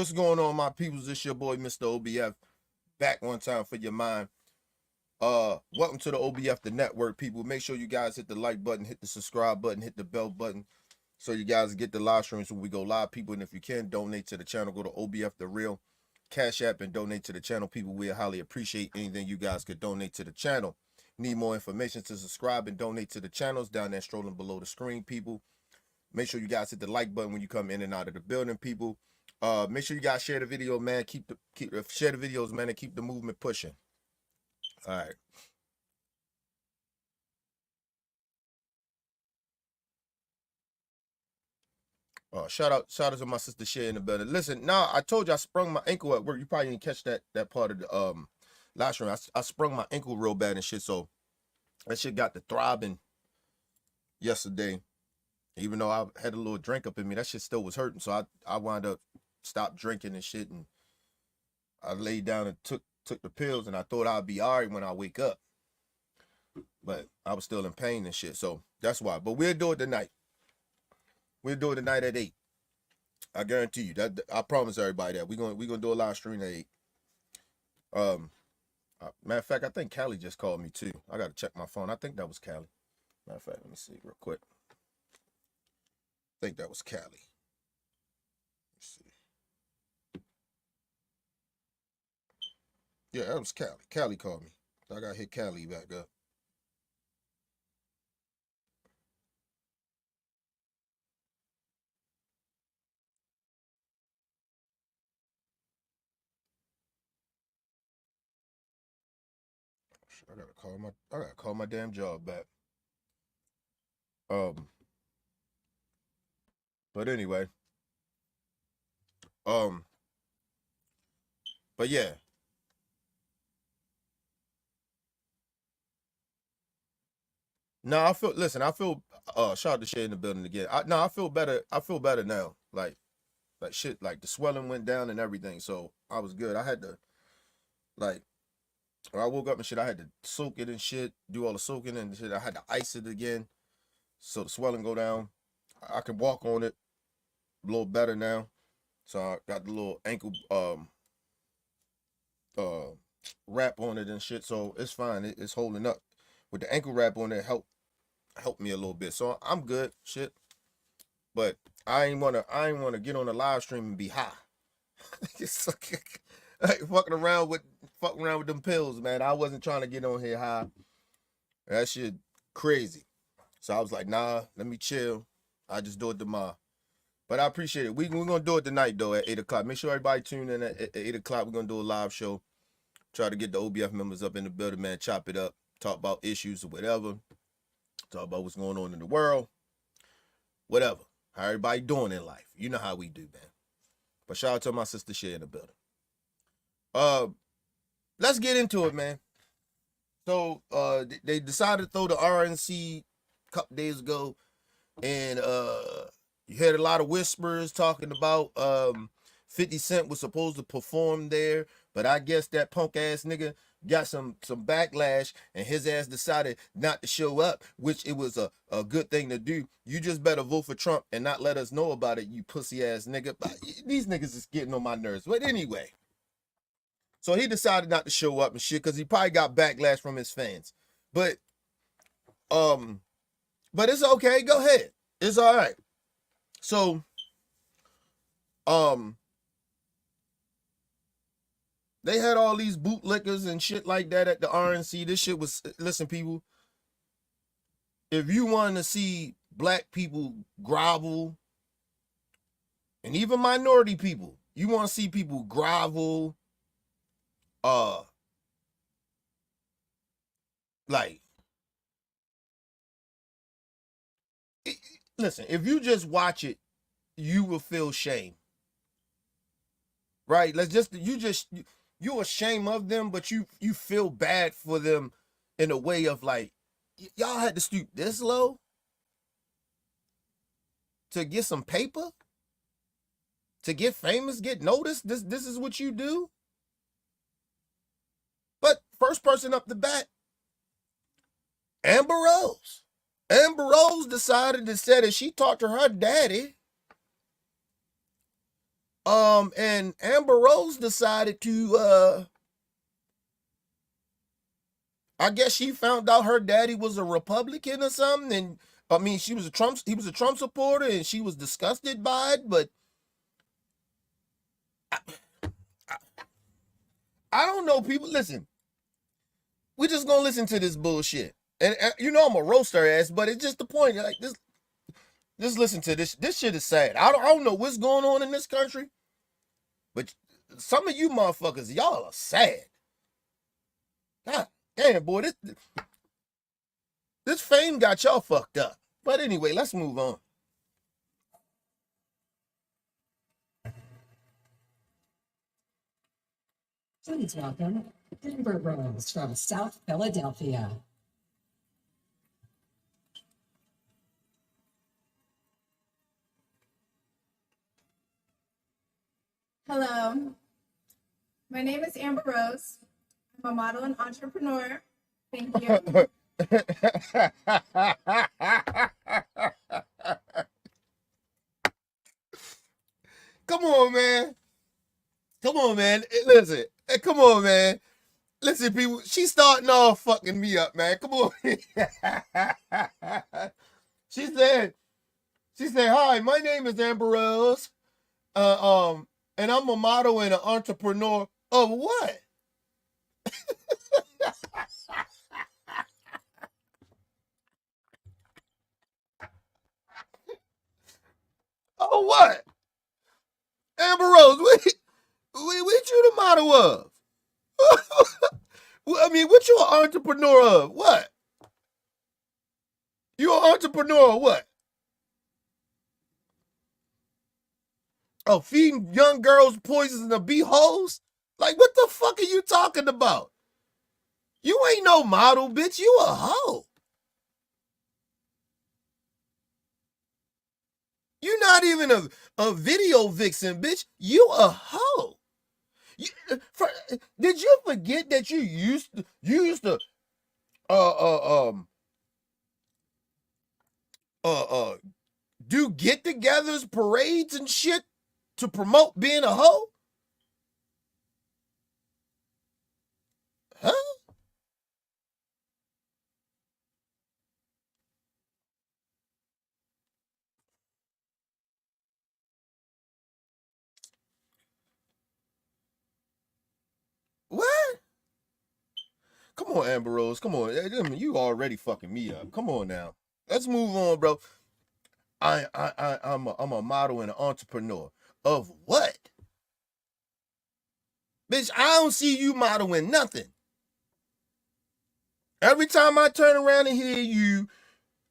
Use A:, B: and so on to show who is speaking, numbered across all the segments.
A: What's going on, my peoples? It's your boy, Mr. OBF, back one time for your mind. Welcome to the OBF, the network, people. Make sure you guys hit the like button, hit the subscribe button, hit the bell button, so you guys get the live streams when we go live, people. And if you can, donate to the channel. Go to OBF, the real Cash App, and donate to the channel, people. We highly appreciate anything you guys could donate to the channel. Need more information to subscribe and donate to the channels down there strolling below the screen, people. Make sure you guys hit the like button when you come in and out of the building, people. Make sure you guys share the video, man. Share the videos, man, and keep the movement pushing. All right. Shout out to my sister Shay in the building. Listen, now I told you I sprung my ankle at work. You probably didn't catch that part of the last round. I sprung my ankle real bad and shit, so that shit got to throbbing yesterday. Even though I had a little drink up in me, that shit still was hurting. So I wound up stopped drinking and shit, and I laid down and took the pills, and I thought I'd be all right when I wake up. But I was still in pain and shit, so that's why. But we'll do it tonight. We'll do it tonight at 8. I guarantee you that. I promise everybody that we're gonna do a live stream at 8. Matter of fact, I think Callie just called me too. I gotta check my phone. I think that was Callie. Matter of fact, let me see real quick. I think that was Callie. Let's see. Yeah, that was Callie. Callie called me. So I gotta hit Callie back up. I gotta call my damn job back. But anyway. But yeah. No, I feel shout out to Shay in the building again. I feel better. I feel better now. Like shit, like the swelling went down and everything. So I was good. I had to like when I woke up and shit, I had to soak it and shit, do all the soaking and shit. I had to ice it again so the swelling go down. I can walk on it a little better now. So I got the little ankle wrap on it and shit. So it's fine. It's holding up. With the ankle wrap on it, help me a little bit. So I'm good. Shit. But I ain't wanna get on the live stream and be high. Like fucking around with them pills, man. I wasn't trying to get on here high. That shit crazy. So I was like, nah, let me chill. I just do it tomorrow. But I appreciate it. We're gonna do it tonight though at 8 o'clock. Make sure everybody tune in at 8 o'clock. We're gonna do a live show. Try to get the OBF members up in the building, man. Chop it up. Talk about issues or whatever. Talk about what's going on in the world. Whatever. How everybody doing in life. You know how we do, man. But shout out to my sister Shay in the building. Let's get into it, man. So they decided to throw the RNC a couple days ago, and you heard a lot of whispers talking about 50 Cent was supposed to perform there, but I guess that punk ass nigga got some backlash, and his ass decided not to show up, which it was a good thing to do. You just better vote for Trump and not let us know about it, you pussy ass nigga. These niggas is getting on my nerves. But anyway, so he decided not to show up and shit because he probably got backlash from his fans. But it's okay. Go ahead. It's all right. So they had all these bootlickers and shit like that at the RNC. This shit was, listen, people, if you want to see black people grovel, and even minority people, you want to see people grovel, like, listen, if you just watch it, you will feel shame. Right? You're ashamed of them, but you feel bad for them in a way of like, y'all had to stoop this low to get some paper, to get famous, get noticed. This is what you do. But first person up the bat, Amber Rose. Amber Rose decided to say that she talked to her daddy And Amber Rose decided to I guess she found out her daddy was a Republican or something, and I mean he was a Trump supporter, and she was disgusted by it, but I, I, I don't know, people. Listen, we're just gonna listen to this bullshit. And you know I'm a roaster ass, but it's just the point. Like this, just listen to this. This shit is sad. I don't know what's going on in this country, but some of you motherfuckers, y'all are sad. God damn, boy, this fame got y'all fucked up. But anyway, let's move on.
B: Please welcome Amber Rose from South Philadelphia.
C: Hello, my name is Amber Rose. I'm a model and entrepreneur. Thank you.
A: Come on, man. Come on, man. Listen. Come on, man. Listen, people. She's starting off fucking me up, man. Come on. she said, hi, my name is Amber Rose. And I'm a model and an entrepreneur of what? Oh, what? Amber Rose, what you the model of? I mean, what you an entrepreneur of? What? You an entrepreneur of what? Oh, feeding young girls poisons in the bee holes? Like, what the fuck are you talking about? You ain't no model, bitch. You a hoe. You not even a video vixen, bitch. You a hoe. Did you forget that you used to uh um uh do get-togethers, parades, and shit to promote being a hoe? Huh? What? Come on, Amber Rose. Come on. You already fucking me up. Come on now. Let's move on, bro. I'm a model and an entrepreneur. Of what? Bitch, I don't see you modeling nothing. Every time I turn around and hear you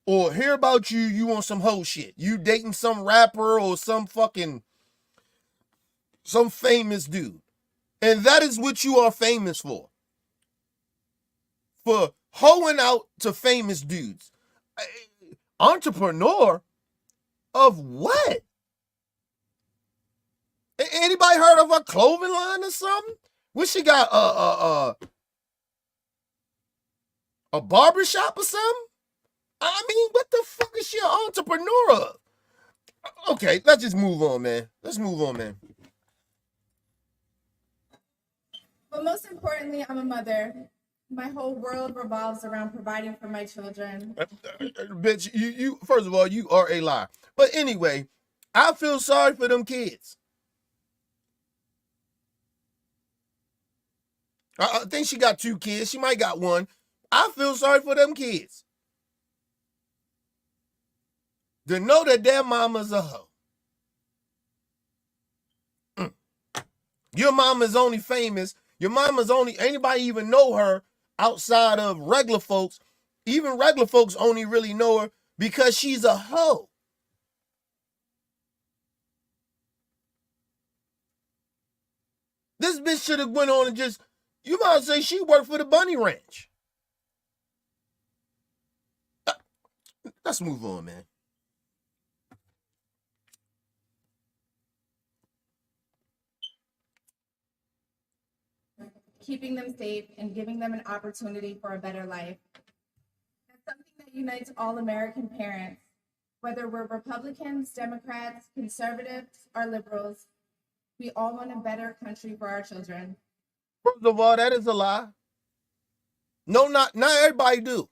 A: or hear about you, you want some hoe shit. You dating some rapper or some famous dude. And that is what you are famous for. For hoeing out to famous dudes. Entrepreneur of what? Anybody heard of a clothing line or something? What she got? A barbershop or something? I mean, what the fuck is she an entrepreneur of? Okay, let's just move on, man. Let's move on, man.
C: But most importantly, I'm a mother. My whole world revolves around providing for my children.
A: Bitch, you first of all, you are a lie. But anyway, I feel sorry for them kids. I think she got 2 kids. She might got 1. I feel sorry for them kids. To know that their mama's a hoe. Your mama's only famous. Your mama's only, anybody even know her outside of regular folks. Even regular folks only really know her because she's a hoe. This bitch should have went on and just, you might say she worked for the Bunny Ranch. Let's move on, man.
C: Keeping them safe and giving them an opportunity for a better life. That's something that unites all American parents, whether we're Republicans, Democrats, conservatives, or liberals. We all want a better country for our children.
A: First of all, that is a lie. No, not everybody do.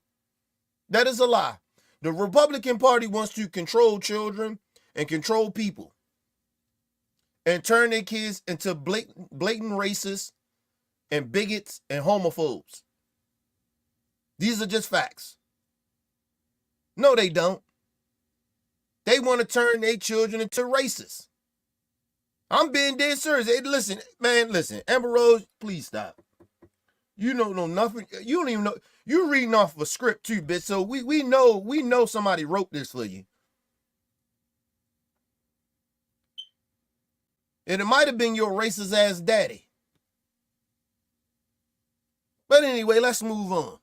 A: That is a lie. The Republican Party wants to control children and control people and turn their kids into blatant racists and bigots and homophobes. These are just facts. No, they don't. They want to turn their children into racists. I'm being dead serious. Hey, listen, man, listen. Amber Rose, please stop. You don't know nothing. You don't even know. You're reading off of a script too, bitch. So we know somebody wrote this for you. And it might have been your racist ass daddy. But anyway, let's move on.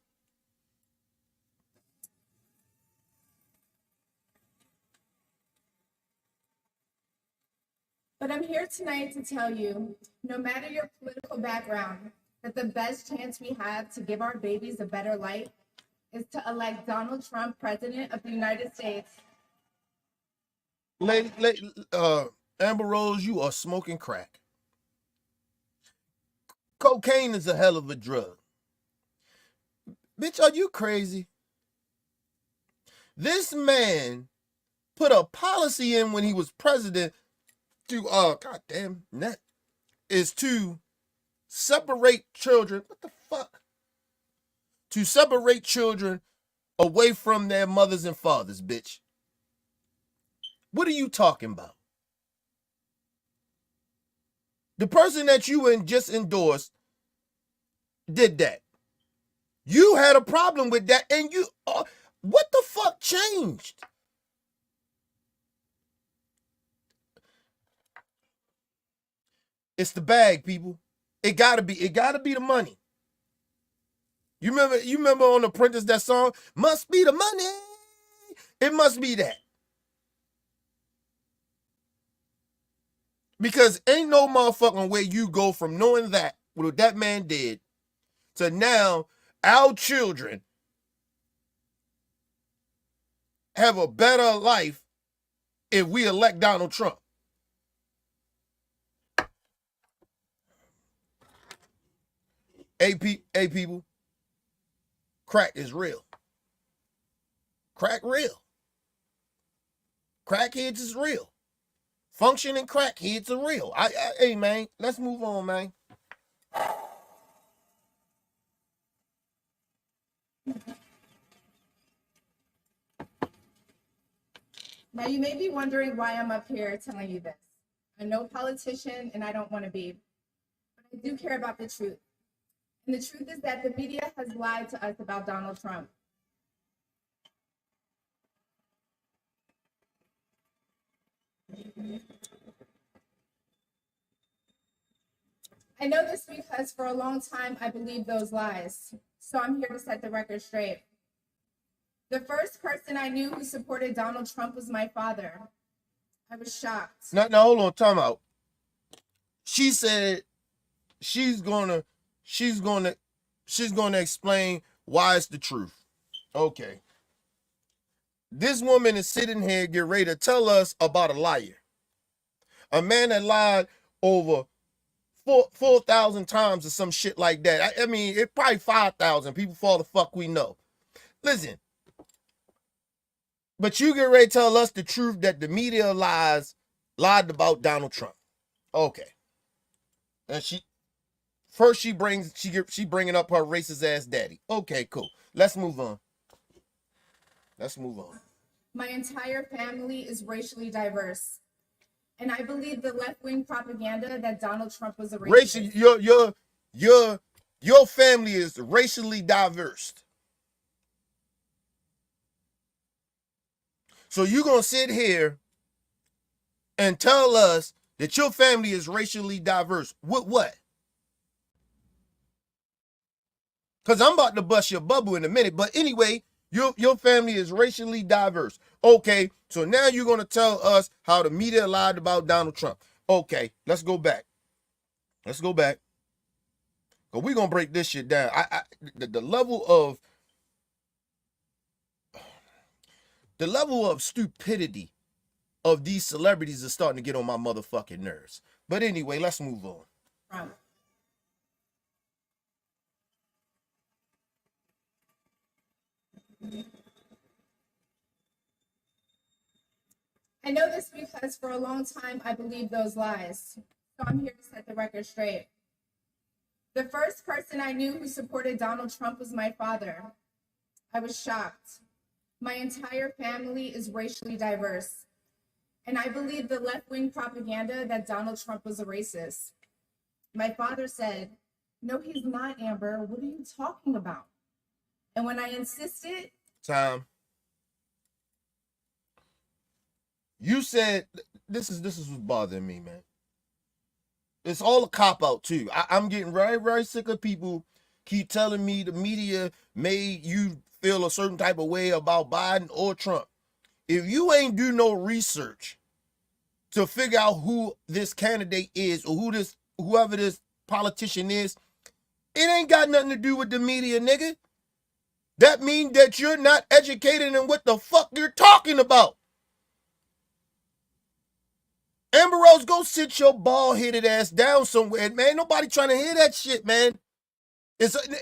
C: But I'm here tonight to tell you, no matter your political background, that the best chance we have to give our babies a better life is to elect Donald Trump president of the United States.
A: Amber Rose, you are smoking crack. Cocaine is a hell of a drug. Bitch, are you crazy? This man put a policy in when he was president to, goddamn, net, is to separate children. What the fuck? To separate children away from their mothers and fathers, bitch. What are you talking about? The person that you just endorsed did that. You had a problem with that, and you, what the fuck changed? It's the bag, people. It gotta be the money. You remember on The Apprentice that song? Must be the money. It must be that. Because ain't no motherfucking way you go from knowing that, what that man did, to now our children have a better life if we elect Donald Trump. Hey people, crack is real. Crack real. Crackheads is real. Functioning crackheads are real. Hey man, let's move on, man.
C: Now, you may be wondering why I'm up here telling you this. I'm no politician and I don't want to be, but I do care about the truth. And the truth is that the media has lied to us about Donald Trump. I know this because for a long time I believed those lies. So I'm here to set the record straight. The first person I knew who supported Donald Trump was my father. I was shocked.
A: Now hold on, time out. She said she's gonna explain why it's the truth. Okay. This woman is sitting here get ready to tell us about a liar. A man that lied over 4,000 times or some shit like that. I mean, it probably 5,000 people for all the fuck we know. Listen, but you get ready to tell us the truth that the media lied about Donald Trump. Okay. And she bringing up her racist ass daddy. Okay, cool. Let's move on.
C: My entire family is racially diverse. And I believe the left-wing propaganda that Donald Trump was a racist. Your family is racially diverse. So you're going to sit here and tell us that your family is racially diverse. With what? Because I'm about to bust your bubble in a minute. But anyway, your family is racially diverse. Okay, so now you're going to tell us how the media lied about Donald Trump. Okay, let's go back. Because we're going to break this shit down. The level of stupidity of these celebrities is starting to get on my motherfucking nerves. But anyway, let's move on.
D: Trump. I know this because for a long time I believed those lies. So I'm here to set the record straight. The first person I knew who supported Donald Trump was my father. I was shocked. My entire family is racially diverse. And I believed the left-wing propaganda that Donald Trump was a racist. My father said, "No, he's not, Amber. What are you talking about?" And when I insisted,
C: Time. You said this is what's bothering me, man. It's all a cop out too. I'm getting very, very sick of people keep telling me the media made you feel a certain type of way about Biden or Trump. If you ain't do no research to figure out who this candidate is or whoever this politician is, it ain't got nothing to do with the media, nigga. That means that you're not educated in what the fuck you're talking about. Amber Rose, go sit your bald-headed ass down somewhere, man. Nobody trying to hear that shit, man.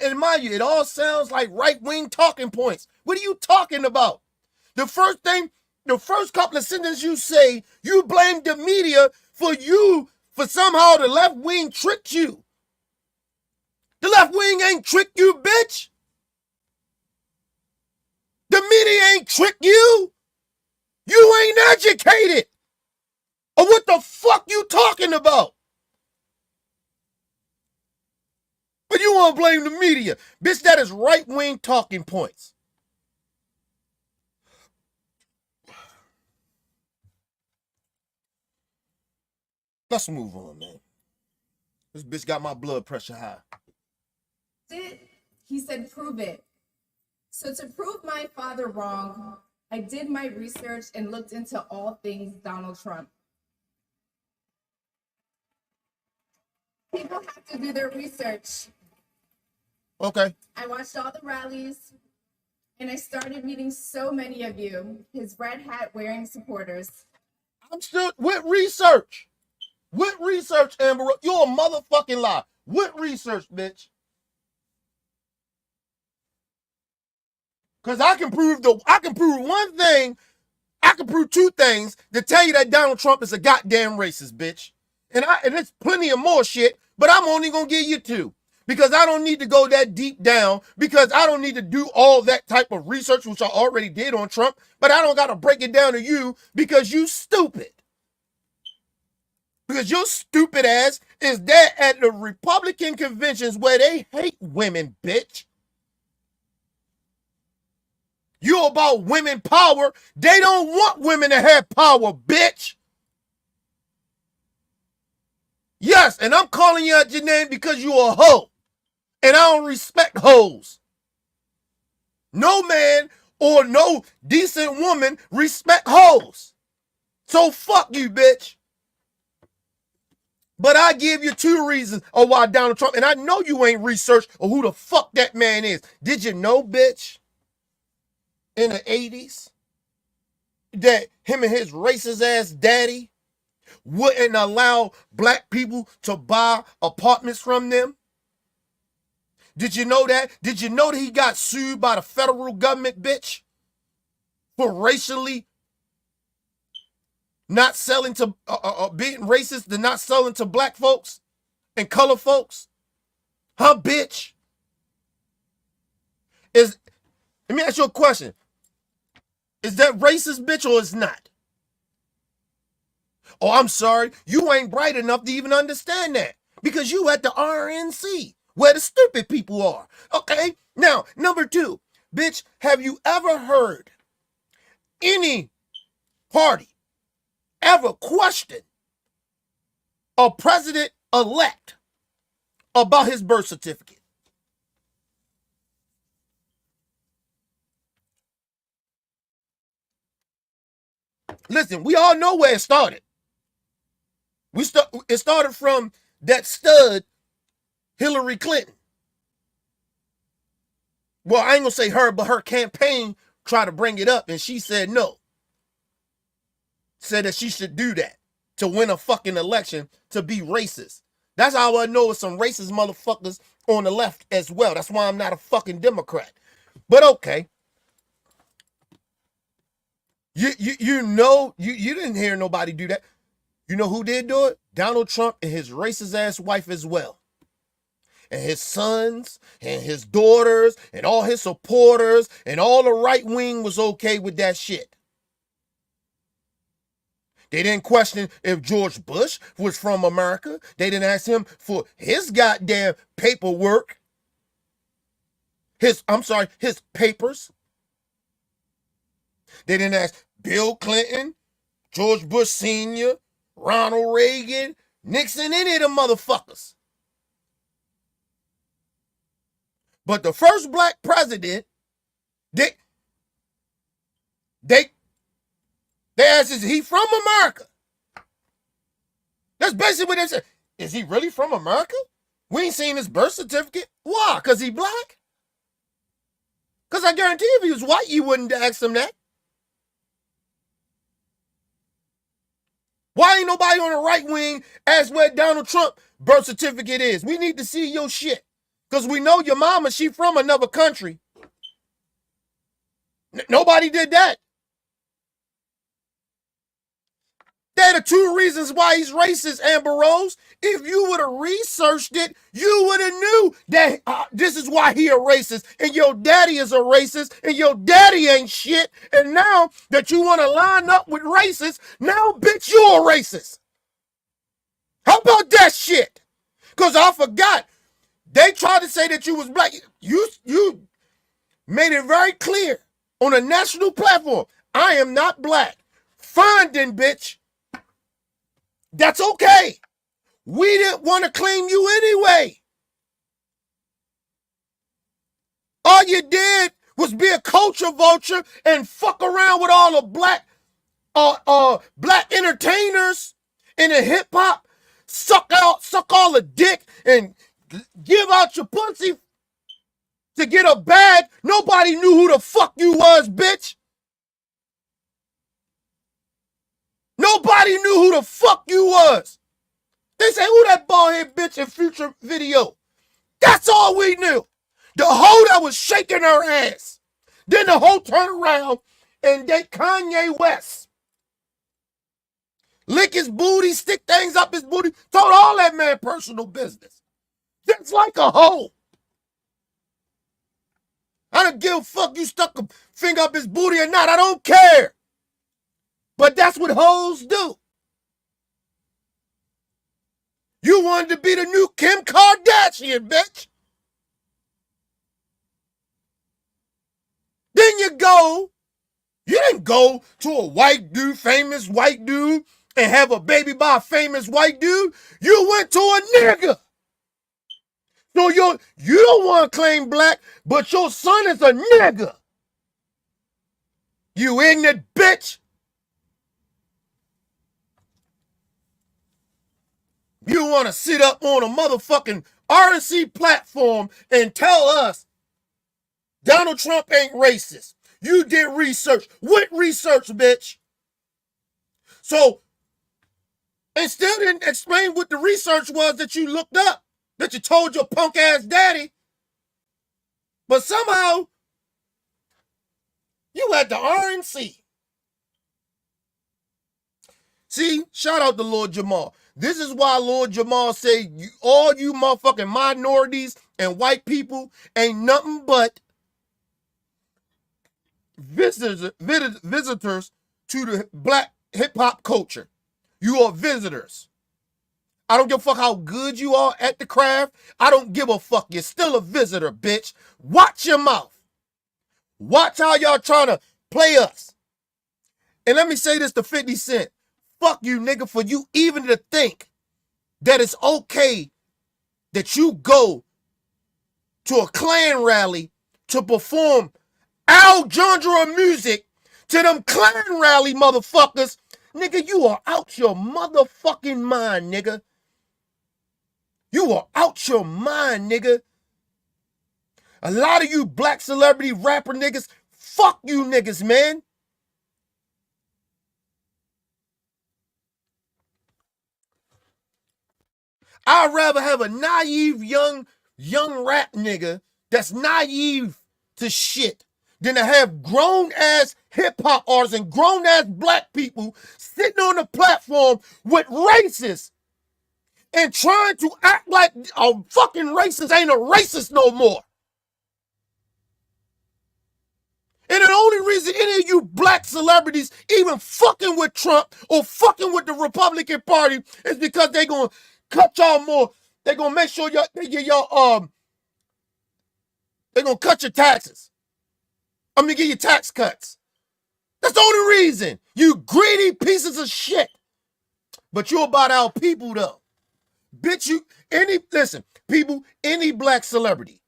C: And mind you, it all sounds like right-wing talking points. What are you talking about? The first couple of sentences you say, you blame the media for somehow the left wing tricked you. The left wing ain't tricked you, bitch. The media ain't tricked you. You ain't educated. Or what the fuck you talking about? But you want to blame the media. Bitch, that is right-wing talking points. Let's move on, man. This bitch got my blood pressure high.
D: he said, "Prove it." So to prove my father wrong, I did my research and looked into all things Donald Trump. People have to do their research.
C: Okay.
D: I watched all the rallies, and I started meeting so many of you, his red hat wearing supporters.
C: I'm still with research. With research, Amber. You're a motherfucking lie. With research, bitch. Cause I can prove one thing. I can prove two things to tell you that Donald Trump is a goddamn racist, bitch. And there's plenty of more shit, but I'm only gonna give you two. Because I don't need to go that deep down, because I don't need to do all that type of research, which I already did on Trump, but I don't gotta break it down to you because you stupid. Because your stupid ass is there at the Republican conventions where they hate women, bitch. You about women power. They don't want women to have power, bitch. Yes, and I'm calling you out your name because you a hoe. And I don't respect hoes. No man or no decent woman respect hoes. So fuck you, bitch. But I give you two reasons of why Donald Trump, and I know you ain't researched or who the fuck that man is. Did you know, bitch, in the 80s, that him and his racist ass daddy wouldn't allow black people to buy apartments from them? Did you know that? Did you know that he got sued by the federal government, bitch, for racially not selling to, being racist to not selling to black folks and color folks? Huh, bitch? Let me ask you a question. Is that racist, bitch, or is not? Oh, I'm sorry. You ain't bright enough to even understand that because you at the RNC where the stupid people are. Okay? Now, number two, bitch, have you ever heard any party ever question a president-elect about his birth certificate? Listen, we all know where it started. It started from that stud, Hillary Clinton. Well, I ain't gonna say her, but her campaign tried to bring it up, and she said no. Said that she should do that. to win a fucking election to be racist. That's how I know it's some racist motherfuckers on the left as well. That's why I'm not a fucking Democrat. But okay. You didn't hear nobody do that. You know who did do it? Donald Trump and his racist ass wife as well. And his sons and his daughters and all his supporters and all the right wing was okay with that shit. They didn't question if George Bush was from America. They didn't ask him for his goddamn paperwork. His papers. They didn't ask Bill Clinton, George Bush Sr., Ronald Reagan, Nixon, any of them motherfuckers. But the first black president, they asked, is he from America? That's basically what they said. Is he really from America? We ain't seen his birth certificate. Why? Because he black? Because I guarantee if he was white, you wouldn't ask him that. Why ain't nobody on the right wing ask where Donald Trump birth certificate is? We need to see your shit. Because we know your mama, she from another country. Nobody did that. They're the two reasons why he's racist, Amber Rose. If you would have researched it, you would have knew that this is why he a racist, and your daddy is a racist, and your daddy ain't shit. And now that you want to line up with racists, now bitch, you're a racist. How about that shit? Because I forgot. They tried to say that you was black. You made it very clear on a national platform. I am not black. Fine then, bitch. That's okay. We didn't want to claim you anyway. All you did was be a culture vulture and fuck around with all the black entertainers in the hip hop, suck all the dick and give out your pussy to get a bag. Nobody knew who the fuck you was, bitch. Nobody knew who the fuck you was. They say, who that bald-head bitch in Future video? That's all we knew. The hoe that was shaking her ass. Then the hoe turned around and date Kanye West. Lick his booty, stick things up his booty. Told all that man personal business. Just like a hoe. I don't give a fuck you stuck a finger up his booty or not. I don't care. But that's what hoes do. You wanted to be the new Kim Kardashian, bitch. Then you didn't go to a white dude, famous white dude, and have a baby by a famous white dude. You went to a nigga. So you don't want to claim black, but your son is a nigga. You ignorant bitch. You want to sit up on a motherfucking RNC platform and tell us Donald Trump ain't racist. You did research. What research, bitch? So, and still didn't explain what the research was that you looked up, that you told your punk ass daddy. But somehow, you at the RNC. See, shout out to Lord Jamal. This is why Lord Jamal say all you motherfucking minorities and white people ain't nothing but visitors to the black hip-hop culture. You are visitors. I don't give a fuck how good you are at the craft. I don't give a fuck. You're still a visitor, bitch. Watch your mouth. Watch how y'all trying to play us. And let me say this to 50 Cent. Fuck you, nigga, for you even to think that it's okay that you go to a Klan rally to perform Alejandro music to them Klan rally motherfuckers. Nigga, you are out your motherfucking mind, nigga. You are out your mind, nigga. A lot of you black celebrity rapper niggas, fuck you niggas, man. I'd rather have a naive young rap nigga that's naive to shit than to have grown-ass hip-hop artists and grown-ass black people sitting on the platform with racists and trying to act like a fucking racist ain't a racist no more. And the only reason any of you black celebrities even fucking with Trump or fucking with the Republican Party is because they gonna cut y'all more. They gonna make sure y'all they give y'all they gonna cut your taxes. I'm gonna give you tax cuts. That's the only reason. You greedy pieces of shit. But you about our people though. Bitch, any black celebrity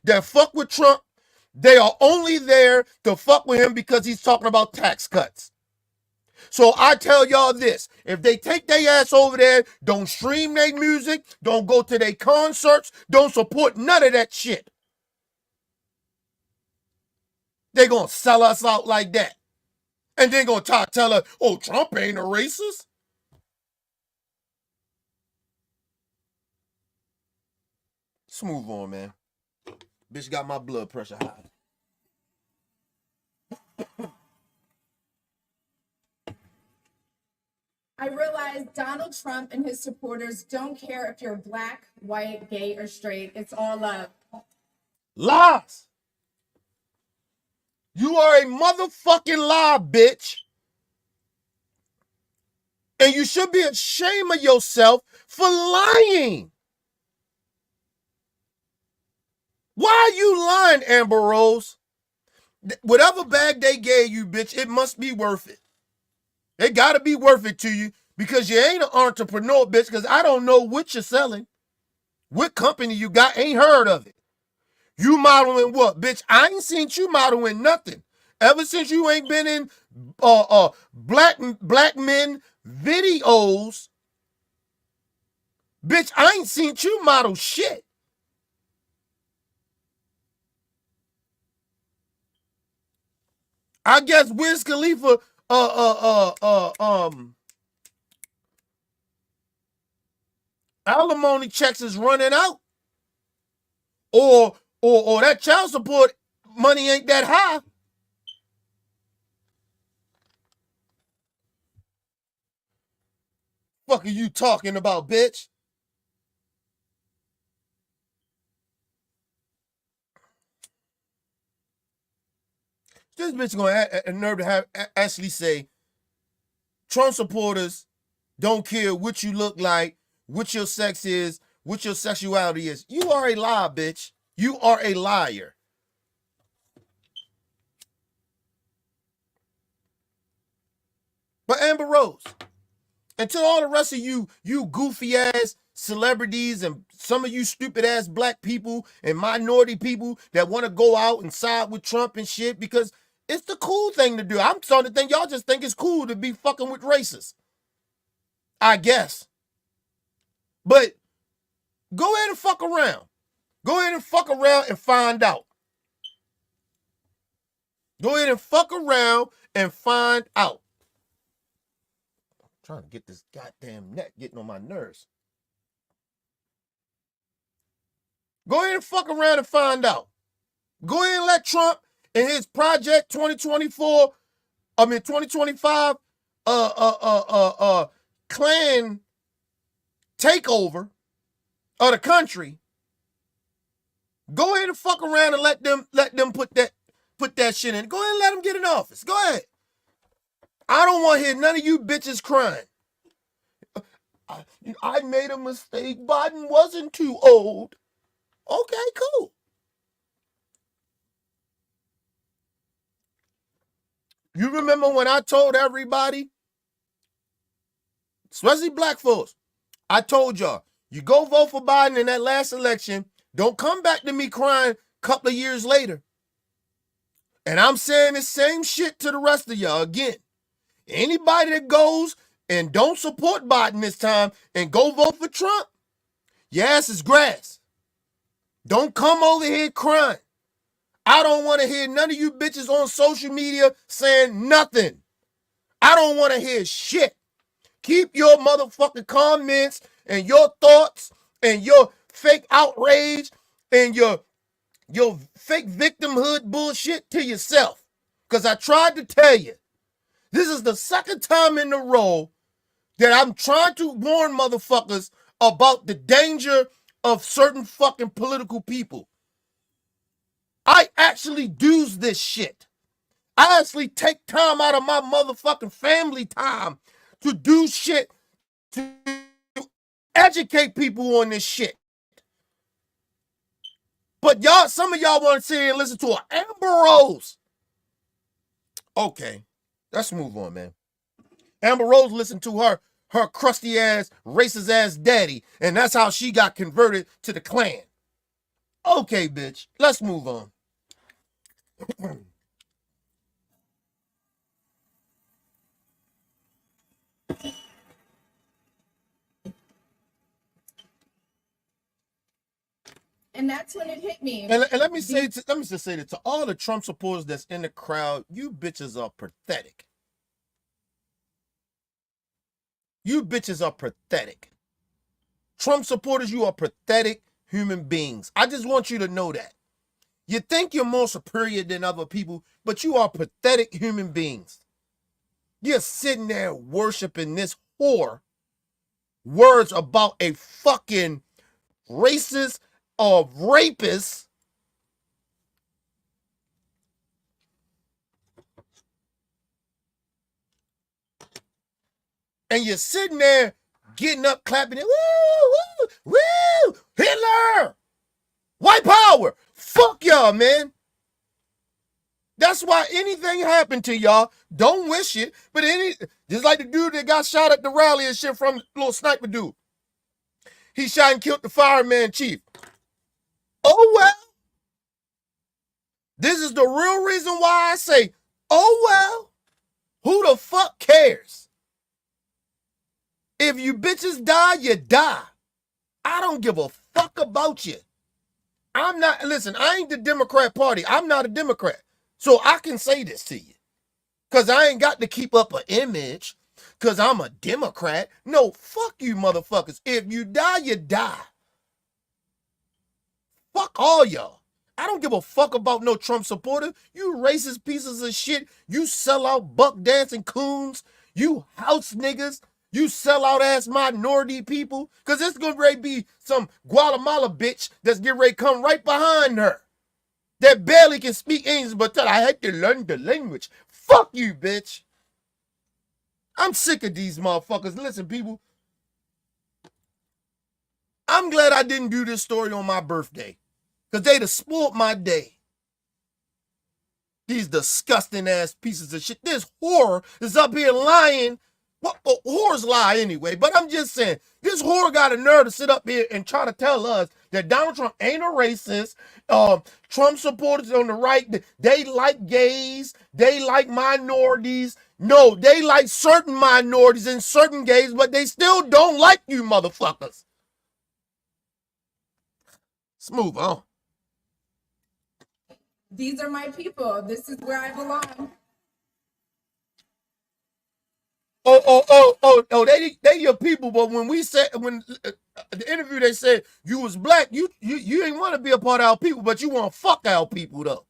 C: that fuck with Trump, they are only there to fuck with him because he's talking about tax cuts. So I tell y'all this, if they take their ass over there, don't stream their music, don't go to their concerts, don't support none of that shit. They gonna sell us out like that. And then gonna tell us, oh, Trump ain't a racist. Let's move on, man. Bitch got my blood pressure high.
D: I realize Donald Trump and his supporters don't care if you're black, white, gay, or straight. It's all love.
C: Lies. You are a motherfucking lie, bitch. And you should be ashamed of yourself for lying. Why are you lying, Amber Rose? Whatever bag they gave you, bitch, it must be worth it. It gotta be worth it to you because you ain't an entrepreneur, bitch, because I don't know what you're selling. What company you got, ain't heard of it. You modeling what, bitch? I ain't seen you modeling nothing. Ever since you ain't been in black men videos, bitch, I ain't seen you model shit. I guess Wiz Khalifa alimony checks is running out. Or that child support money ain't that high. Fuck are you talking about, bitch? This bitch gonna have a nerve to actually say Trump supporters don't care what you look like, what your sex is, what your sexuality is. You are a liar, bitch. You are a liar. But Amber Rose, and to all the rest of you goofy ass celebrities and some of you stupid ass black people and minority people that want to go out and side with Trump and shit because it's the cool thing to do. I'm starting to think y'all just think it's cool to be fucking with racists. I guess. But go ahead and fuck around. Go ahead and fuck around and find out. Go ahead and fuck around and find out. I'm trying to get this goddamn neck getting on my nerves. Go ahead and fuck around and find out. Go ahead and let Trump and his Project 2025 Klan takeover of the country. Go ahead and fuck around and let them put that shit in. Go ahead and let them get in office. Go ahead. I don't want to hear none of you bitches crying. I made a mistake. Biden wasn't too old. Okay, cool. You remember when I told everybody, especially black folks, I told y'all, you go vote for Biden in that last election, don't come back to me crying a couple of years later. And I'm saying the same shit to the rest of y'all again. Anybody that goes and don't support Biden this time and go vote for Trump, your ass is grass. Don't come over here crying. I don't want to hear none of you bitches on social media saying nothing. I don't want to hear shit. Keep your motherfucking comments and your thoughts and your fake outrage and your fake victimhood bullshit to yourself. Because I tried to tell you, this is the second time in a row that I'm trying to warn motherfuckers about the danger of certain fucking political people. I actually do this shit. I actually take time out of my motherfucking family time to do shit to educate people on this shit. But y'all, some of y'all want to sit here and listen to an Amber Rose. Okay, let's move on, man. Amber Rose listened to her crusty ass, racist ass daddy, and that's how she got converted to the Klan. Okay, bitch, let's move on.
D: And that's when it hit me.
C: And let me just say that to all the Trump supporters that's in the crowd, you bitches are pathetic. You bitches are pathetic. Trump supporters, you are pathetic human beings. I just want you to know that. You think you're more superior than other people, but you are pathetic human beings. You're sitting there worshiping this whore words about a fucking racist or rapist. And you're sitting there getting up, clapping it. Woo, woo, woo, Hitler, white power. Fuck y'all, man. That's why anything happened to y'all, don't wish it. But just like the dude that got shot at the rally and shit from the little sniper dude. He shot and killed the fireman chief. Oh, well. This is the real reason why I say, oh, well. Who the fuck cares? If you bitches die, you die. I don't give a fuck about you. Listen, I ain't the Democrat Party. I'm not a Democrat. So I can say this to you. Because I ain't got to keep up an image. Because I'm a Democrat. No, fuck you motherfuckers. If you die, you die. Fuck all y'all. I don't give a fuck about no Trump supporter. You racist pieces of shit. You sell out buck dancing coons. You house niggas. You sell out ass minority people. Because it's going to be some Guatemala bitch that's getting ready to come right behind her. That barely can speak English, but I had to learn the language. Fuck you, bitch. I'm sick of these motherfuckers. Listen, people. I'm glad I didn't do this story on my birthday. Because they'd have spoiled my day. These disgusting ass pieces of shit. This whore is up here lying. Well, whores lie anyway, but I'm just saying, this whore got a nerve to sit up here and try to tell us that Donald Trump ain't a racist. Trump supporters on the right, they like gays, they like minorities. No, they like certain minorities and certain gays, but they still don't like you motherfuckers. Let's move on.
D: These are my people. This is where I belong.
C: They your people, but when the interview they said you was black, you ain't want to be a part of our people, but you want to fuck our people though.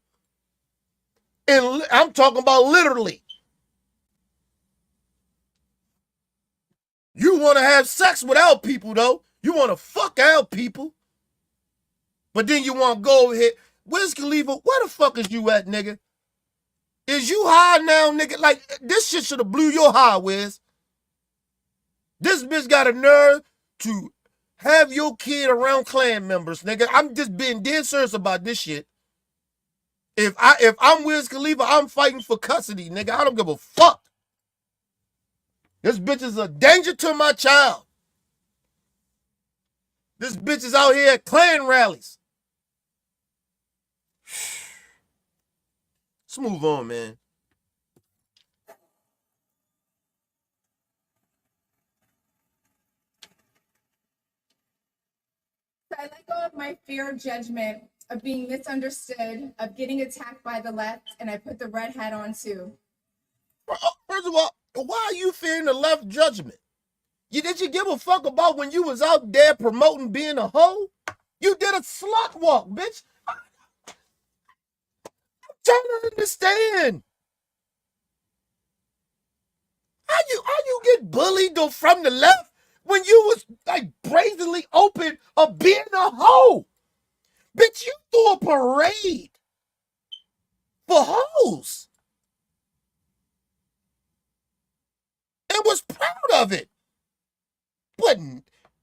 C: And I'm talking about literally. You want to have sex with our people though. You want to fuck our people. But then you want to go over here. Wiz Khalifa, where the fuck is you at, nigga? Is you high now, nigga? Like, this shit should have blew your high, Wiz. This bitch got a nerve to have your kid around Klan members, nigga. I'm just being dead serious about this shit. If I'm Wiz Khalifa, I'm fighting for custody, nigga. I don't give a fuck. This bitch is a danger to my child. This bitch is out here at Klan rallies. Let's move on, man.
D: I let go of my fear of judgment, of being misunderstood, of getting attacked by the left, and I put the red hat on too.
C: First of all, why are you fearing the left judgment? Did you give a fuck about when you was out there promoting being a hoe? You did a slut walk, bitch. I'm trying to understand. How you get bullied though from the left when you was like brazenly open of being a hoe? Bitch, you threw a parade for hoes and was proud of it.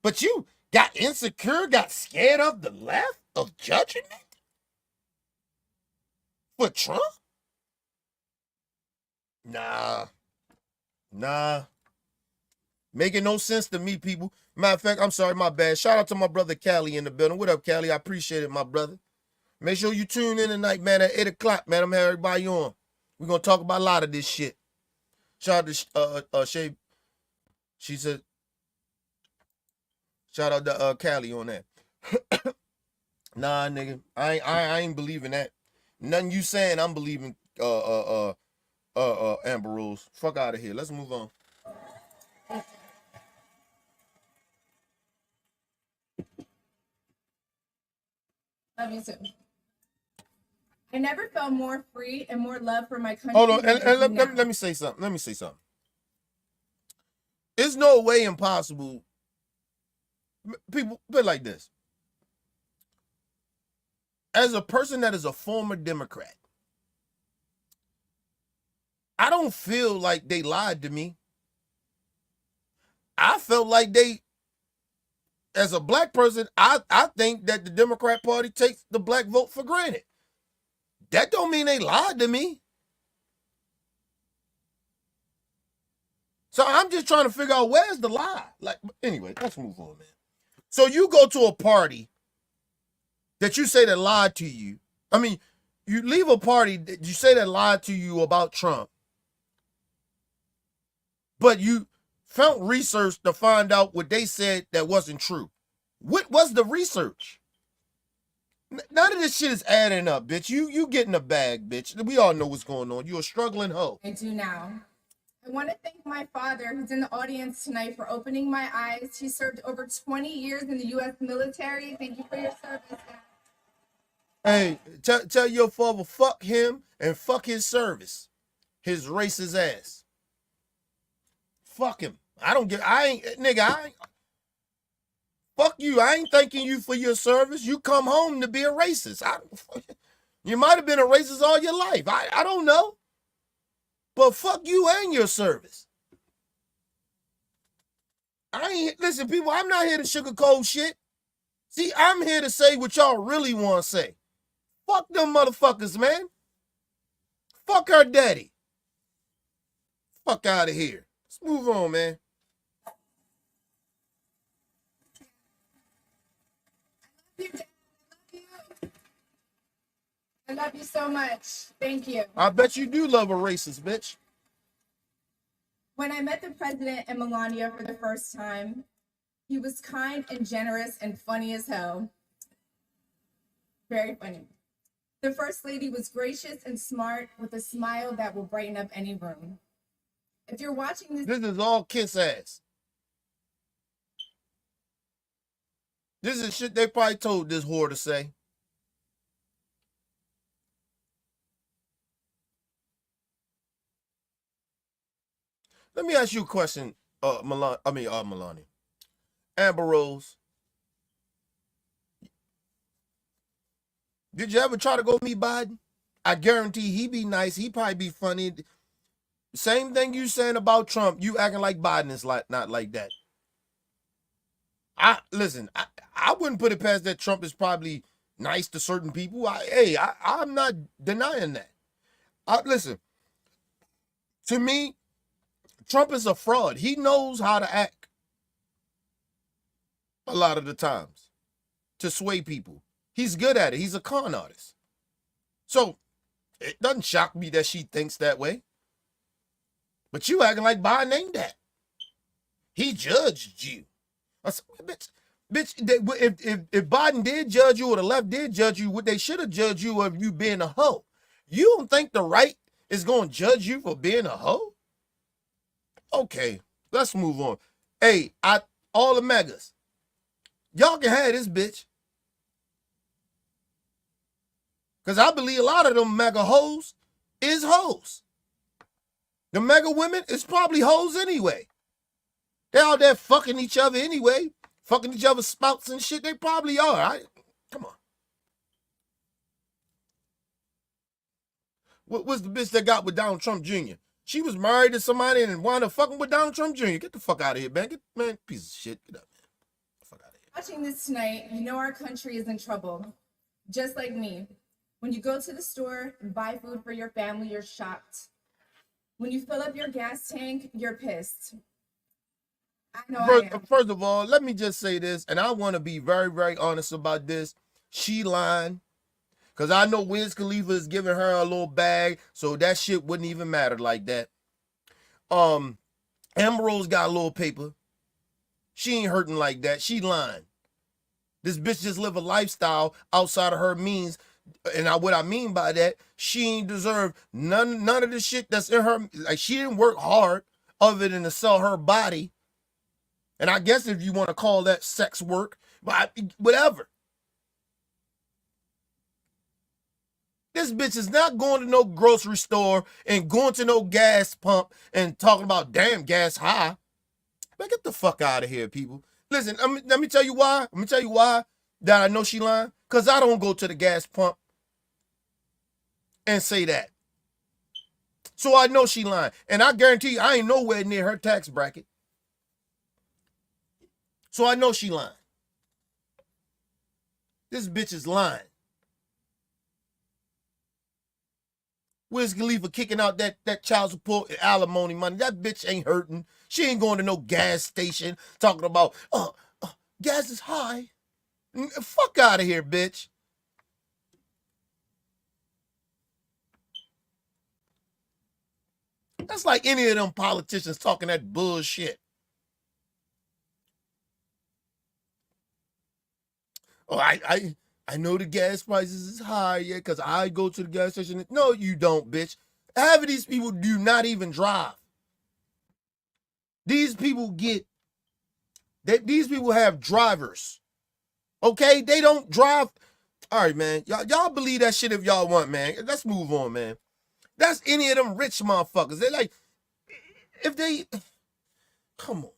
C: But you got insecure, got scared of the left, of judging it for Trump? Nah. Making no sense to me, people. Matter of fact, I'm sorry, my bad. Shout out to my brother Callie in the building. What up, Callie? I appreciate it, my brother. Make sure you tune in tonight, man, at 8 o'clock, man. I'm having everybody on. We're going to talk about a lot of this shit. Shout out to Shay. She said, shout out to Callie on that. Nah, nigga. I ain't believing that. Nothing you saying, I'm believing Amber Rose. Fuck out of here. Let's move on.
D: Love you too. I never felt more free and more love for my country.
C: Hold on, and let me say something. Let me say something. It's no way impossible. People put it like this. As a person that is a former Democrat, I don't feel like they lied to me. I felt like they, as a black person, I think that the Democrat Party takes the black vote for granted. That don't mean they lied to me. So I'm just trying to figure out where's the lie. Like, anyway, let's move on, man. So you go to a party that you say that lied to you. I mean, you leave a party that you say that lied to you about Trump, but you found research to find out what they said that wasn't true. What was the research? None of this shit is adding up, bitch. You getting a bag, bitch. We all know what's going on. You're a struggling hoe.
D: I do now. I want to thank my father, who's in the audience tonight, for opening my eyes. He served over 20 years in the U.S. military. Thank you for your service, Dad.
C: Hey, tell your father fuck him and fuck his service. His racist ass. Fuck him. Fuck you. I ain't thanking you for your service. You come home to be a racist. You might have been a racist all your life. I don't know. But fuck you and your service. Listen, people, I'm not here to sugarcoat shit. See, I'm here to say what y'all really want to say. Fuck them motherfuckers, man. Fuck her daddy. Fuck out of here. Let's move on, man.
D: I love you so much. Thank you.
C: I bet you do love a racist, bitch.
D: When I met the president and Melania for the first time, he was kind and generous and funny as hell. Very funny. The first lady was gracious and smart with a smile that will brighten up any room. If you're watching this
C: is all kiss ass. This is shit they probably told this whore to say. Let me ask you a question, Melania. Amber Rose. Did you ever try to go meet Biden? I guarantee he be nice. He probably be funny. Same thing you saying about Trump. You acting like Biden is not like that. I wouldn't put it past that Trump is probably nice to certain people. I'm not denying that. Listen, to me, Trump is a fraud. He knows how to act a lot of the times to sway people. He's good at it. He's a con artist. So it doesn't shock me that she thinks that way. But you acting like Biden ain't that. He judged you. I said, bitch, if Biden did judge you or the left did judge you, what they should have judged you of you being a hoe. You don't think the right is going to judge you for being a hoe? Okay, let's move on. Hey, all the megas, y'all can have this bitch. Because I believe a lot of them mega hoes is hoes. The mega women is probably hoes anyway. They out there fucking each other anyway. Fucking each other's spouts and shit. They probably are. Come on. What's the bitch that got with Donald Trump Jr.? She was married to somebody and wound up fucking with Donald Trump Jr. Get the fuck out of here, man. Man, piece of shit. Get up, man. Get the fuck out of here.
D: Watching this tonight, you know our country is in trouble. Just like me. When you go to the store and buy food for your family, you're shocked. When you fill up your gas tank, you're pissed. I know I am.
C: First of all, let me just say this, and I want to be very, very honest about this. She lying. Because I know Wiz Khalifa is giving her a little bag, so that shit wouldn't even matter like that. Amber Rose got a little paper. She ain't hurting like that. She lying. This bitch just live a lifestyle outside of her means. And what I mean by that, she ain't deserve none of the shit that's in her. Like, she didn't work hard other than to sell her body. And I guess if you want to call that sex work, but whatever. This bitch is not going to no grocery store and going to no gas pump and talking about damn gas high. Man, get the fuck out of here, people. Listen, let me tell you why. Let me tell you why that I know she lying. Because I don't go to the gas pump and say that. So I know she lying. And I guarantee you, I ain't nowhere near her tax bracket. So I know she lying. This bitch is lying. Wiz Khalifa kicking out that child support and alimony money. That bitch ain't hurting. She ain't going to no gas station talking about, gas is high. Fuck out of here, bitch. That's like any of them politicians talking that bullshit. Oh, I know the gas prices is high, yeah, because I go to the gas station. No, you don't, bitch. Half of these people do not even drive. These people these people have drivers. Okay? They don't drive. All right, man. Y'all believe that shit if y'all want, man. Let's move on, man. That's any of them rich motherfuckers. They like, if they, come on.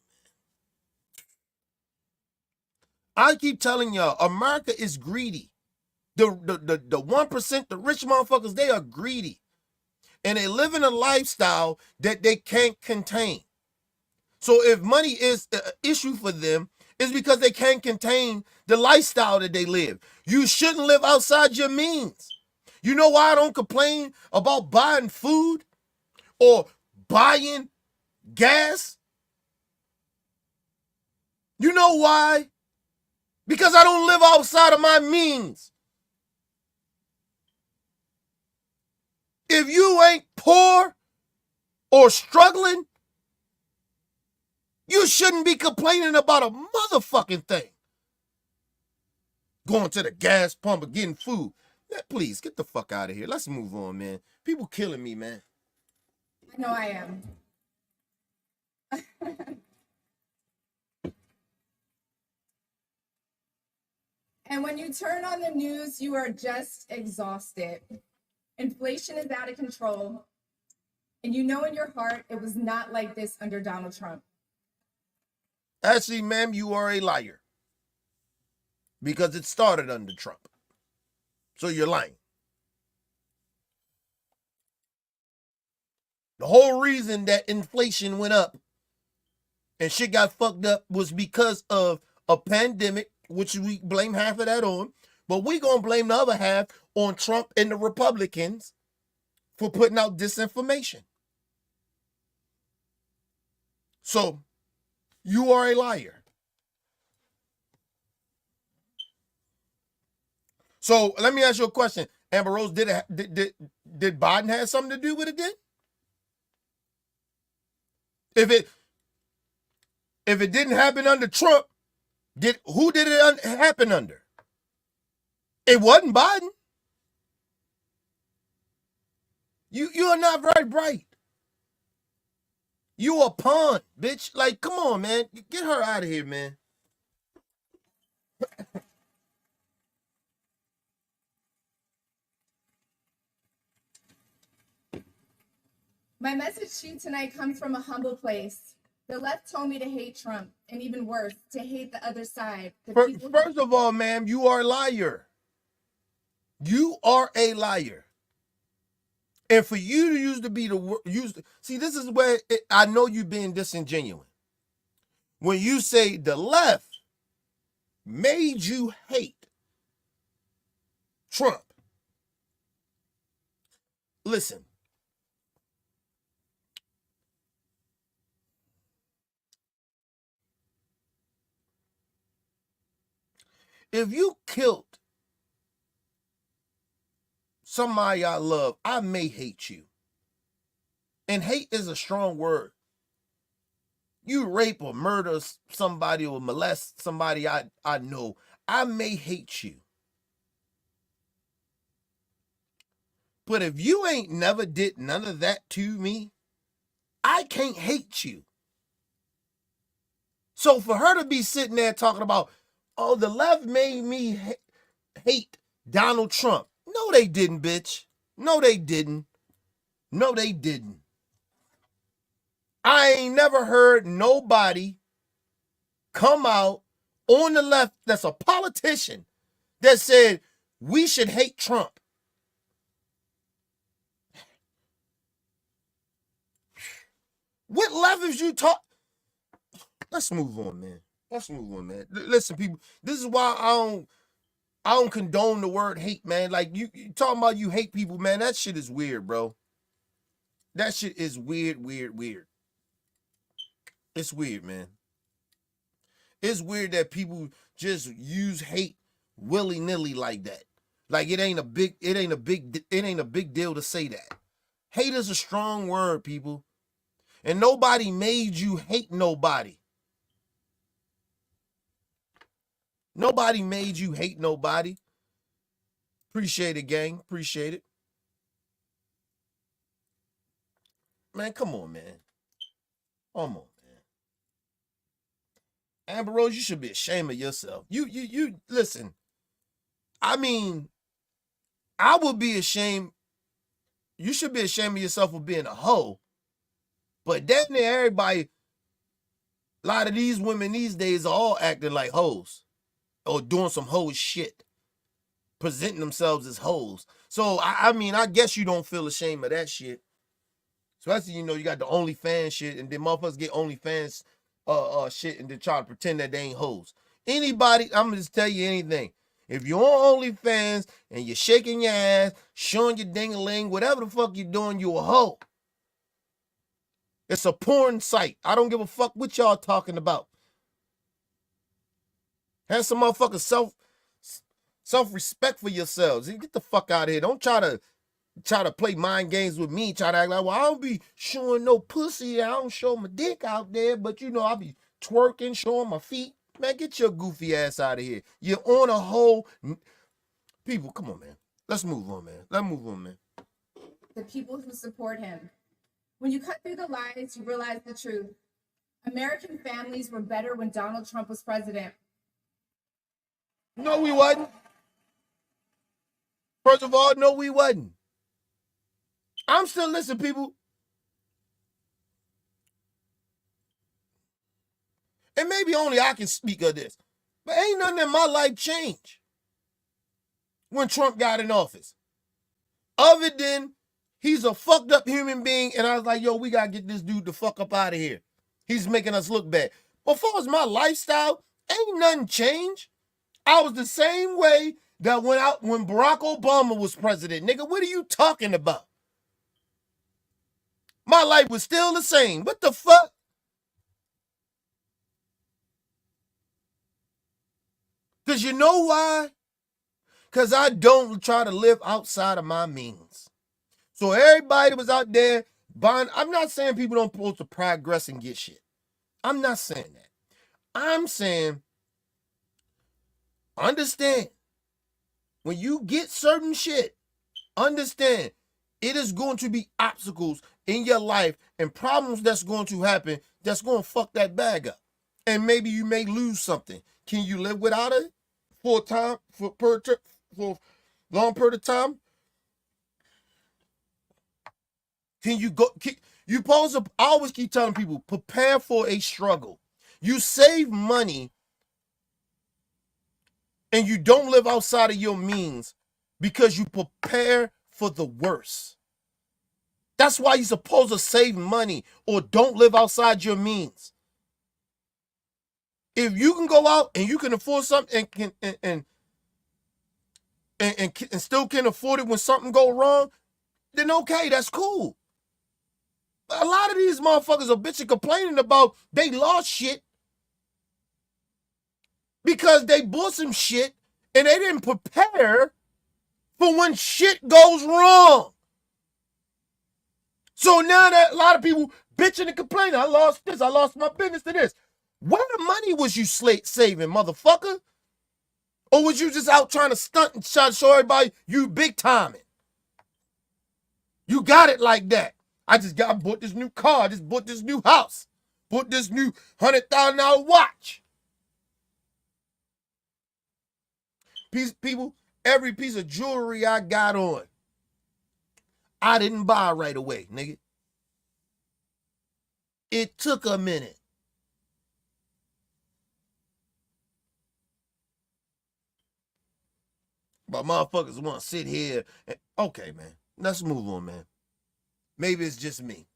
C: I keep telling y'all, America is greedy. The 1%, the rich motherfuckers, they are greedy. And they live in a lifestyle that they can't contain. So if money is an issue for them, it's because they can't contain the lifestyle that they live. You shouldn't live outside your means. You know why I don't complain about buying food or buying gas? You know why? Because I don't live outside of my means. If you ain't poor or struggling, you shouldn't be complaining about a motherfucking thing. Going to the gas pump and getting food. Man, please, get the fuck out of here. Let's move on, man. People killing me, man.
D: I know I am. And when you turn on the news, you are just exhausted. Inflation is out of control. And you know in your heart it was not like this under Donald Trump.
C: Actually, ma'am, you are a liar. Because it started under Trump. So you're lying. The whole reason that inflation went up and shit got fucked up was because of a pandemic, which we blame half of that on. But we gonna blame the other half on Trump and the Republicans for putting out disinformation. So, you are a liar. So, let me ask you a question. Amber Rose, did Biden have something to do with it then? If it didn't happen under Trump, who did it happen under? It wasn't Biden. You are not very bright. You a pawn, bitch. Like, come on, man. Get her out of here, man.
D: My message to you tonight comes from a humble place. The left told me to hate Trump, and even worse, to hate the other side.
C: First of all, ma'am, you are a liar. You are a liar. And for you to use to be the see, this is where I know you being disingenuous. When you say the left made you hate Trump. Listen. If you killed somebody I love, I may hate you. And hate is a strong word. You rape or murder somebody or molest somebody I know, I may hate you. But if you ain't never did none of that to me, I can't hate you. So for her to be sitting there talking about, oh, the left made me hate Donald Trump. No, they didn't, bitch. No, they didn't. No, they didn't. I ain't never heard nobody come out on the left that's a politician that said we should hate Trump. What left is you talk? Let's move on, man. Let's move on, man. Listen, people, this is why I don't condone the word hate, man. Like you talking about you hate people, man. That shit is weird, bro. That shit is weird. It's weird, man. It's weird that people just use hate willy-nilly like that. Like it ain't a big deal to say that. Hate is a strong word, people. And nobody made you hate nobody. Nobody made you hate nobody. Appreciate it, gang. Appreciate it. Man, come on, man. Come on, man. Amber Rose, you should be ashamed of yourself. You listen. I mean, I would be ashamed. You should be ashamed of yourself for being a hoe. But damn near everybody, a lot of these women these days are all acting like hoes or doing some hoe shit, presenting themselves as hoes. So, I mean, I guess you don't feel ashamed of that shit. Especially, you know, you got the OnlyFans shit, and then motherfuckers get OnlyFans shit and then try to pretend that they ain't hoes. Anybody, I'm gonna just tell you anything. If you're on OnlyFans and you're shaking your ass, showing your ding-a-ling, whatever the fuck you're doing, you a hoe. It's a porn site. I don't give a fuck what y'all talking about. Have some motherfucking self-respect for yourselves. Get the fuck out of here. Don't try to play mind games with me. Try to act like, well, I don't be showing no pussy. I don't show my dick out there, but you know, I be twerking, showing my feet. Man, get your goofy ass out of here. You're on a whole... People, come on, man. Let's move on, man. Let's move on, man.
D: The people who support him. When you cut through the lies, you realize the truth. American families were better when Donald Trump was president.
C: No, we wasn't. First of all, no, we wasn't. I'm still listening, people. And maybe only I can speak of this. But ain't nothing in my life changed when Trump got in office. Other than he's a fucked up human being, and I was like, yo, we gotta get this dude the fuck up out of here. He's making us look bad. But as far as my lifestyle, ain't nothing changed. I was the same way that when Barack Obama was president. Nigga, what are you talking about? My life was still the same. What the fuck? Because you know why? Because I don't try to live outside of my means. So everybody was out there buying. I'm not saying people don't supposed to progress and get shit. I'm not saying that. I'm saying, understand, when you get certain shit, understand, It is going to be obstacles in your life and problems that's going to happen that's going to fuck that bag up. And maybe you may lose something. Can you live without it for a time, for a long period of time? Can you go? You pose I always keep telling people, prepare for a struggle. You save money and you don't live outside of your means because you prepare for the worst. That's why you're supposed to save money or don't live outside your means. If you can go out and you can afford something and still can afford it when something go wrong, then okay, that's cool. A lot of these motherfuckers are bitching complaining about they lost shit because they bought some shit and they didn't prepare for when shit goes wrong. So now that a lot of people bitching and complaining, I lost this, I lost my business to this. Where the money was you saving, motherfucker? Or was you just out trying to stunt and try to show everybody you big timing? You got it like that. I bought this new car, I just bought this new house, bought this new $100,000 watch. People, every piece of jewelry I got on, I didn't buy right away, nigga. It took a minute. But motherfuckers want to sit here and, okay, man, let's move on, man. Maybe it's just me.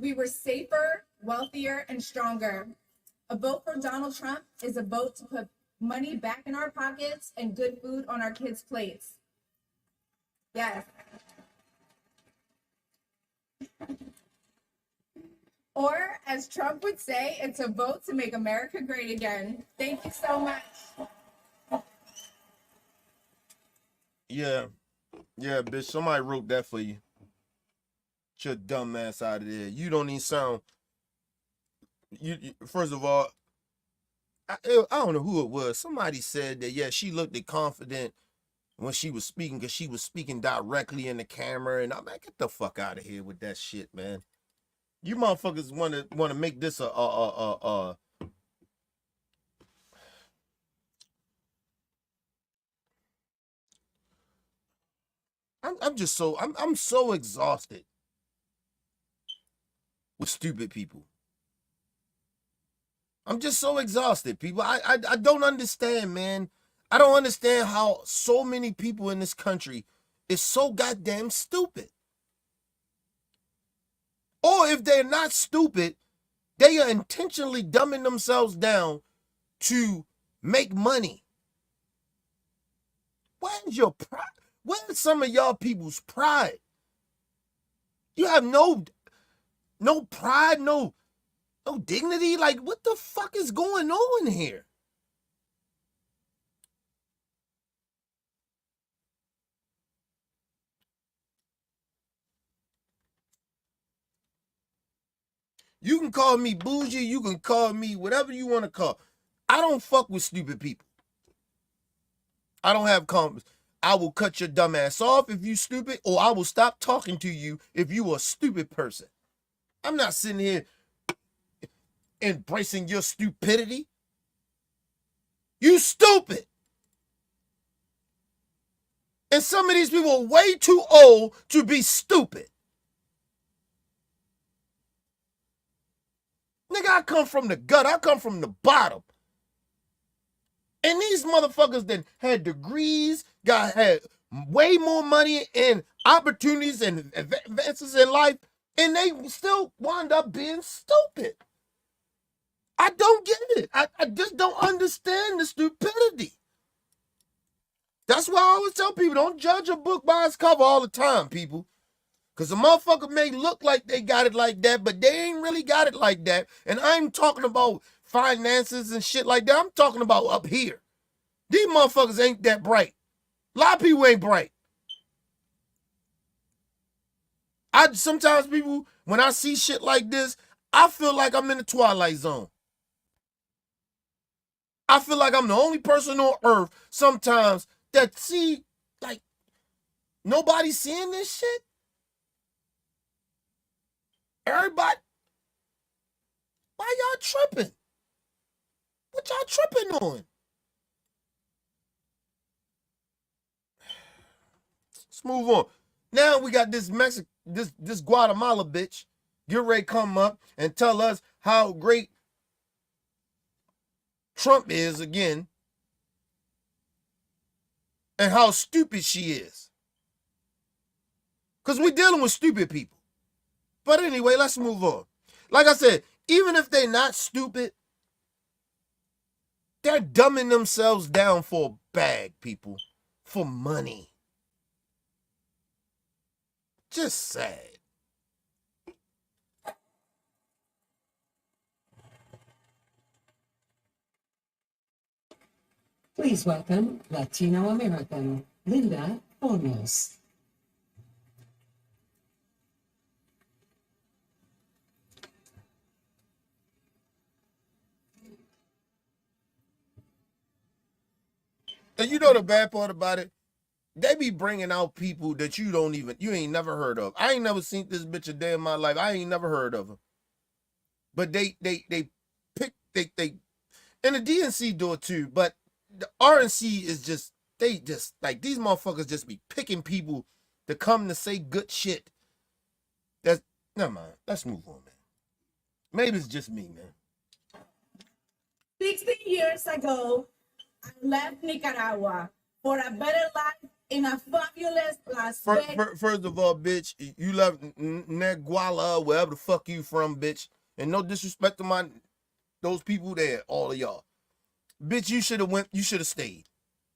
D: We were safer, wealthier, and stronger. A vote for Donald Trump is a vote to put money back in our pockets and good food on our kids' plates. Yes. Or, as Trump would say, it's a vote to make America great again. Thank you so much.
C: Yeah, bitch, somebody wrote that for you. Get your dumb ass out of there. You don't even sound, you first of all, I don't know who it was. Somebody said that, yeah, she looked confident when she was speaking because she was speaking directly in the camera. And I'm like, get the fuck out of here with that shit, man. You motherfuckers want to make this I'm so exhausted with stupid people. I'm just so exhausted, people. I don't understand, man. I don't understand how so many people in this country is so goddamn stupid. Or if they're not stupid, they are intentionally dumbing themselves down to make money. Where's your pride? Where's some of y'all people's pride? You have no pride, no dignity. Like, what the fuck is going on here? You can call me bougie, you can call me whatever you want to call. I don't fuck with stupid people. I don't have comments. I will cut your dumb ass off if you stupid, or I will stop talking to you if you are a stupid person. I'm not sitting here embracing your stupidity. You stupid. And some of these people are way too old to be stupid. Nigga, I come from the gut. I come from the bottom. And these motherfuckers that had degrees, had way more money and opportunities and advances in life, and they still wind up being stupid. I don't get it. I just don't understand the stupidity. That's why I always tell people, don't judge a book by its cover all the time, people. Because a motherfucker may look like they got it like that, but they ain't really got it like that. And I ain't talking about finances and shit like that. I'm talking about up here. These motherfuckers ain't that bright. A lot of people ain't bright. Sometimes people, when I see shit like this, I feel like I'm in the Twilight Zone. I feel like I'm the only person on earth sometimes that see, like, nobody's seeing this shit. Everybody, why y'all tripping? What y'all tripping on? Let's move on. Now we got this this Guatemala bitch get ready to come up and tell us how great Trump is again and how stupid she is. Because we're dealing with stupid people. But anyway, let's move on. Like I said, even if they're not stupid, they're dumbing themselves down for a bag, people. For money. Just sad.
B: Please welcome Latino American Linda Olmos.
C: And you know the bad part about it? They be bringing out people that you ain't never heard of. I ain't never seen this bitch a day in my life. I ain't never heard of her. But they pick, and the DNC do it too, but the RNC is just, they just, like, these motherfuckers just be picking people to come to say good shit. That's, never mind. Let's move on, man. Maybe it's just me, man.
D: 16 years ago, I left Nicaragua for a better life in a fabulous Las Vegas.
C: First of all, bitch, you left Neguala, wherever the fuck you from, bitch. And no disrespect to those people there, all of y'all. Bitch, you should have stayed.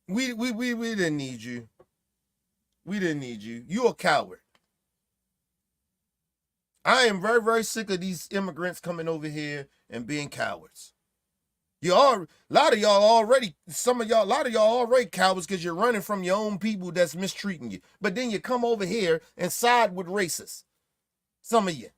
C: We didn't need you. We didn't need you. You a coward. I am very, very sick of these immigrants coming over here and being cowards. A lot of y'all already cowards because you're running from your own people that's mistreating you. But then you come over here and side with racists. Some of you.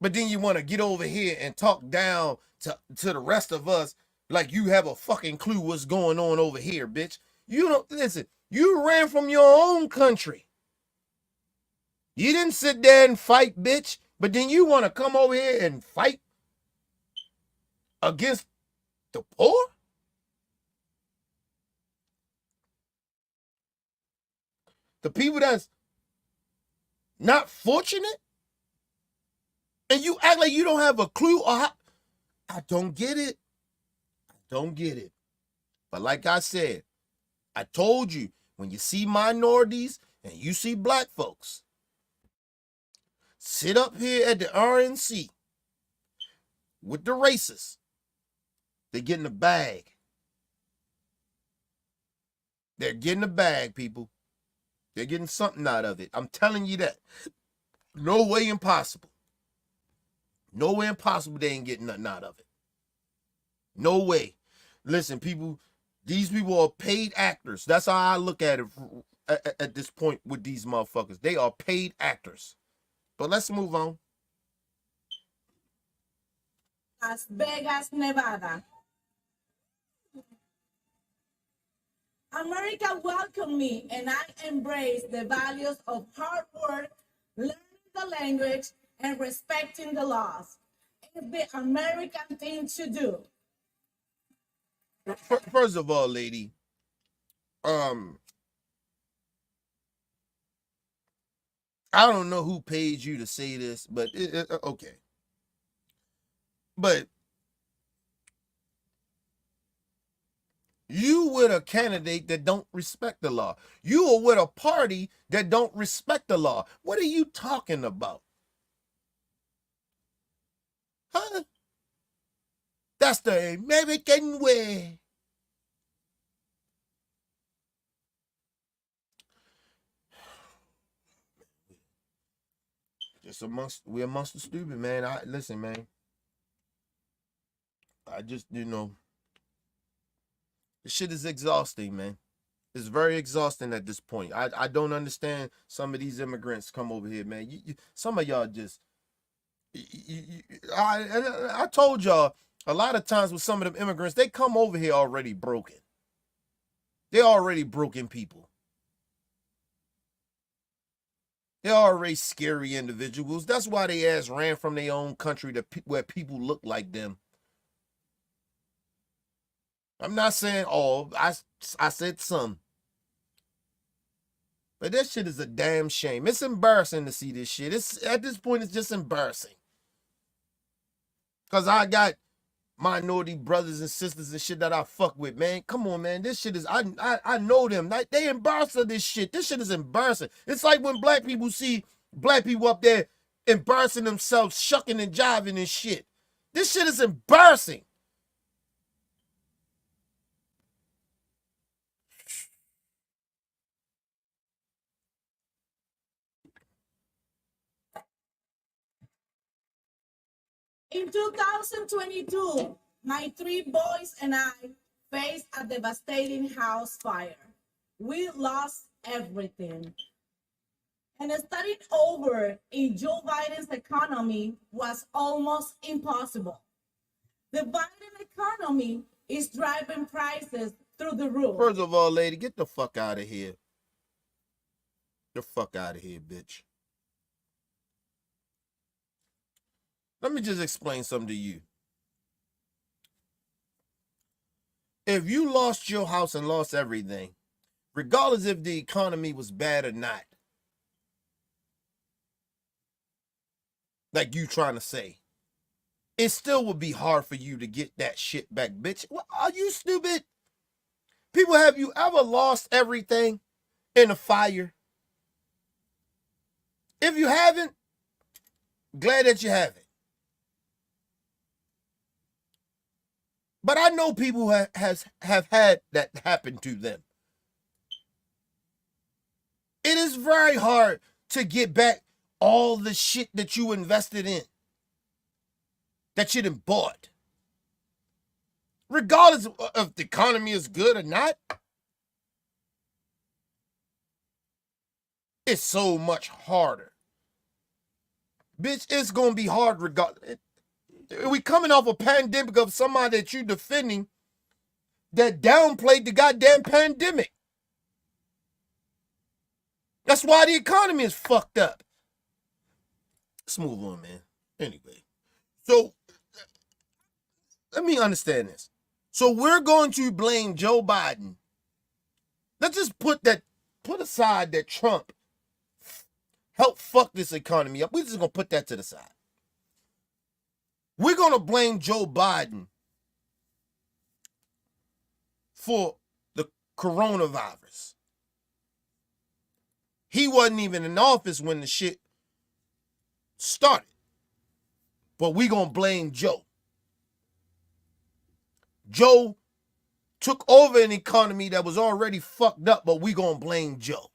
C: But then you want to get over here and talk down to the rest of us like you have a fucking clue what's going on over here, bitch. You don't, listen, you ran from your own country. You didn't sit there and fight, bitch. But then you want to come over here and fight against the poor? The people that's not fortunate? And you act like you don't have a clue or how. I don't get it. I don't get it. But like I said, I told you, when you see minorities and you see black folks sit up here at the RNC with the racists, they're getting a bag. They're getting a bag, people. They're getting something out of it. I'm telling you that. No way impossible. No way impossible they ain't getting nothing out of it. No way. Listen, people, these people are paid actors. That's how I look at it at this point with these motherfuckers. They are paid actors. But let's move on.
D: Las Vegas, Nevada. America welcomed me, and I embraced the values of hard work, learning the language, and respecting the laws. It's the American thing to do.
C: First of all, lady, I don't know who paid you to say this, but okay. But you with a candidate that don't respect the law. You are with a party that don't respect the law. What are you talking about? Huh? That's the American way. We're amongst the stupid, man. Listen, man. I just, this shit is exhausting, man. It's very exhausting at this point. I don't understand some of these immigrants come over here, man. Some of y'all just, I told y'all, A lot of times with some of them immigrants, they come over here already broken. They're already broken people. They're already scary individuals. That's why they ass ran from their own country to where people look like them. I'm not saying all. I said some. But this shit is a damn shame. It's embarrassing to see this shit. At this point, it's just embarrassing. Because I got minority brothers and sisters and shit that I fuck with, man. Come on, man. This shit is, I know them. They embarrassed of this shit. This shit is embarrassing. It's like when black people see black people up there embarrassing themselves, shucking and jiving and shit. This shit is embarrassing.
E: In 2022, my 3 boys and I faced a devastating house fire. We lost everything. And starting over in Joe Biden's economy was almost impossible. The Biden economy is driving prices through the roof.
C: First of all, lady, get the fuck out of here. Get the fuck out of here, bitch. Let me just explain something to you. If you lost your house and lost everything, regardless if the economy was bad or not, like you trying to say, it still would be hard for you to get that shit back, bitch. What, are you stupid? People, have you ever lost everything in a fire? If you haven't, glad that you haven't. But I know people who have had that happen to them. It is very hard to get back all the shit that you invested in, that you done bought. Regardless of if the economy is good or not, it's so much harder. Bitch, it's going to be hard regardless. We coming off a pandemic of somebody that you defending that downplayed the goddamn pandemic. That's why the economy is fucked up. Let's move on, man. Anyway, so let me understand this. So we're going to blame Joe Biden. Let's just put aside that Trump helped fuck this economy up. We're just going to put that to the side. We're going to blame Joe Biden for the coronavirus. He wasn't even in office when the shit started. But we're going to blame Joe. Joe took over an economy that was already fucked up, but we're going to blame Joe.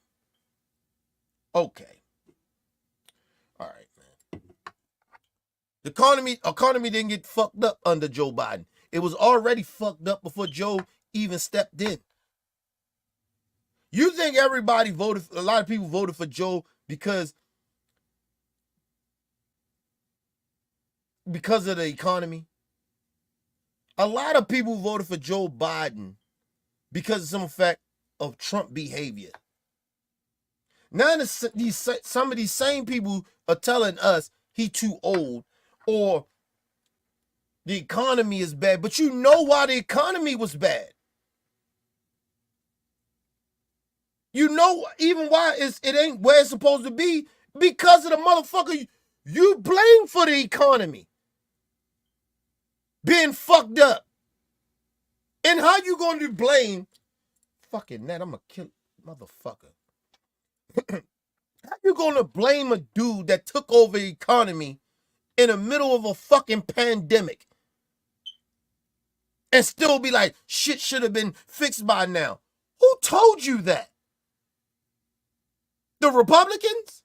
C: Okay. All right, man. The economy didn't get fucked up under Joe Biden. It was already fucked up before Joe even stepped in. You think a lot of people voted for Joe because of the economy? A lot of people voted for Joe Biden because of some effect of Trump behavior. Now some of these same people are telling us he too old or the economy is bad, but you know why the economy was bad. You know even why it ain't where it's supposed to be, because of the motherfucker you blame for the economy being fucked up. And how you going to blame fucking that? I'm gonna kill motherfucker. How you gonna blame a dude that took over the economy in the middle of a fucking pandemic and still be like, shit should have been fixed by now? Who told you that? The Republicans?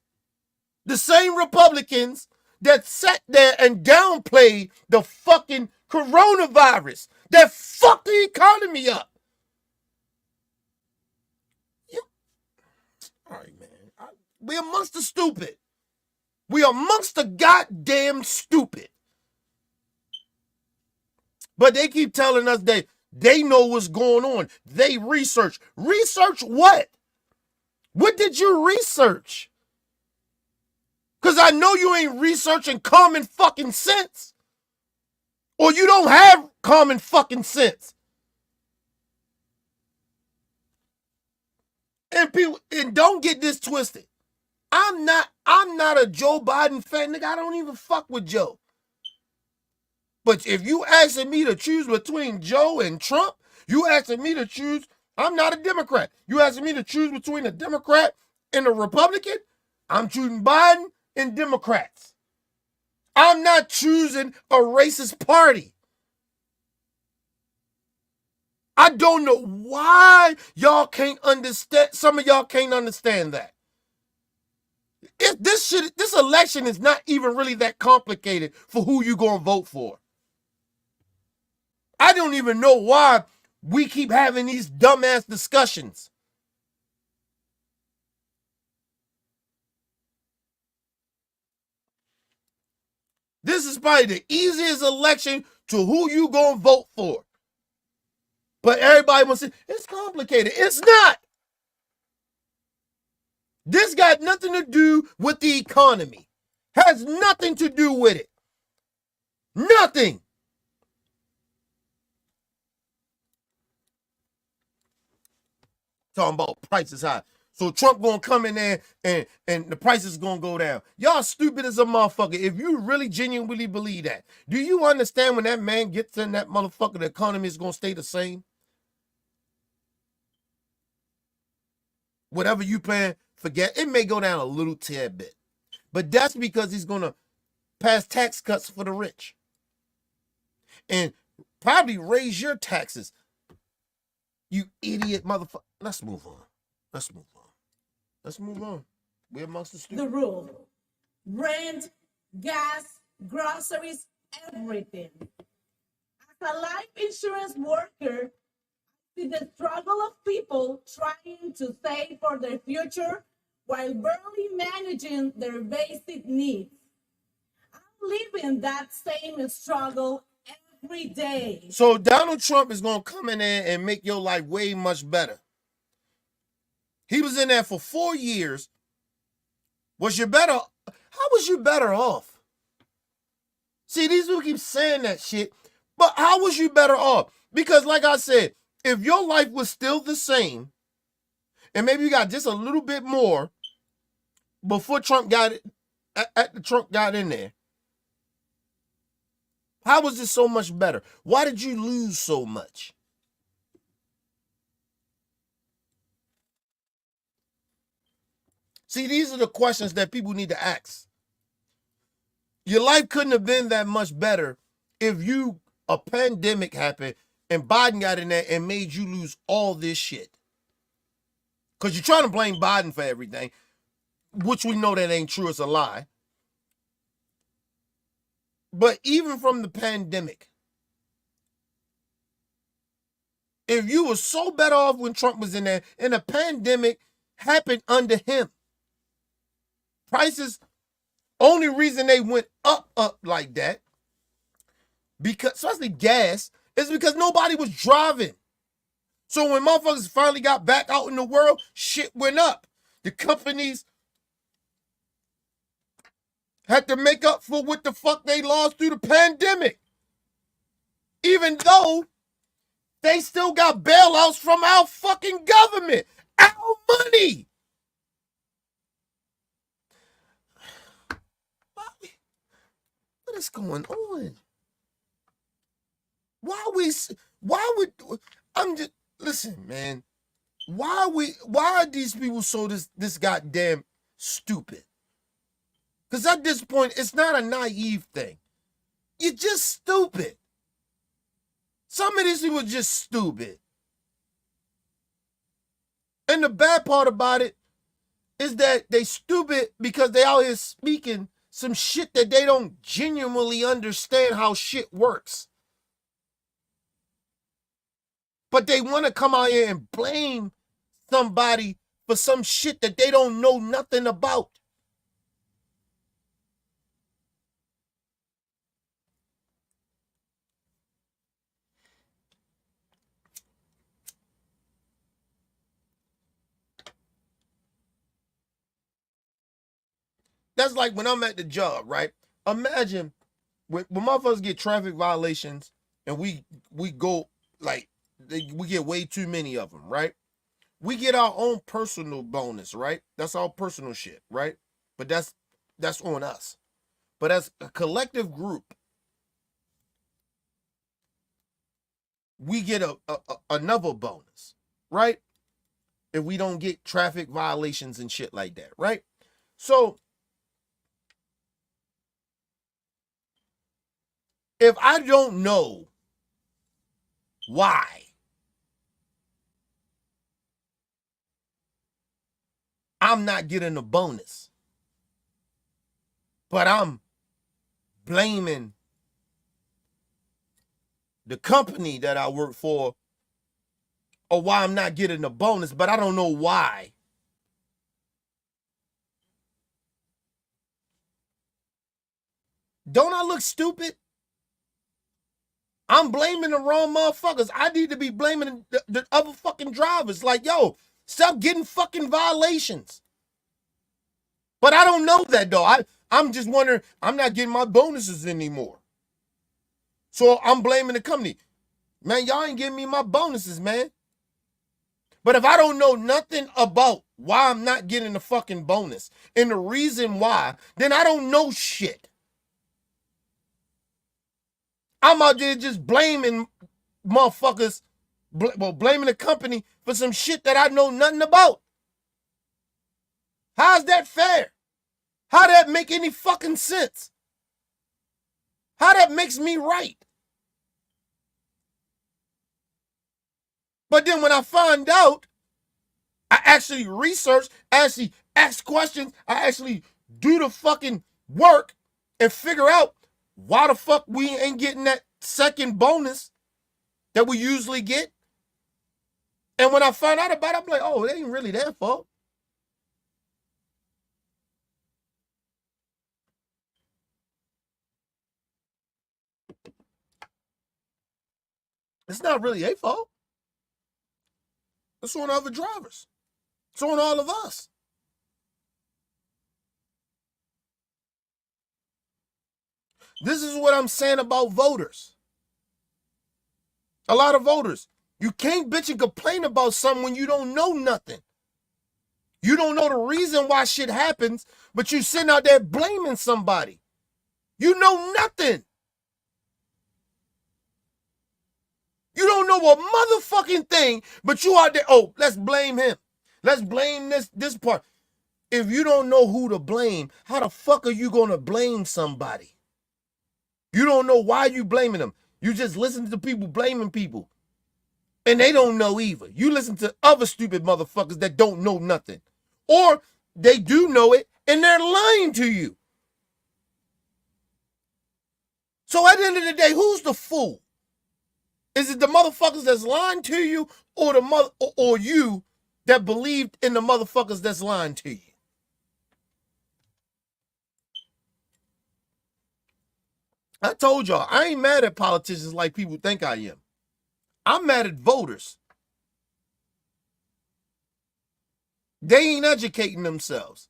C: The same Republicans that sat there and downplayed the fucking coronavirus that fucked the economy up. Yeah. All right, man. We're amongst the stupid. We are amongst the goddamn stupid. But they keep telling us that they know what's going on. They research. Research what? What did you research? Because I know you ain't researching common fucking sense. Or you don't have common fucking sense. And people, and don't get this twisted. I'm not a Joe Biden fan, nigga. I don't even fuck with Joe. But if you asking me to choose between Joe and Trump, you asking me to choose, I'm not a Democrat. You asking me to choose between a Democrat and a Republican, I'm choosing Biden and Democrats. I'm not choosing a racist party. I don't know why y'all can't understand. Some of y'all can't understand that. If this election is not even really that complicated for who you gonna vote for. I don't even know why we keep having these dumbass discussions. This is probably the easiest election to who you gonna vote for. But everybody wants to say, it's complicated. It's not. This got nothing to do with the economy. Has nothing to do with it. Nothing. Talking about prices high. So Trump gonna come in there and the prices gonna go down. Y'all stupid as a motherfucker. If you really genuinely believe that, do you understand when that man gets in that motherfucker, the economy is gonna stay the same? Whatever you plan, forget. It may go down a little tad bit. But that's because he's gonna pass tax cuts for the rich. And probably raise your taxes. You idiot motherfucker. Let's move on. Let's move on. Let's move on. We're amongst the stupid.
E: The rule. Rent, gas, groceries, everything. As a life insurance worker, I see the struggle of people trying to save for their future while barely managing their basic needs. I'm living that same struggle every day.
C: So Donald Trump is going to come in there and make your life way much better. He was in there for 4 years. Was you better? How was you better off? See, these people keep saying that shit, but how was you better off? Because like I said, if your life was still the same, and maybe you got just a little bit more before Trump got it, after Trump got in there, how was it so much better? Why did you lose so much? See, these are the questions that people need to ask. Your life couldn't have been that much better if a pandemic happened and Biden got in there and made you lose all this shit. Because you're trying to blame Biden for everything, which we know that ain't true. It's a lie. But even from the pandemic, if you were so better off when Trump was in there and the pandemic happened under him, prices, only reason they went up like that, because especially gas, is because nobody was driving. So when motherfuckers finally got back out in the world, shit went up. The companies had to make up for what the fuck they lost through the pandemic. Even though they still got bailouts from our fucking government. Our money. What is going on? Listen, man. Why are these people so this goddamn stupid? Because at this point, it's not a naive thing. You're just stupid. Some of these people are just stupid. And the bad part about it is that they stupid because they out here speaking some shit that they don't genuinely understand how shit works. But they want to come out here and blame somebody for some shit that they don't know nothing about. That's like when I'm at the job, right? Imagine when motherfuckers get traffic violations and we go like we get way too many of them, right? We get our own personal bonus, right? That's our personal shit, right? But that's on us. But as a collective group, we get another bonus, right? If we don't get traffic violations and shit like that, right? So if I don't know why I'm not getting a bonus, but I'm blaming the company that I work for or why I'm not getting a bonus, but I don't know why. Don't I look stupid? I'm blaming the wrong motherfuckers. I need to be blaming the other fucking drivers. Like, yo, stop getting fucking violations. But I don't know that though. I'm just wondering, I'm not getting my bonuses anymore. So I'm blaming the company. Man, y'all ain't giving me my bonuses, man. But if I don't know nothing about why I'm not getting the fucking bonus and the reason why, then I don't know shit. I'm out there just blaming motherfuckers, blaming the company for some shit that I know nothing about. How's that fair? How that make any fucking sense? How that makes me right? But then when I find out, I actually research, I actually ask questions, I actually do the fucking work and figure out why the fuck we ain't getting that second bonus that we usually get. And when I find out about it, I'm like, oh, it ain't really their fault. It's not really their fault. It's on other drivers. It's on all of us. This is what I'm saying about voters. A lot of voters. You can't bitch and complain about something when you don't know nothing. You don't know the reason why shit happens, but you sitting out there blaming somebody. You know nothing. You don't know a motherfucking thing, but you out there, oh, let's blame him. Let's blame this part. If you don't know who to blame, how the fuck are you going to blame somebody? You don't know why you blaming them. You just listen to people blaming people. And they don't know either. You listen to other stupid motherfuckers that don't know nothing. Or they do know it and they're lying to you. So at the end of the day, who's the fool? Is it the motherfuckers that's lying to you or or you that believed in the motherfuckers that's lying to you? I told y'all, I ain't mad at politicians like people think I am. I'm mad at voters. They ain't educating themselves.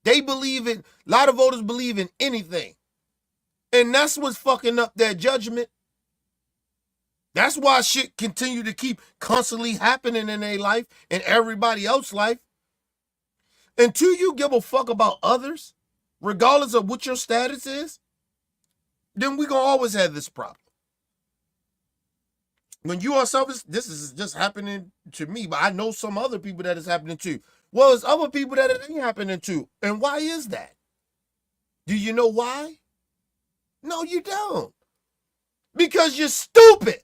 C: They believe in, a lot of voters believe in anything. And that's what's fucking up their judgment. That's why shit continue to keep constantly happening in their life and everybody else's life. Until you give a fuck about others, regardless of what your status is, then we gonna always have this problem. When you are selfish, this is just happening to me, but I know some other people that is happening to. Well, there's other people that it ain't happening to. And why is that? Do you know why? No, you don't. Because you're stupid.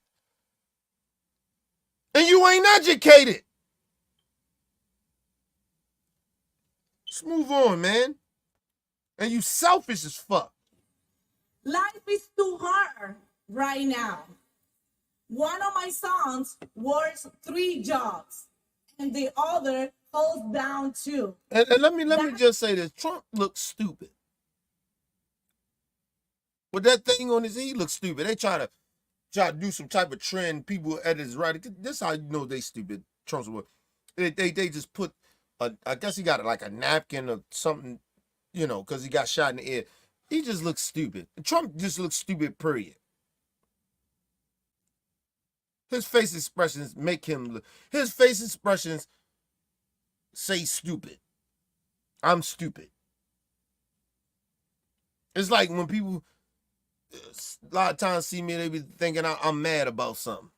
C: And you ain't educated. Let's move on, man. And you selfish as fuck.
E: Life is too hard right now. One of my sons works 3 jobs, and the other holds down 2.
C: And let me just say this. Trump looks stupid. With that thing on his head, he looks stupid. They try to do some type of trend. People at his right. This is how you know they stupid. Trump's work. They just put I guess he got like a napkin or something. you know, because he got shot in the ear. He just looks stupid. Trump just looks stupid, period. His face expressions make him look. His face expressions say stupid. I'm stupid. It's like when people a lot of times see me, they be thinking I'm mad about something.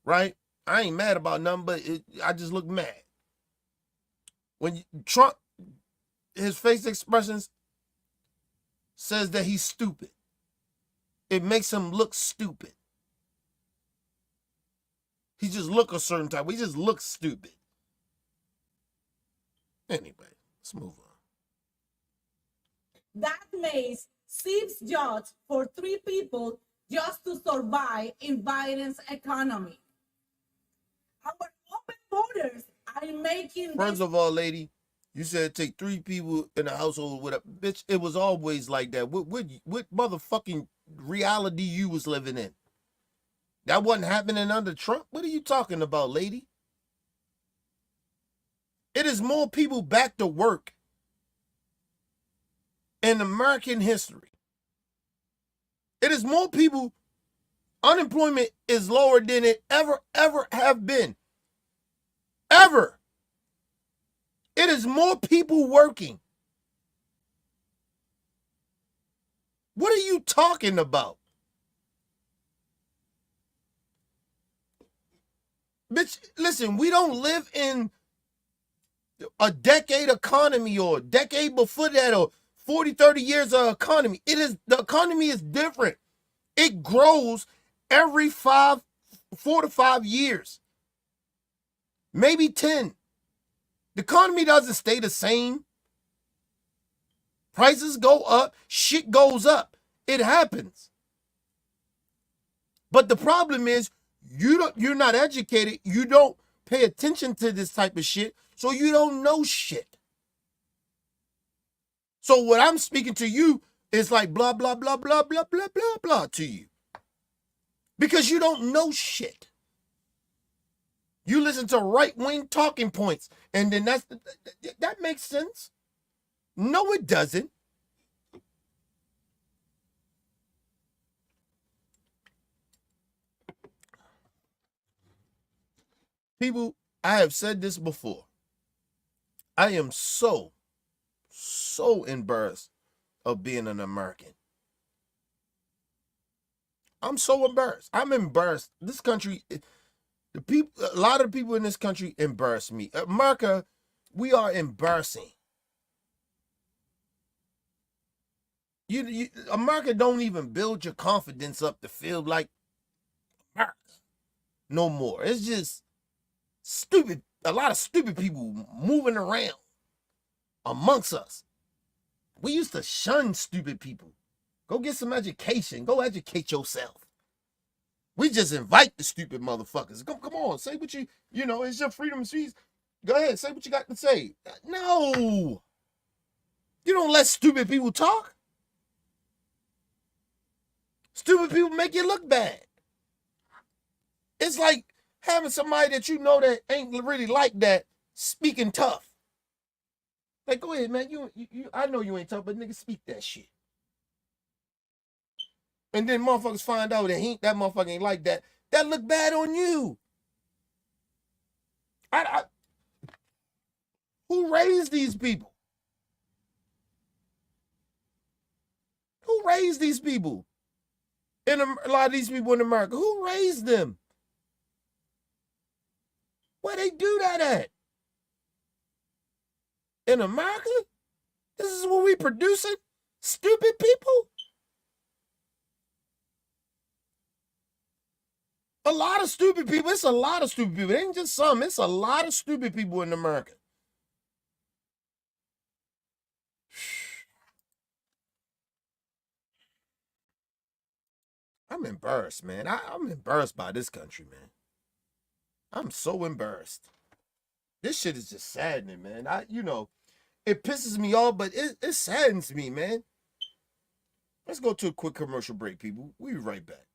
C: Right? I ain't mad about nothing, but I just look mad. When Trump, his face expressions says that he's stupid. It makes him look stupid. He just look a certain type. He just looks stupid. Anyway, let's move on.
E: That makes 6 jobs for 3 people just to survive in Biden's economy. Our open borders are making
C: First of all, lady, you said take 3 people in a household with a bitch. It was always like that. What motherfucking reality you was living in? That wasn't happening under Trump. What are you talking about, lady? It is more people back to work in American history. It is more people. Unemployment is lower than it ever have been. Ever. It is more people working. What are you talking about? Bitch, listen, we don't live in a decade economy or a decade before that or 40, 30 years of economy. The economy is different. It grows every 4 to 5 years. Maybe 10. The economy doesn't stay the same. Prices go up, shit goes up. It happens. But the problem is you're not educated. You don't pay attention to this type of shit, so you don't know shit. So what I'm speaking to you is like blah, blah, blah, blah, blah, blah, blah, blah to you. Because you don't know shit. You listen to right-wing talking points, and then that makes sense. No, it doesn't. People, I have said this before. I am so embarrassed of being an American. I'm so embarrassed. I'm embarrassed. This country, a lot of the people in this country embarrass me. America, we are embarrassing. America don't even build your confidence up to feel like America no more. It's just stupid. A lot of stupid people moving around amongst us. We used to shun stupid people. Go get some education. Go educate yourself. We just invite the stupid motherfuckers. Come on, say what you know, it's your freedom of speech. Go ahead, say what you got to say. No. You don't let stupid people talk. Stupid people make you look bad. It's like having somebody that you know that ain't really like that speaking tough. Like, go ahead, man. You I know you ain't tough, but nigga, speak that shit. And then motherfuckers find out that that motherfucker ain't like that. That look bad on you. Who raised these people? Who raised these people? A lot of these people in America, who raised them? Where they do that at? In America? This is what we producing? Stupid people? A lot of stupid people. It's a lot of stupid people. It ain't just some. It's a lot of stupid people in America. I'm embarrassed, man. I'm embarrassed by this country, man. I'm so embarrassed. This shit is just saddening, man. It pisses me off, but it saddens me, man. Let's go to a quick commercial break, people. We'll be right back.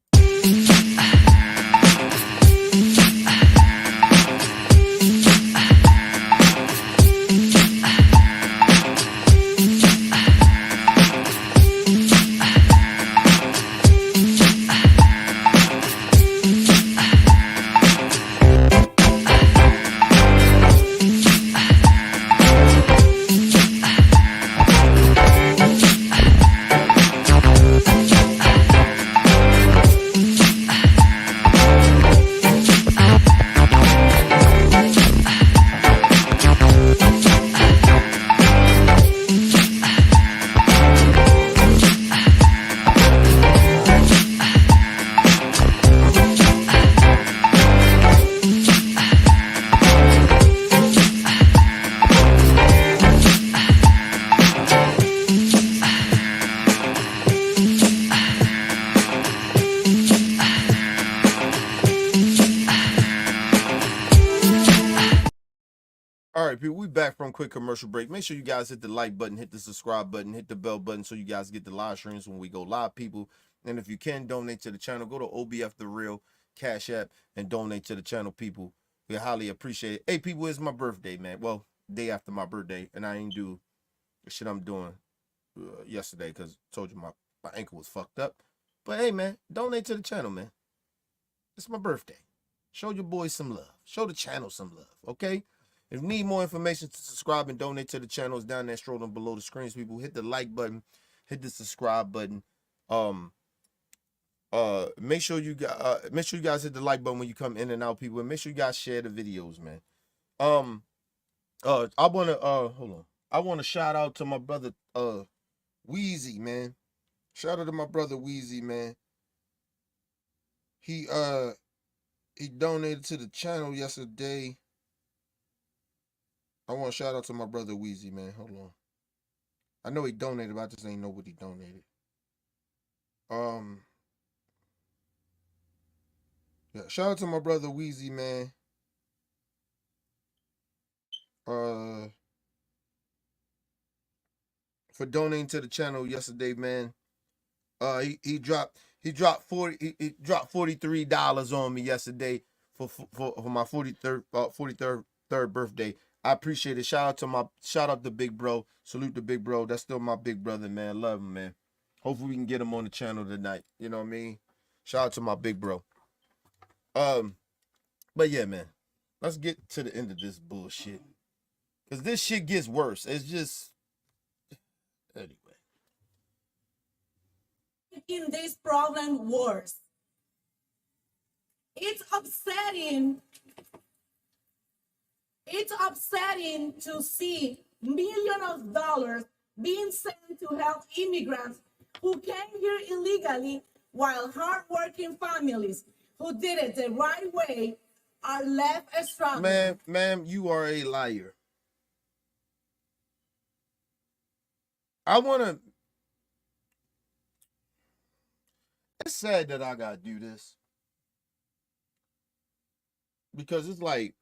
C: All right, people, we back from quick commercial break. Make sure you guys hit the like button, hit the subscribe button, hit the bell button so you guys get the live streams when we go live, people. And if you can donate to the channel, go to OBF The Real Cash App and donate to the channel, people. We highly appreciate it. Hey, people, it's my birthday, man. Well, day after my birthday, and I ain't do the shit I'm doing yesterday because I told you my ankle was fucked up. But hey, man, donate to the channel, man. It's my birthday. Show your boys some love. Show the channel some love, okay? If you need more information to subscribe and donate to the channel, it's down there scrolling below the screens, people. Hit the like button, hit the subscribe button. Make sure you guys hit the like button when you come in and out, people, and make sure you guys share the videos, man. I wanna hold on. I wanna shout out to my brother Wheezy, man. Shout out to my brother Wheezy, man. He donated to the channel yesterday. I want to shout out to my brother Wheezy, man. Hold on. I know he donated, but I just ain't know what he donated. Yeah, shout out to my brother Wheezy, man. For donating to the channel yesterday, man. He dropped $43 on me yesterday for my 43rd birthday. I appreciate it. Shout out to Big Bro. Salute to Big Bro. That's still my big brother, man. Love him, man. Hopefully we can get him on the channel tonight. You know what I mean? Shout out to my big bro. But yeah, man. Let's get to the end of this bullshit. Cause this shit gets worse. It's just anyway.
E: Making this problem worse. It's upsetting. It's upsetting to see millions of dollars being sent to help immigrants who came here illegally, while hardworking families who did it the right way are left struggling.
C: Ma'am, you are a liar. It's sad that I gotta do this. Because it's like,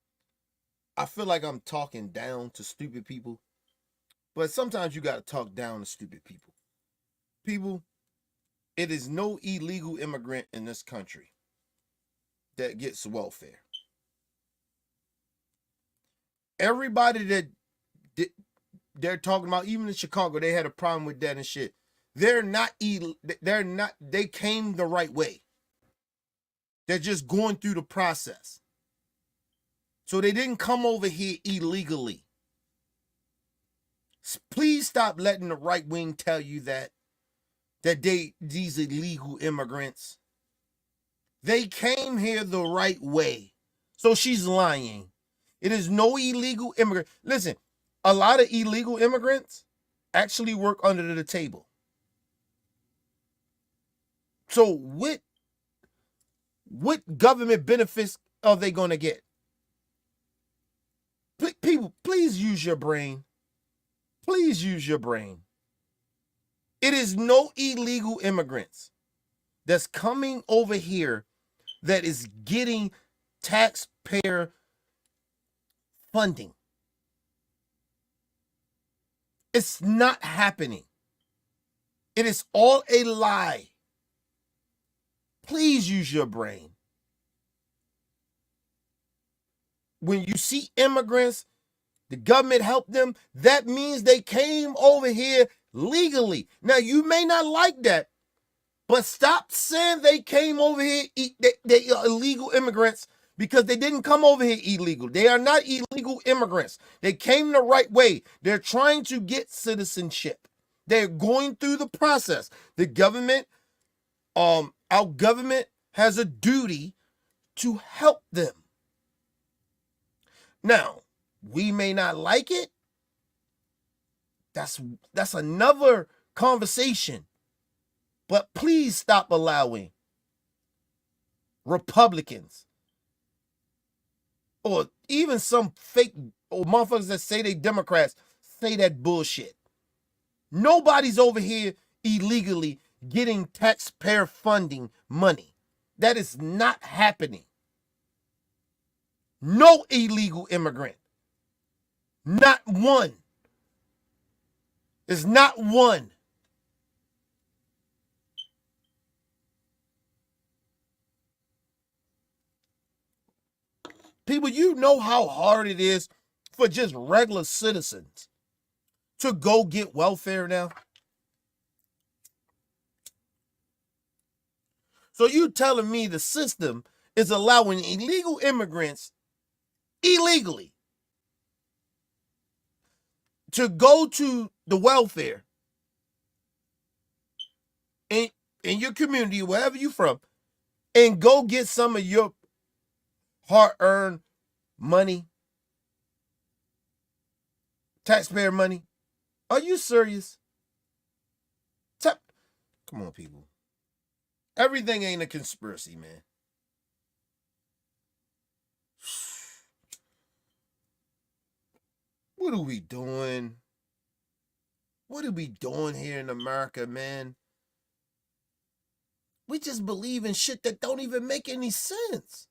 C: I feel like I'm talking down to stupid people. But sometimes you gotta talk down to stupid people. People, it is no illegal immigrant in this country that gets welfare. Everybody that they're talking about, even in Chicago, they had a problem with that and shit. They came the right way. They're just going through the process. So they didn't come over here illegally. Please stop letting the right wing tell you that these illegal immigrants, they came here the right way. So she's lying. It is no illegal immigrant. Listen, a lot of illegal immigrants actually work under the table. So what government benefits are they going to get? People, please use your brain. Please use your brain. It is no illegal immigrants that's coming over here that is getting taxpayer funding. It's not happening. It is all a lie. Please use your brain. When you see immigrants, the government helped them, that means they came over here legally. Now, you may not like that, but stop saying they came over here, they are illegal immigrants, because they didn't come over here illegal. They are not illegal immigrants. They came the right way. They're trying to get citizenship. They're going through the process. The government, our government has a duty to help them. Now, we may not like it. That's another conversation. But please stop allowing Republicans or even some fake or motherfuckers that say they Democrats say that bullshit. Nobody's over here illegally getting taxpayer funding money. That is not happening. No illegal immigrant. Not one. It's not one. People, you know how hard it is for just regular citizens to go get welfare now? So you telling me the system is allowing illegal immigrants illegally to go to the welfare in your community, wherever you're from, and go get some of your hard-earned money, taxpayer money? Are you serious? Come on, people. Everything ain't a conspiracy, man. What are we doing? What are we doing here in America, man? We just believe in shit that don't even make any sense.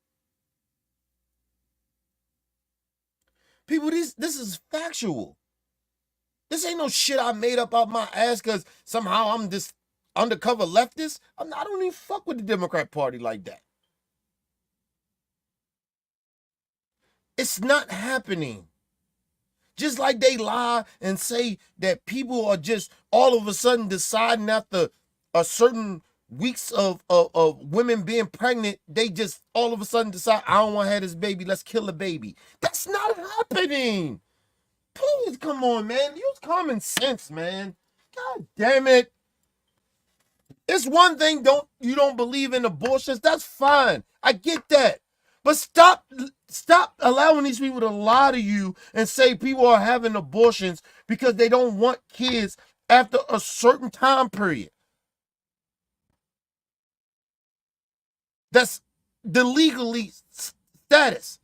C: People, this is factual. This ain't no shit I made up out my ass because somehow I'm this undercover leftist. I don't even fuck with the Democrat Party like that. It's not happening. Just like they lie and say that people are just all of a sudden deciding after a certain weeks of women being pregnant, they just all of a sudden decide, I don't want to have this baby, let's kill the baby. That's not happening. Please, come on, man. Use common sense, man. God damn it. It's one thing you don't believe in abortions. That's fine. I get that. But stop allowing these people to lie to you and say people are having abortions because they don't want kids after a certain time period. That's the legally status.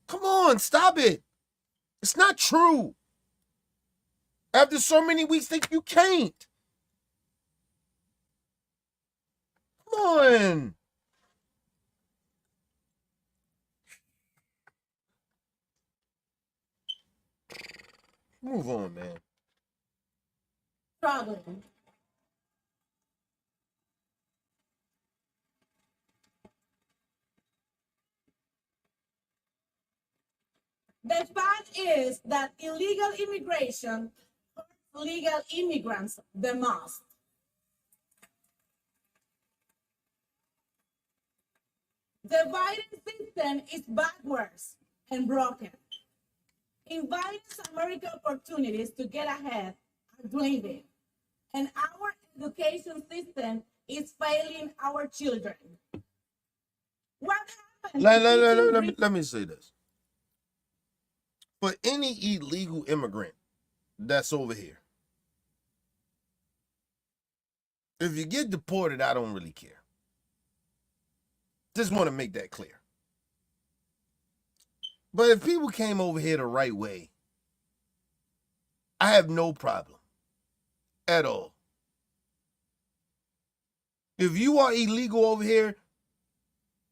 C: Come on, stop it. It's not true. After so many weeks, you can't. Come on. Move on, man.
E: Problem. The fact is that illegal immigration hurts legal immigrants the most. The Biden system is backwards and broken. Inviting American opportunities to get ahead are dwindling, and our education system is failing our children. What happened?
C: Let me say this. For any illegal immigrant that's over here, if you get deported, I don't really care. Just want to make that clear. But if people came over here the right way, I have no problem at all. If you are illegal over here,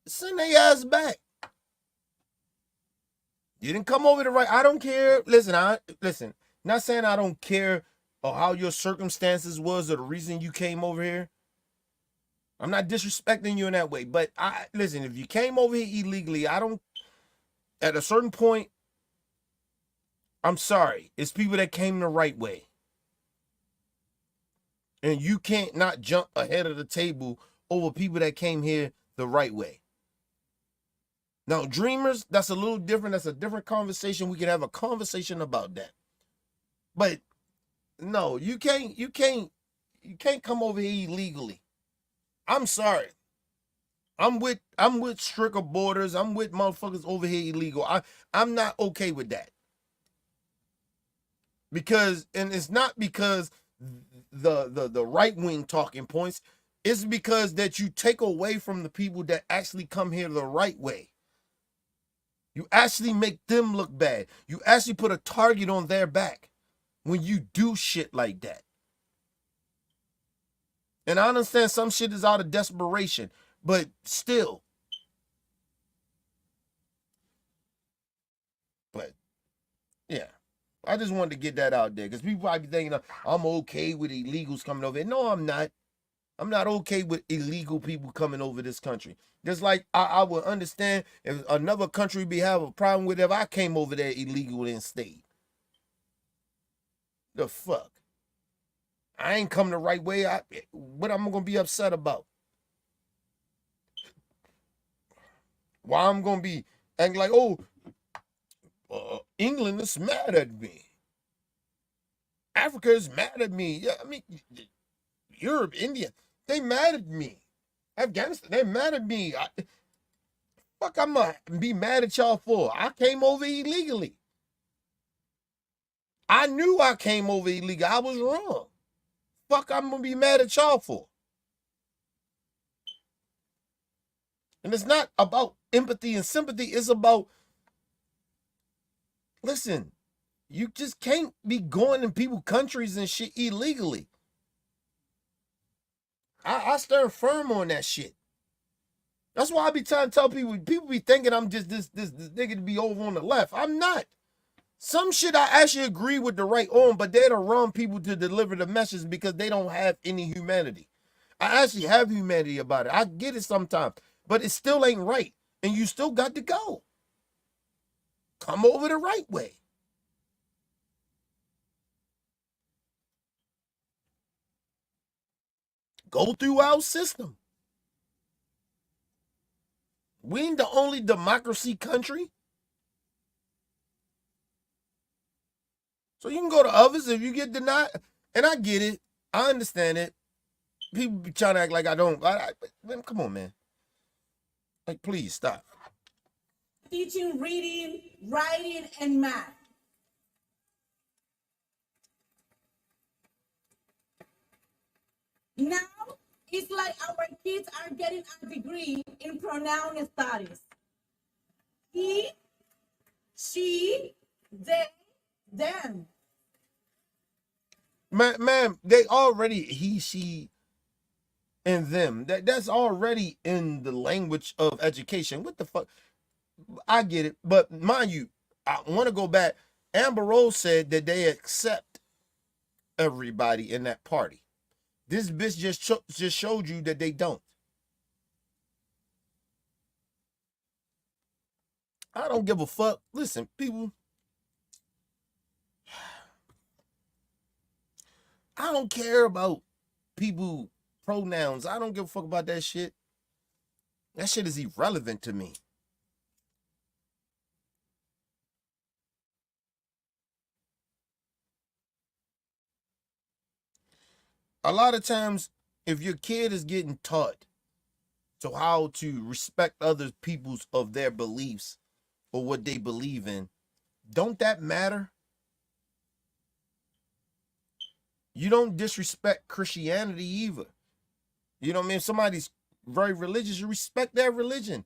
C: send their ass back. You didn't come over the right. I don't care. Listen. Not saying I don't care or how your circumstances was or the reason you came over here. I'm not disrespecting you in that way. But listen, if you came over here illegally, at a certain point, I'm sorry. It's people that came the right way. And you can't not jump ahead of the table over people that came here the right way. Now, dreamers, that's a little different. That's a different conversation. We can have a conversation about that. But no, you can't come over here illegally. I'm sorry. I'm with stricter borders. I'm with motherfuckers over here illegal. I'm not okay with that. And it's not because the right wing talking points. It's because that you take away from the people that actually come here the right way. You actually make them look bad. You actually put a target on their back when you do shit like that. And I understand some shit is out of desperation, but still. Yeah. I just wanted to get that out there because people might be thinking I'm okay with illegals coming over. No, I'm not. I'm not okay with illegal people coming over this country. Just like I would understand if another country be have a problem with it if I came over there illegally and stayed. The fuck? I ain't come the right way. What I'm gonna be upset about? Why I'm gonna be acting like, oh, England is mad at me. Africa is mad at me. Yeah, I mean, Europe, India, they mad at me. Afghanistan, they mad at me. Fuck, I'm gonna be mad at y'all for. I came over illegally. I knew I came over illegal. I was wrong. Fuck, I'm gonna be mad at y'all for. And it's not about empathy and sympathy. It's about, listen, you just can't be going in people's countries and shit illegally. I stand firm on that shit. That's why I be trying to tell people be thinking I'm just this nigga to be over on the left. I'm not. Some shit I actually agree with the right on, but they're the wrong people to deliver the message because they don't have any humanity. I actually have humanity about it. I get it sometimes, but it still ain't right. And you still got to go. Come over the right way. Go through our system. We ain't the only democracy country. So you can go to others if you get denied. And I get it. I understand it. People be trying to act like I don't. Man, come on, man. Like, please stop.
E: Teaching reading, writing, and math. Now, it's like our kids are getting a degree in pronoun studies. He, she, they, them.
C: Ma'am, they already, he, she, and them. That's already in the language of education. What the fuck? I get it. But mind you, I want to go back. Amber Rose said that they accept everybody in that party. This bitch just showed you that they don't. I don't give a fuck. Listen, people. I don't care about people pronouns. I don't give a fuck about that shit. That shit is irrelevant to me. A lot of times, if your kid is getting taught to how to respect other people's of their beliefs or what they believe in, don't that matter? You don't disrespect Christianity either. You know what I mean? If somebody's very religious, you respect their religion.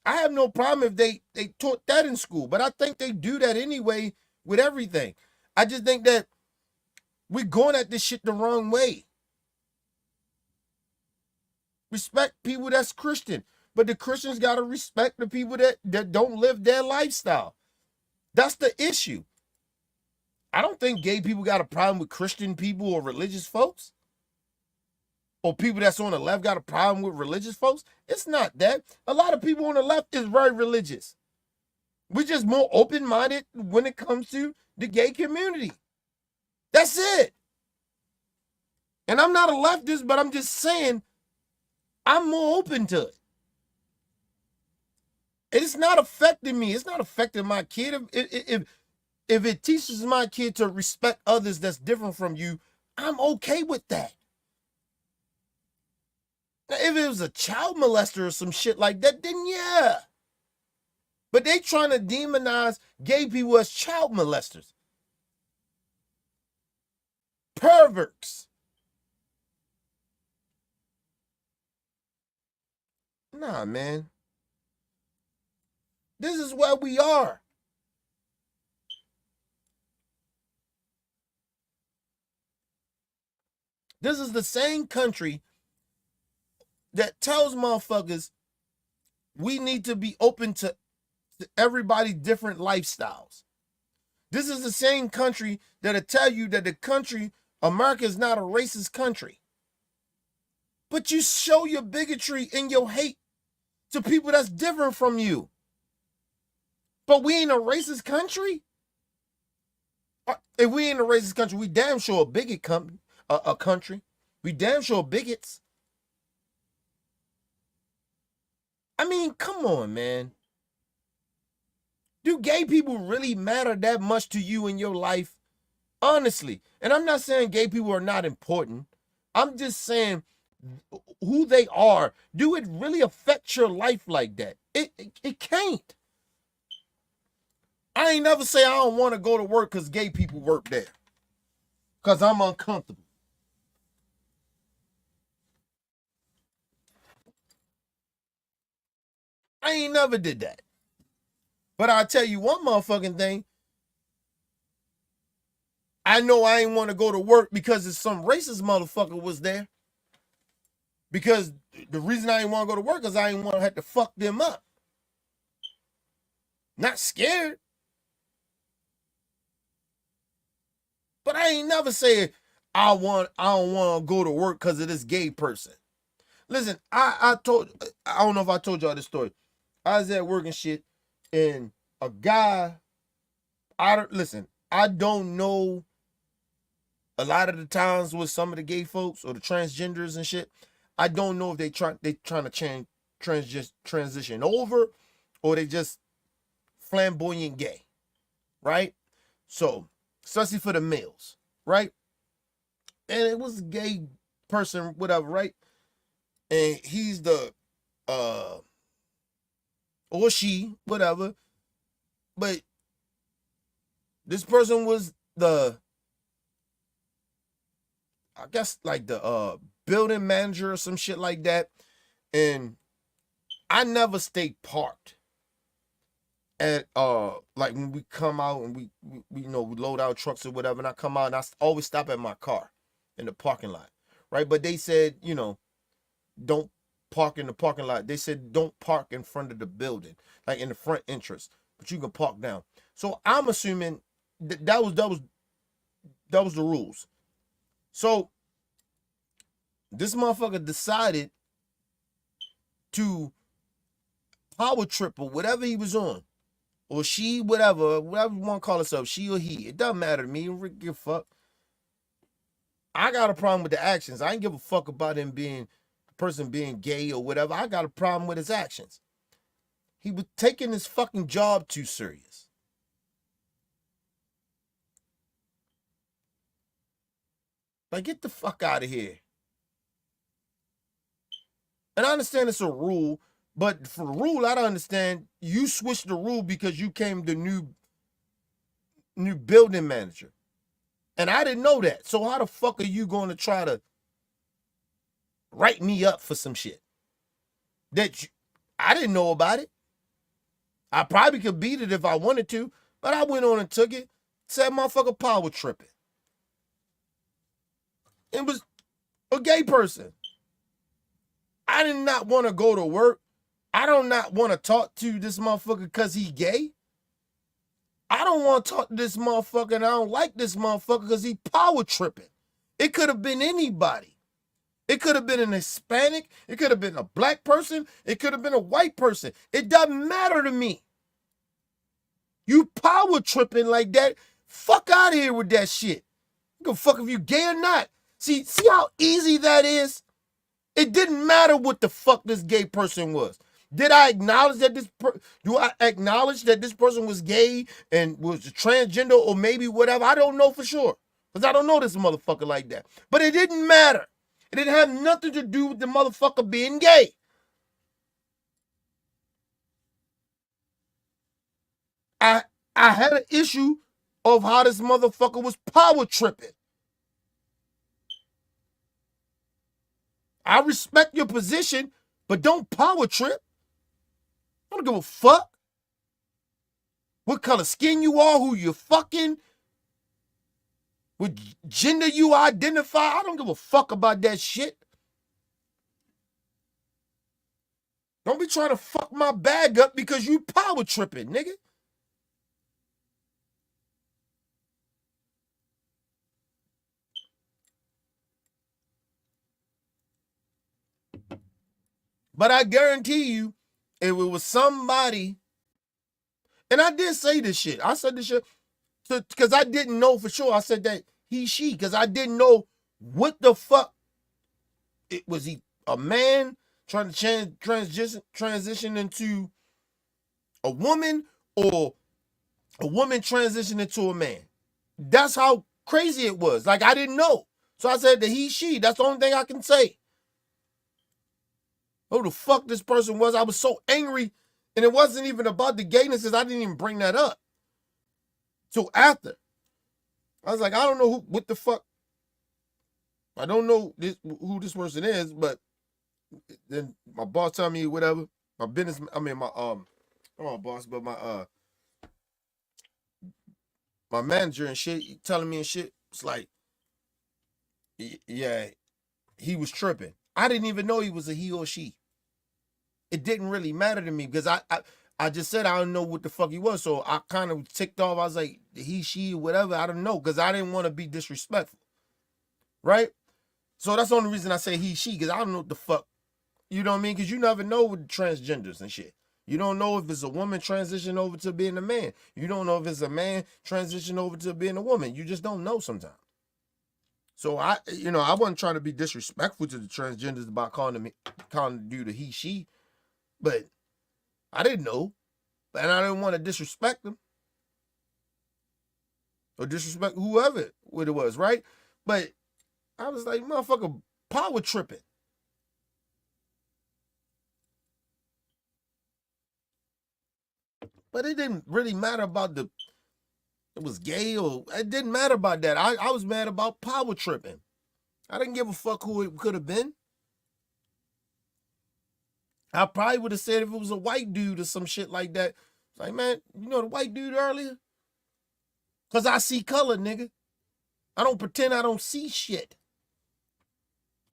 C: I have no problem if they taught that in school, but I think they do that anyway with everything. I just think that we're going at this shit the wrong way. Respect people that's Christian, but the Christians got to respect the people that don't live their lifestyle. That's the issue. I don't think gay people got a problem with Christian people or religious folks. Or people that's on the left got a problem with religious folks. It's not that. A lot of people on the left is very religious. We're just more open-minded when it comes to the gay community. That's it. And I'm not a leftist, but I'm just saying I'm more open to it. It's not affecting me. It's not affecting my kid. If it teaches my kid to respect others that's different from you, I'm okay with that. Now, if it was a child molester or some shit like that, then yeah. But they trying to demonize gay people as child molesters. Perverts. Nah, man. This is where we are. This is the same country that tells motherfuckers we need to be open to everybody's different lifestyles. This is the same country that'll tell you that the country, America, is not a racist country. But you show your bigotry and your hate to people that's different from you. But we ain't a racist country? If we ain't a racist country, we damn sure a country. We damn sure bigots. I mean, come on, man. Do gay people really matter that much to you in your life? Honestly. And I'm not saying gay people are not important. I'm just saying who they are. Do it really affect your life like that? It can't. I ain't never say I don't want to go to work because gay people work there. Because I'm uncomfortable. I ain't never did that. But I'll tell you one motherfucking thing. I know I ain't want to go to work because it's some racist motherfucker was there. Because the reason I ain't want to go to work is I ain't want to have to fuck them up. Not scared. But I ain't never said I don't want to go to work because of this gay person. Listen, I don't know if I told y'all this story. I was at work and shit, and a guy, I don't know a lot of the times with some of the gay folks or the transgenders and shit. I don't know if they trying to transition over, or they just flamboyant gay, right? So, especially for the males, right? And it was a gay person, whatever, right? And he's the or she, whatever. But this person was the, I guess, like the building manager or some shit like that. And I never stay parked at like when we come out and we load our trucks or whatever, and I come out and I always stop at my car in the parking lot, right? But they said, don't park in the parking lot. They said don't park in front of the building, like in the front entrance, but you can park down. So I'm assuming that was the rules. So this motherfucker decided to power trip or whatever he was on, or she, whatever you want to call herself, she or he. It doesn't matter to me. I don't give a fuck. I got a problem with the actions. I ain't give a fuck about him being the person being gay or whatever. I got a problem with his actions. He was taking his fucking job too serious. Like, get the fuck out of here. And I understand it's a rule, but for the rule, I don't understand. You switched the rule because you came the new building manager. And I didn't know that. So how the fuck are you going to try to write me up for some shit that I didn't know about it? I probably could beat it if I wanted to, but I went on and took it. Said motherfucker power tripping. It was a gay person. I did not want to go to work. I do not want to talk to this motherfucker because he gay. I don't want to talk to this motherfucker, and I don't like this motherfucker because he power tripping. It could have been anybody. It could have been an Hispanic. It could have been a black person. It could have been a white person. It doesn't matter to me. You power tripping like that, fuck out of here with that shit. You give a fuck if you gay or not. See how easy that is? It didn't matter what the fuck this gay person was. Did I acknowledge that do I acknowledge that this person was gay and was transgender or maybe whatever? I don't know for sure. Because I don't know this motherfucker like that. But it didn't matter. It didn't have nothing to do with the motherfucker being gay. I had an issue of how this motherfucker was power tripping. I respect your position, but don't power trip. I don't give a fuck what color skin you are, who you're fucking, what gender you identify. I don't give a fuck about that shit. Don't be trying to fuck my bag up because you power tripping, nigga. But I guarantee you, if it was somebody, and I did say this shit. I said this shit because I didn't know for sure. I said that he, she, because I didn't know what the fuck. It was he a man trying to transition into a woman, or a woman transition into a man. That's how crazy it was. Like, I didn't know. So I said that he, she. That's the only thing I can say. Who the fuck this person was. I was so angry. And it wasn't even about the gayness, because I didn't even bring that up till after. I was like, I don't know what the fuck. I don't know who this person is, but then my boss told me whatever. My business, I mean my not my boss, but my manager and shit telling me and shit. It's like, yeah, he was tripping. I didn't even know he was a he or she. It didn't really matter to me, because I just said I don't know what the fuck he was. So I kind of ticked off. I was like, he, she, whatever. I don't know, because I didn't want to be disrespectful. Right? So that's the only reason I say he, she, because I don't know what the fuck. You know what I mean? Because you never know with transgenders and shit. You don't know if it's a woman transition over to being a man. You don't know if it's a man transition over to being a woman. You just don't know sometimes. So I wasn't trying to be disrespectful to the transgenders about calling the dude a he, she, but I didn't know, and I didn't want to disrespect them or disrespect whoever it was, right? But I was like, motherfucker, power tripping. But it didn't really matter about it was gay, or it didn't matter about that. I was mad about power tripping. I didn't give a fuck who it could have been. I probably would have said if it was a white dude or some shit like that. Like, man, you know the white dude earlier? Because I see color, nigga. I don't pretend I don't see shit.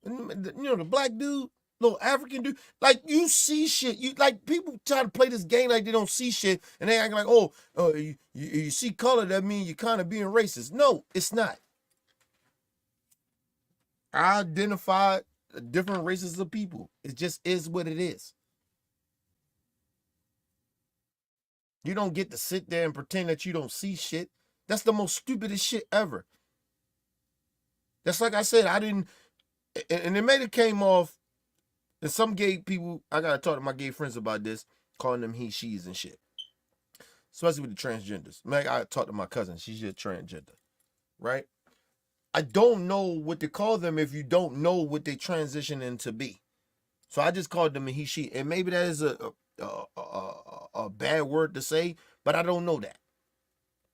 C: You know, the black dude, little African dude, like, you see shit. You like, people try to play this game like they don't see shit, and they act like, oh, you see color, that means you're kind of being racist. No, it's not. I identify different races of people. It just is what it is. You don't get to sit there and pretend that you don't see shit. That's the most stupidest shit ever. That's like I said, I didn't, and it made it came off, and some gay people, I gotta talk to my gay friends about this, calling them he, she's and shit. Especially with the transgenders. Like, I talked to my cousin, she's a transgender, right? I don't know what to call them if you don't know what they transition into be. So I just called them a he, she, and maybe that is a bad word to say, but I don't know that.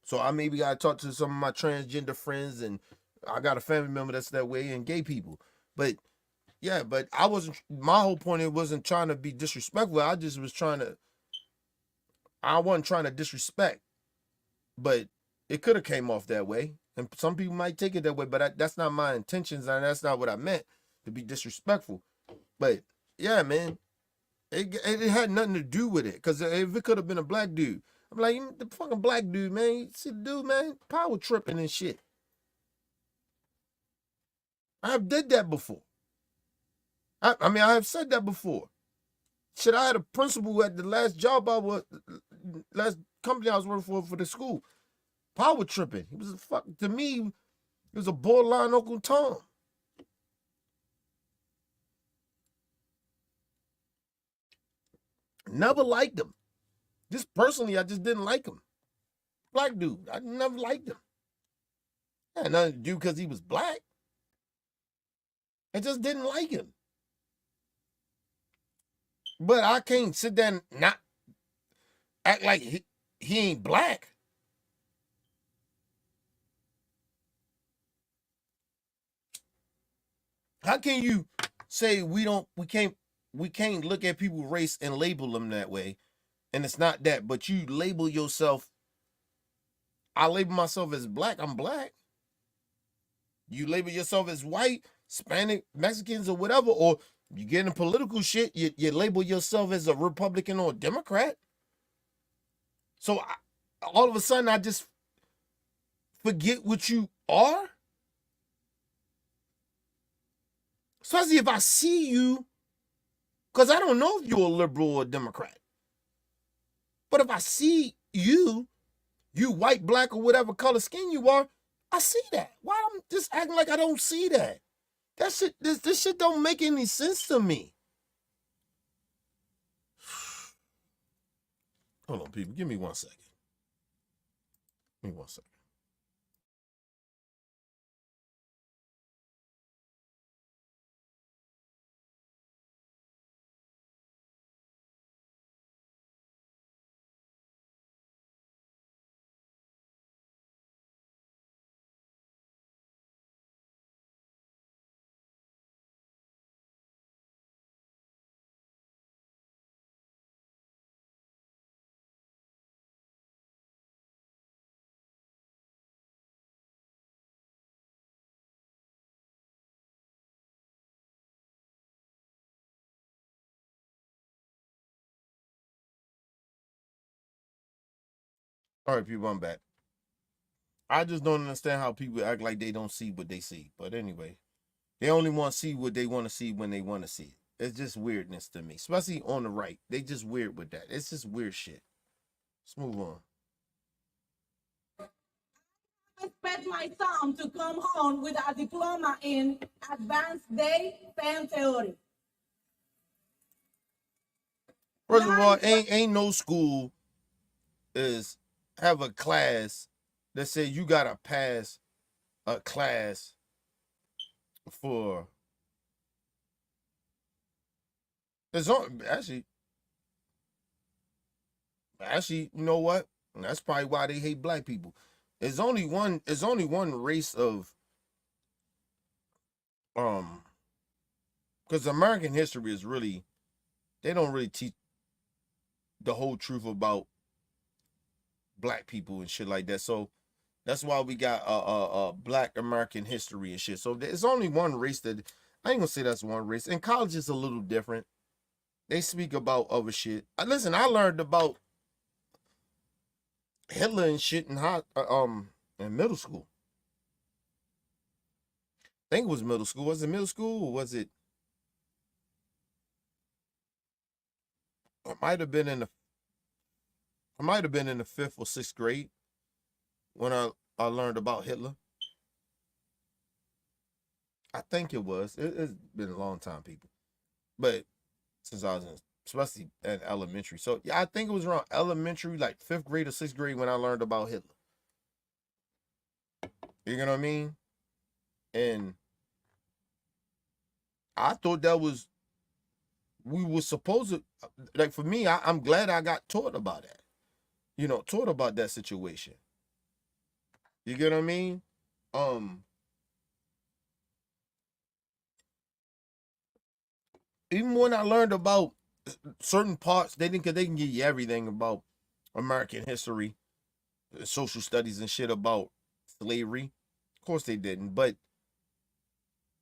C: So I maybe gotta talk to some of my transgender friends, and I got a family member that's that way, and gay people. But yeah, but I wasn't, my whole point, it wasn't trying to be disrespectful. I just was I wasn't trying to disrespect, but it could have came off that way. And some people might take it that way, but that's not my intentions, and that's not what I meant, to be disrespectful. But yeah, man, it had nothing to do with it. Because if it could have been a black dude, I'm like, the fucking black dude, man, you see the dude, man, power tripping and shit. I've did that before. I mean, I have said that before. Shit, I had a principal at the last last company I was working for the school. Power tripping. He was to me, he was a borderline Uncle Tom. Never liked him. Just personally, I just didn't like him. Black dude, I never liked him. Had nothing to do because he was black. I just didn't like him. But I can't sit there and not act like he ain't black. How can you say we can't look at people's race and label them that way, and it's not that, but you label yourself? I label myself as black, I'm black. You label yourself as white, Hispanic, Mexicans, or whatever, or you get in political shit, you label yourself as a Republican or a Democrat. So all of a sudden, I just forget what you are. Especially if I see you Because I don't know if you're a liberal or a Democrat. But if I see you white, black, or whatever color skin you are, I see that. Why I'm just acting like I don't see that? That shit, this shit don't make any sense to me. Hold on, people. Give me 1 second. Give me 1 second. All right, people, I'm back. I just don't understand how people act like they don't see what they see. But anyway, they only want to see what they want to see when they want to see it. It's just weirdness to me, especially on the right. They just weird with that. It's just weird shit. Let's move on.
E: I expect my son to come home with a diploma in advanced day fan theory.
C: First of all, ain't no school is have a class that say you gotta pass a class for. It's on actually, you know what? That's probably why they hate black people. It's only one race of because American history is really, they don't really teach the whole truth about black people and shit like that. So that's why we got black American history and shit. So there's only one race that, I ain't gonna say that's one race. In college it's a little different. They speak about other shit. Listen, I learned about Hitler and shit in middle school. I think it was middle school. Was it middle school or was it? It might have been in the 5th or 6th grade when I learned about Hitler. I think it was. It's been a long time, people. But since I was especially in elementary. So yeah, I think it was around elementary, like 5th grade or 6th grade when I learned about Hitler. You know what I mean? And I thought that was, we were supposed to, like for me, I'm glad I got taught about that. Taught about that situation. You get what I mean? Even when I learned about certain parts, they can give you everything about American history, social studies and shit about slavery. Of course they didn't, but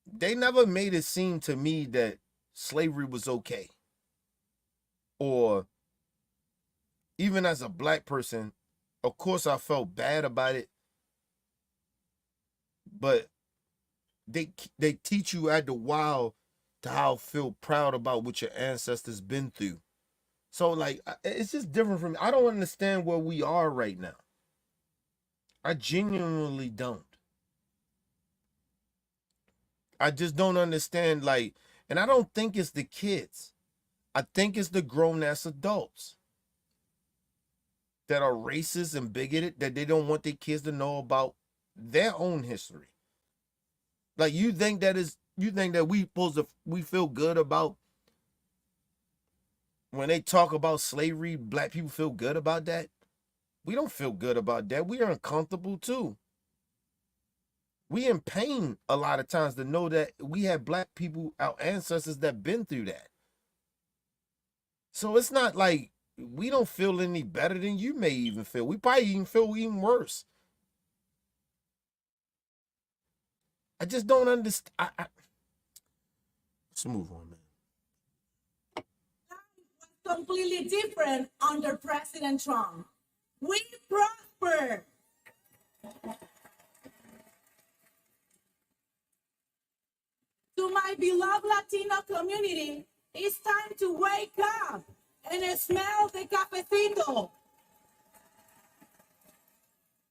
C: they never made it seem to me that slavery was okay. Or even as a black person, of course I felt bad about it, but they teach you at the while to how feel proud about what your ancestors been through. So like it's just different from me. I don't understand where we are right now. I genuinely don't. I just don't understand, like, and I don't think it's the kids. I think it's the grown ass adults that are racist and bigoted, that they don't want their kids to know about their own history. Like you think that we feel good about when they talk about slavery, black people feel good about that? We don't feel good about that. We are uncomfortable too. We in pain a lot of times to know that we have black people, our ancestors, that been through that. So it's not like we don't feel any better than you may even feel. We probably even feel even worse. I just don't understand. Let's move on, man.
E: Completely different under President Trump. We prosper. To my beloved Latino community, It's time to wake up and smell the cafecito.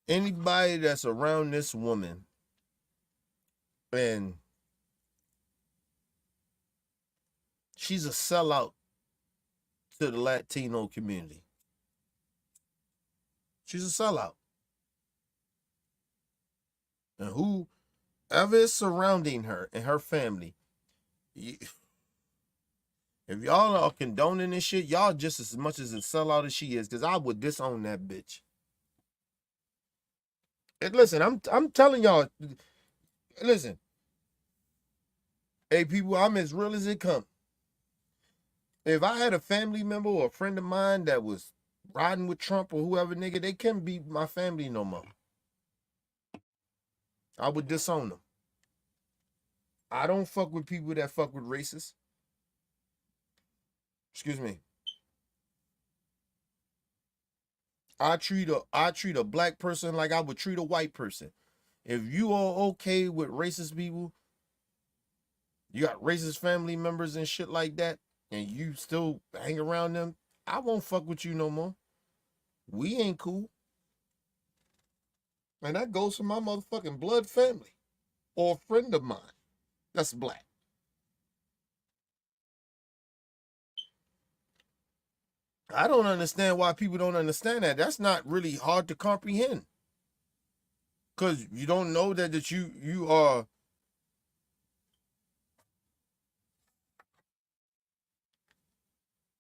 C: Anybody that's around this woman and she's a sellout to the Latino community. She's a sellout. And whoever is surrounding her and her family, if y'all are condoning this shit, y'all just as much as a sellout as she is, because I would disown that bitch. And listen, I'm telling y'all, listen. Hey, people, I'm as real as it comes. If I had a family member or a friend of mine that was riding with Trump or whoever, nigga, they can't be my family no more. I would disown them. I don't fuck with people that fuck with racists. Excuse me. I treat a black person like I would treat a white person. If you are okay with racist people, you got racist family members and shit like that, and you still hang around them, I won't fuck with you no more. We ain't cool. And that goes for my motherfucking blood family or a friend of mine that's black. I don't understand why people don't understand that. That's not really hard to comprehend. Because you don't know that you are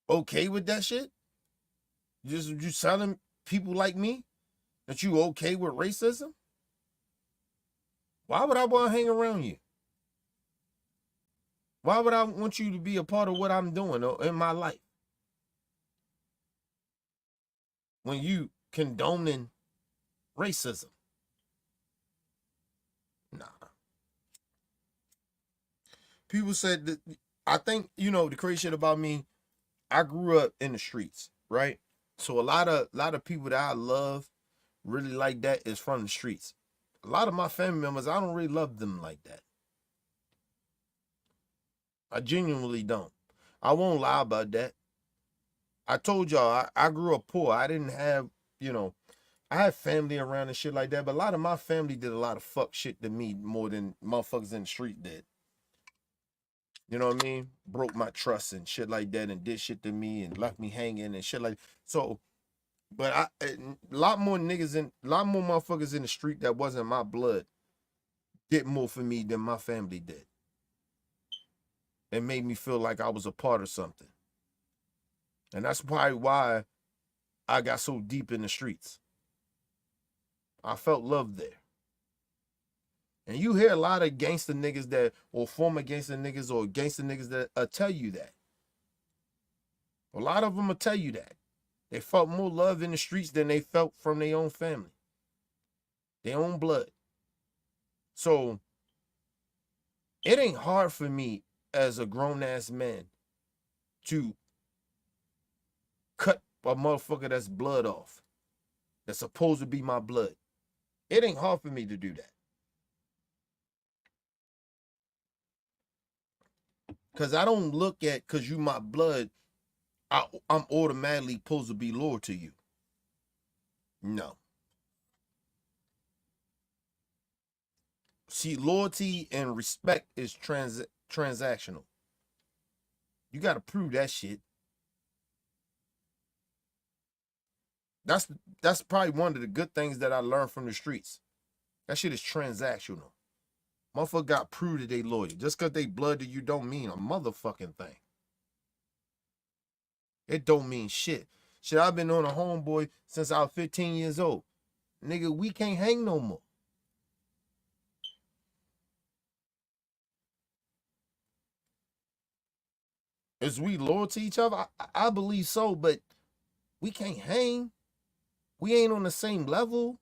C: okay with that shit. You telling people like me that you okay with racism? Why would I want to hang around you? Why would I want you to be a part of what I'm doing in my life? When you condoning racism. Nah. People said that, I think, the crazy shit about me, I grew up in the streets, right? So a lot of people that I love really like that is from the streets. A lot of my family members, I don't really love them like that. I genuinely don't. I won't lie about that. I told y'all I grew up poor. I didn't have, I had family around and shit like that, but a lot of my family did a lot of fuck shit to me more than motherfuckers in the street did. You know what I mean? Broke my trust and shit like that and did shit to me and left me hanging and shit like so. But a lot more motherfuckers in the street that wasn't my blood did more for me than my family did. It made me feel like I was a part of something. And that's probably why I got so deep in the streets. I felt love there. And you hear a lot of gangster niggas that, or former gangster niggas or gangster niggas that tell you that. A lot of them will tell you that. They felt more love in the streets than they felt from their own family, their own blood. So it ain't hard for me as a grown-ass man to cut a motherfucker that's blood off, that's supposed to be my blood. It ain't hard for me to do that. Because I don't look at, because you my blood, I'm automatically supposed to be loyal to you. No. See, loyalty and respect is transactional. You got to prove that shit. That's probably one of the good things that I learned from the streets. That shit is transactional. Motherfucker got prove that they loyal. Just because they blood to you don't mean a motherfucking thing. It don't mean shit. Shit, I've been on a homeboy since I was 15 years old. Nigga, we can't hang no more. Is we loyal to each other? I believe so, but we can't hang. We ain't on the same level.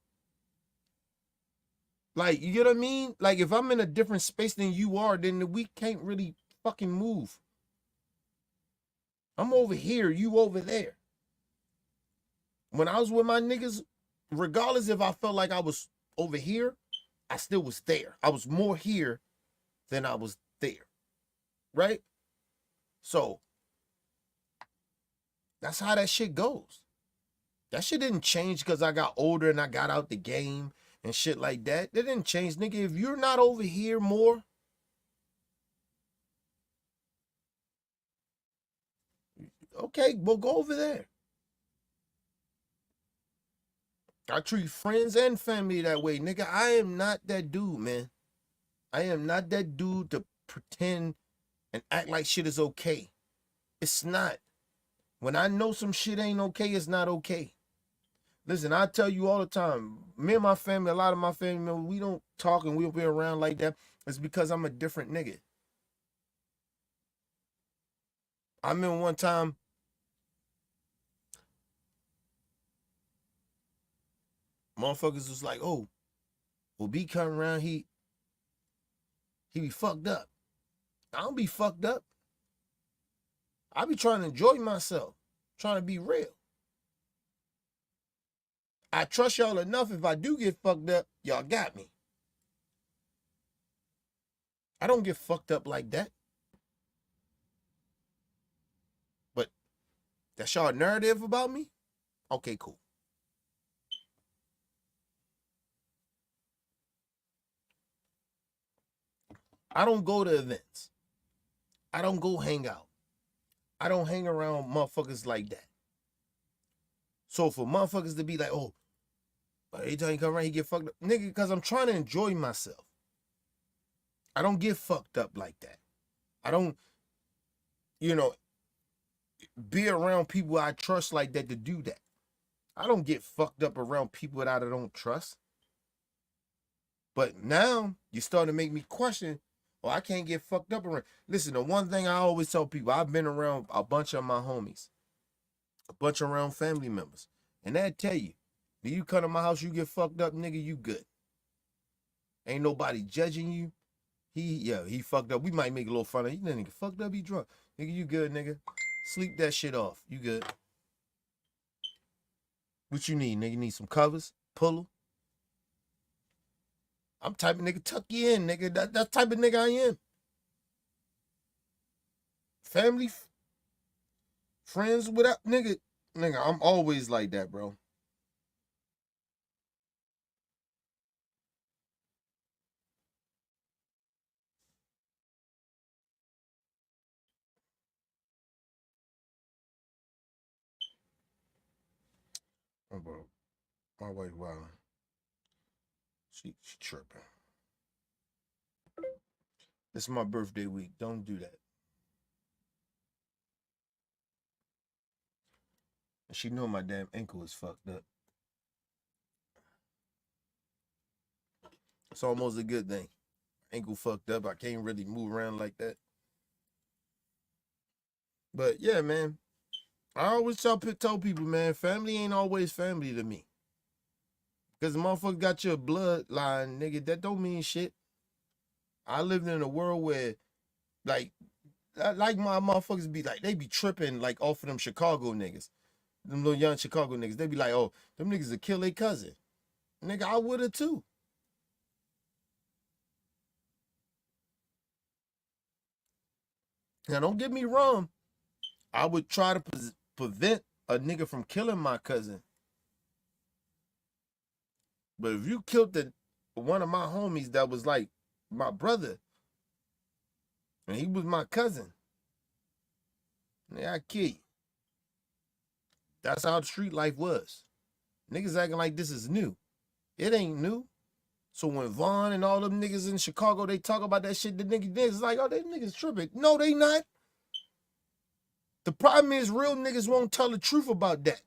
C: Like, you get what I mean? Like, if I'm in a different space than you are, then we can't really fucking move. I'm over here, you over there. When I was with my niggas, regardless if I felt like I was over here, I still was there. I was more here than I was there. Right? So, That's how that shit goes. That shit didn't change because I got older and I got out the game and shit like that. That didn't change, nigga. If you're not over here more, okay, well, go over there. I treat friends and family that way, nigga. I am not that dude, man. I am not that dude to pretend and act like shit is okay. It's not. When I know some shit ain't okay, it's not okay. Listen, I tell you all the time, me and my family, a lot of my family members, we don't talk and we'll be around like that. It's because I'm a different nigga. I remember one time, motherfuckers was like, oh, well, B come around, he be fucked up. I don't be fucked up. I be trying to enjoy myself, trying to be real. I trust y'all enough. If I do get fucked up, y'all got me. I don't get fucked up like that. But that's y'all narrative about me? Okay, cool. I don't go to events. I don't go hang out. I don't hang around motherfuckers like that. So for motherfuckers to be like, oh, every time he come around, he get fucked up. Nigga, because I'm trying to enjoy myself. I don't get fucked up like that. I don't, be around people I trust like that to do that. I don't get fucked up around people that I don't trust. But now you start to make me question, well, I can't get fucked up around. Listen, the one thing I always tell people, I've been around a bunch of my homies, a bunch around family members, and they'll tell you, do you come to my house, you get fucked up, nigga, you good. Ain't nobody judging you. He fucked up. We might make a little fun of you. Nigga fucked up, he drunk. Nigga, you good, nigga. Sleep that shit off. You good. What you need, nigga? You need some covers? Pull 'em? I'm type of nigga, tuck you in, nigga. That type of nigga I am. Family, friends without, nigga, I'm always like that, bro. Oh, bro. My wife wilding. She tripping. It's my birthday week. Don't do that. And she know my damn ankle is fucked up. It's almost a good thing. Ankle fucked up. I can't really move around like that. But yeah, man. I always tell people, man, family ain't always family to me. Because the motherfucker got your bloodline, nigga, that don't mean shit. I lived in a world where, like my motherfuckers be like, they be tripping like off of them Chicago niggas. Them little young Chicago niggas. They be like, oh, them niggas would kill their cousin. Nigga, I would have too. Now, don't get me wrong. I would try to prevent a nigga from killing my cousin. But if you killed one of my homies that was like my brother, and he was my cousin, I kill you. That's how the street life was. Niggas acting like this is new. It ain't new. So when Vaughn and all them niggas in Chicago, they talk about that shit, the niggas like, oh, they niggas tripping. No, they not. The problem is real niggas won't tell the truth about that.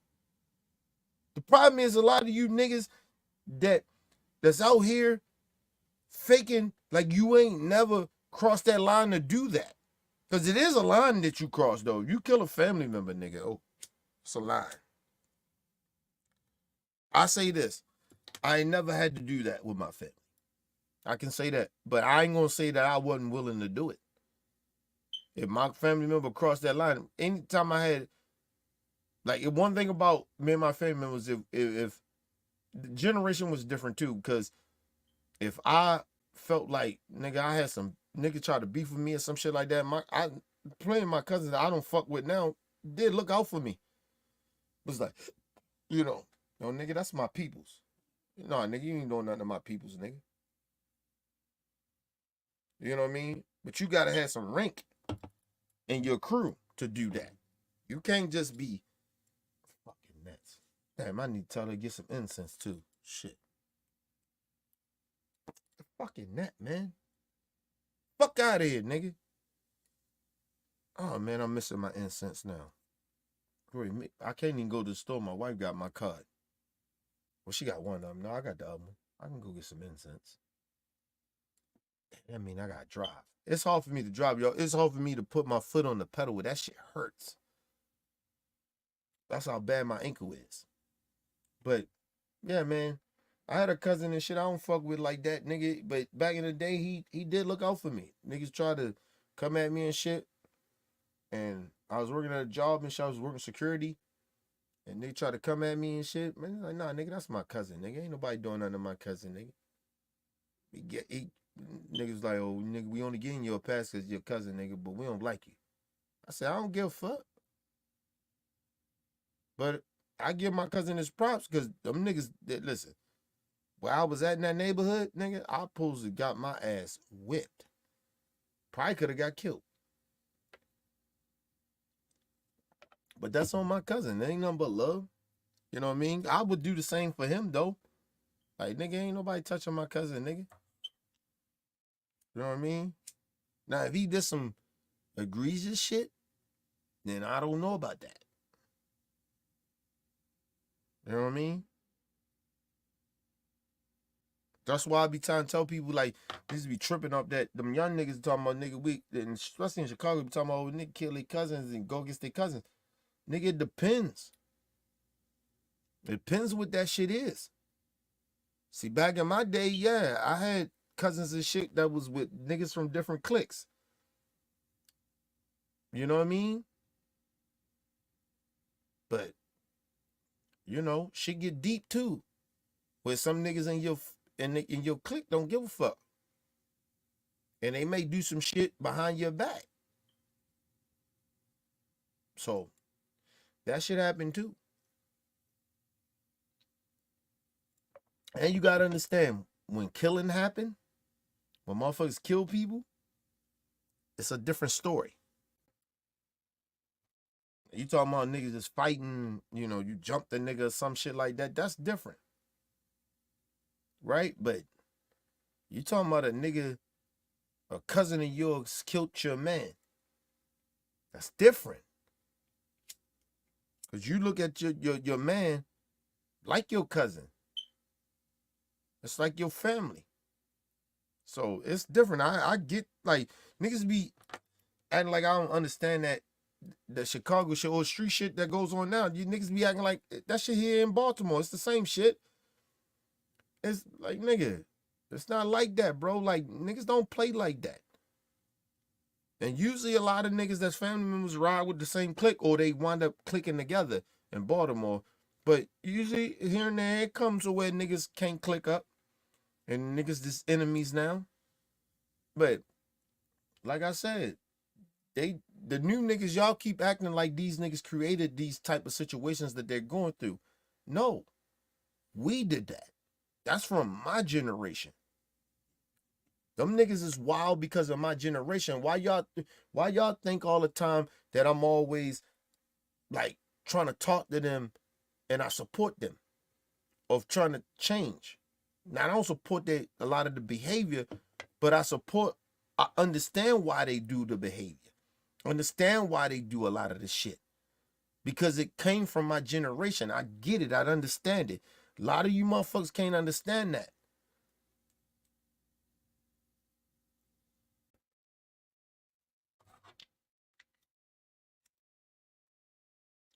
C: The problem is a lot of you niggas that's out here faking like you ain't never crossed that line to do that. Because it is a line that you cross, though. You kill a family member, nigga. Oh, it's a line. I say this. I ain't never had to do that with my family. I can say that. But I ain't going to say that I wasn't willing to do it. If my family member crossed that line, anytime I had, like, one thing about me and my family members, if the generation was different too, because if I felt like, nigga, I had some nigga try to beef with me or some shit like that, playing my cousins that I don't fuck with now did look out for me. was like, you know, no, nigga, that's my peoples. No, nigga, you ain't doing nothing to my peoples, nigga. You know what I mean? But you gotta have some rank in your crew to do that. You can't just be fucking nuts. Damn, I need to tell her to get some incense too. Shit. The fucking net, man. Fuck out of here, nigga. Oh man, I'm missing my incense now. Wait, I can't even go to the store. My wife got my card. Well, she got one of them. No, I got the other one. I can go get some incense. I mean, I gotta drive. It's hard for me to drive, y'all. It's hard for me to put my foot on the pedal. That shit hurts. That's how bad my ankle is. But yeah, man. I had a cousin and shit I don't fuck with like that, nigga. But back in the day, he did look out for me. Niggas tried to come at me and shit. And I was working at a job and shit. I was working security. And they tried to come at me and shit. Man, like, nah, nigga, that's my cousin, nigga. Ain't nobody doing nothing to my cousin, nigga. Niggas like, oh, nigga, we only getting you a pass because you're cousin, nigga, but we don't like you. I said, I don't give a fuck. But I give my cousin his props because them niggas, listen, where I was at in that neighborhood, nigga, I supposed to got my ass whipped. Probably could have got killed. But that's on my cousin. There ain't nothing but love. You know what I mean? I would do the same for him, though. Like, nigga, ain't nobody touching my cousin, nigga. You know what I mean? Now, if he did some egregious shit, then I don't know about that. You know what I mean? That's why I be trying to tell people, like, this be tripping up that them young niggas talking about, nigga, we, and especially in Chicago, be talking about, oh, nigga, kill their cousins and go against their cousins. Nigga, it depends. It depends what that shit is. See, back in my day, yeah, I had cousins and shit that was with niggas from different cliques. You know what I mean? But, you know, shit get deep too. Where some niggas in your clique don't give a fuck. And they may do some shit behind your back. So, that shit happened too. And you gotta understand, when killing happen, when motherfuckers kill people, it's a different story. You talking about niggas just fighting, you know, you jump the nigga or some shit like that, that's different. Right? But you talking about a nigga, a cousin of yours killed your man. That's different. Because you look at your man like your cousin. It's like your family. So it's different. I get, like, niggas be acting like I don't understand that the Chicago shit or street shit that goes on now. You niggas be acting like that shit here in Baltimore. It's the same shit. It's like, nigga, it's not like that, bro. Like, niggas don't play like that. And usually a lot of niggas that's family members ride with the same clique or they wind up clicking together in Baltimore. But usually here and there it comes to where niggas can't click up and niggas just enemies now. But like I said, the new niggas, y'all keep acting like these niggas created these type of situations that they're going through. No, we did that. That's from my generation. Them niggas is wild because of my generation. Why y'all think all the time that I'm always like trying to talk to them and I support them of trying to change? Now I don't support a lot of the behavior, but I understand why they do the behavior. Understand why they do a lot of the shit. Because it came from my generation. I get it. I understand it. A lot of you motherfuckers can't understand that.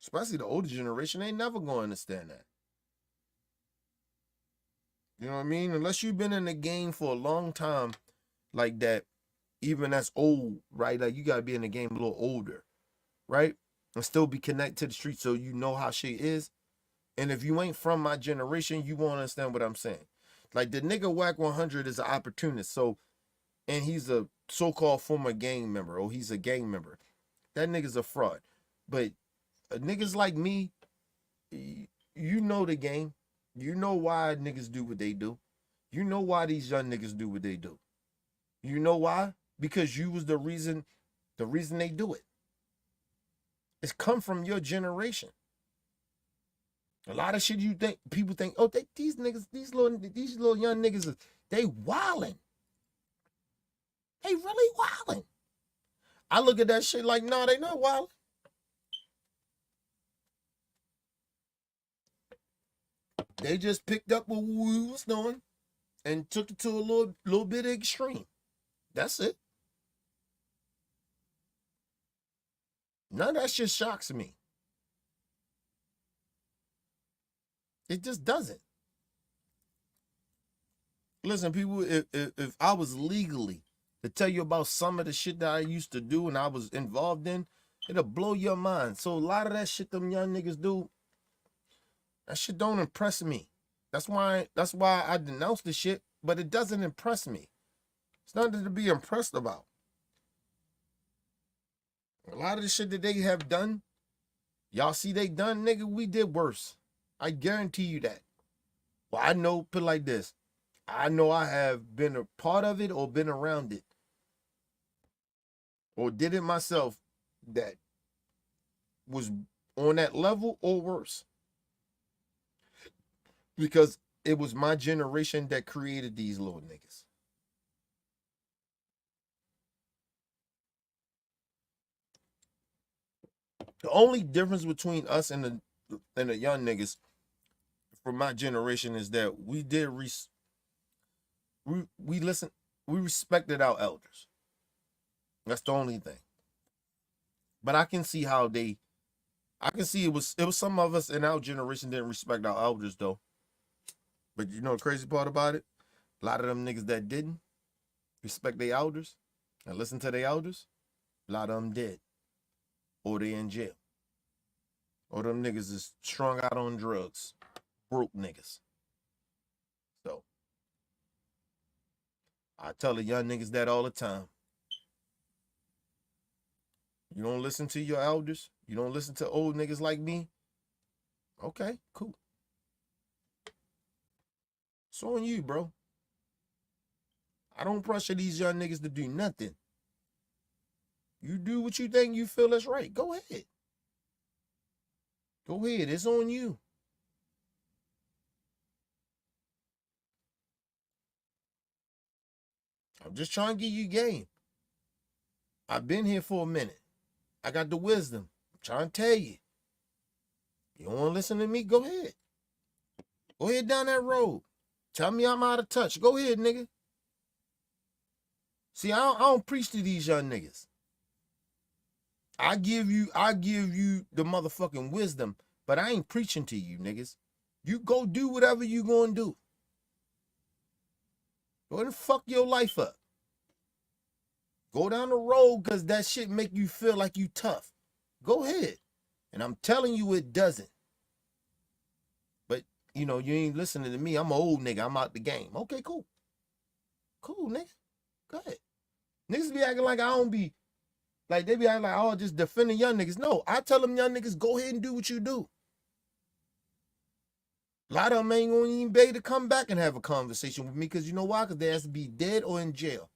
C: Especially the older generation, they never gonna understand that. You know what I mean? Unless you've been in the game for a long time like that, even that's old, right? Like, you gotta be in the game a little older, right? And still be connected to the street so you know how shit is. And if you ain't from my generation, you won't understand what I'm saying. Like, the nigga Whack 100 is an opportunist. So, and he's a so-called former gang member, or he's a gang member. That nigga's a fraud. But niggas like me, you know the game. You know why niggas do what they do. You know why these young niggas do what they do. You know why? Because you was the reason they do it. It's come from your generation. A lot of shit people think, oh, these little young niggas, they wildin'. They really wildin'. I look at that shit like, no, they not wildin'. They just picked up what we was doing and took it to a little bit extreme. That's it. None of that shit shocks me. It just doesn't. Listen, people, if I was legally to tell you about some of the shit that I used to do and I was involved in, it'll blow your mind. So a lot of that shit them young niggas do, that shit don't impress me. That's why I denounce the shit, but it doesn't impress me. It's nothing to be impressed about. A lot of the shit that they have done, y'all see they done, nigga, we did worse. I guarantee you that. Well, I know, put it like this. I know I have been a part of it or been around it. Or did it myself that was on that level or worse. Because it was my generation that created these little niggas. The only difference between us and the young niggas from my generation is that we did we respected our elders. That's the only thing. But I can see how I can see it was some of us in our generation didn't respect our elders though. But you know the crazy part about it? A lot of them niggas that didn't respect their elders and listen to their elders, a lot of them did. Or they in jail. Or them niggas is strung out on drugs. Broke niggas. So I tell the young niggas that all the time. You don't listen to your elders? You don't listen to old niggas like me? Okay, cool. It's on you, bro. I don't pressure these young niggas to do nothing. You do what you think you feel is right. Go ahead. Go ahead. It's on you. I'm just trying to give you game. I've been here for a minute. I got the wisdom. I'm trying to tell you. You don't want to listen to me? Go ahead. Go ahead down that road. Tell me I'm out of touch. Go ahead, nigga. See, I don't preach to these young niggas. I give you the motherfucking wisdom, but I ain't preaching to you niggas. You go do whatever you gonna do. Go ahead and fuck your life up. Go down the road because that shit make you feel like you tough. Go ahead. And I'm telling you it doesn't. But, you know, you ain't listening to me. I'm an old nigga. I'm out the game. Okay, cool. Cool, nigga. Go ahead. Niggas be acting like I don't be, like they be acting like, oh, just defending young niggas. No, I tell them young niggas, go ahead and do what you do. A lot of them ain't gonna even be able to come back and have a conversation with me because you know why? Because they has to be dead or in jail.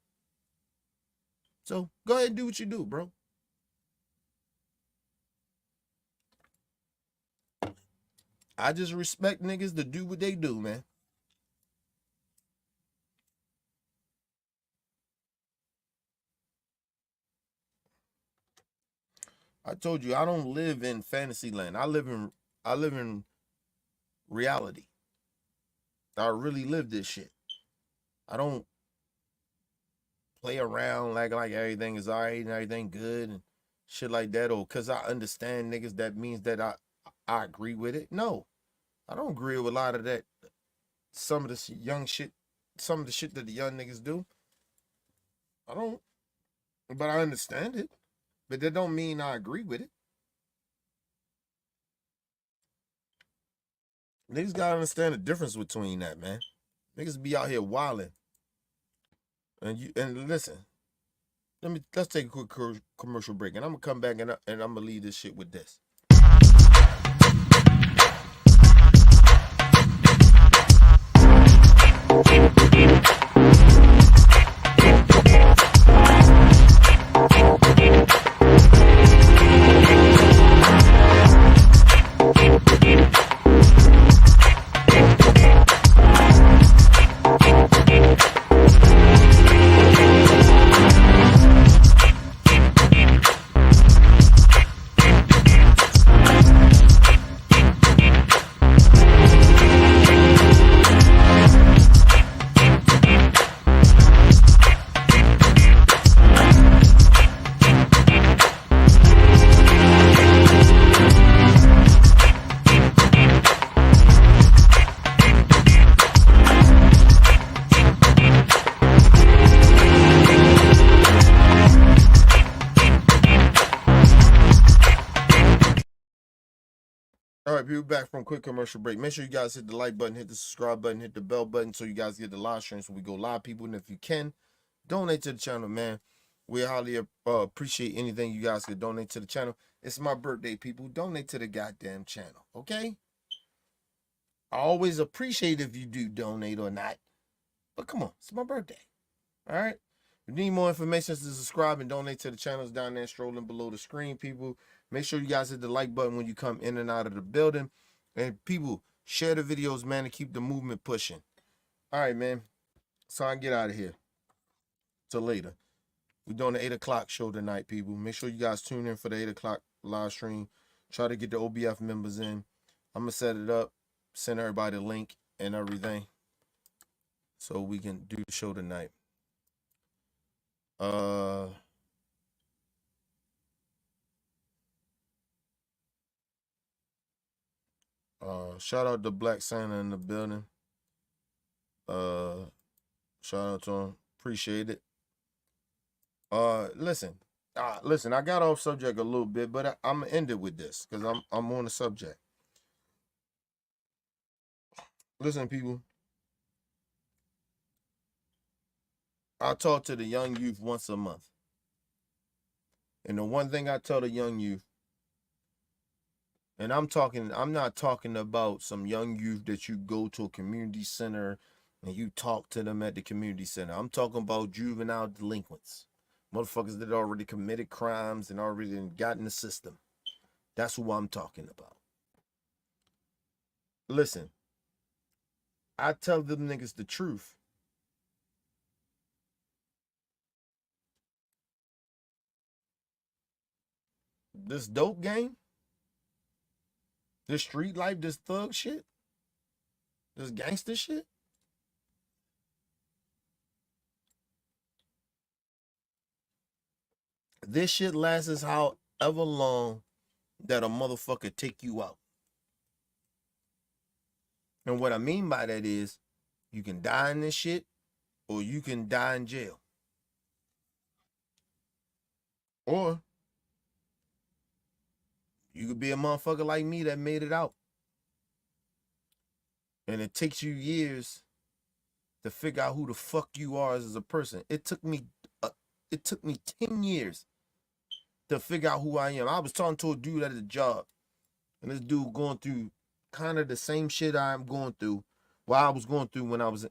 C: So go ahead and do what you do, bro. I just respect niggas to do what they do, man. I told you I don't live in fantasy land. I live in reality. I really live this shit. I don't play around like everything is all right and everything good and shit like that. Or because I understand niggas, that means that I agree with it. No, I don't agree with a lot of that. Some of this young shit, some of the shit that the young niggas do. I don't, but I understand it. But that don't mean I agree with it. Niggas gotta understand the difference between that, man. Niggas be out here wilding. And listen, let's take a quick commercial break, and I'm gonna come back and I'm gonna leave this shit with this. right, people, back from quick commercial break. Make sure you guys hit the like button, hit the subscribe button, hit the bell button so you guys get the live streams when we go live, people. And if you can, donate to the channel, man. We highly appreciate anything you guys can donate to the channel. It's my birthday, people. Donate to the goddamn channel, okay? I always appreciate if you do donate or not. But come on, it's my birthday. All right? If you need more information to subscribe and donate to the channels down there strolling below the screen, people. Make sure you guys hit the like button when you come in and out of the building. And people, share the videos, man, to keep the movement pushing. All right, man. So I can get out of here. Till later. We're doing the 8 o'clock show tonight, people. Make sure you guys tune in for the 8 o'clock live stream. Try to get the OBF members in. I'm going to set it up, send everybody the link and everything so we can do the show tonight. Shout out to Black Santa in the building. Shout out to him. Appreciate it. Listen, I got off subject a little bit, but I'm gonna end it with this because I'm on the subject. Listen, people. I talk to the young youth once a month. And the one thing I tell the young youth, and I'm not talking about some young youth that you go to a community center and you talk to them at the community center. I'm talking about juvenile delinquents. Motherfuckers that already committed crimes and already got in the system. That's who I'm talking about. Listen, I tell them niggas the truth. This dope game, this street life, this thug shit, this gangster shit, this shit lasts however long that a motherfucker take you out. And what I mean by that is you can die in this shit or you can die in jail. Or you could be a motherfucker like me that made it out. And it takes you years to figure out who the fuck you are as a person. It took me 10 years to figure out who I am. I was talking to a dude at a job, and this dude going through kind of the same shit I'm going through, I was going through when I was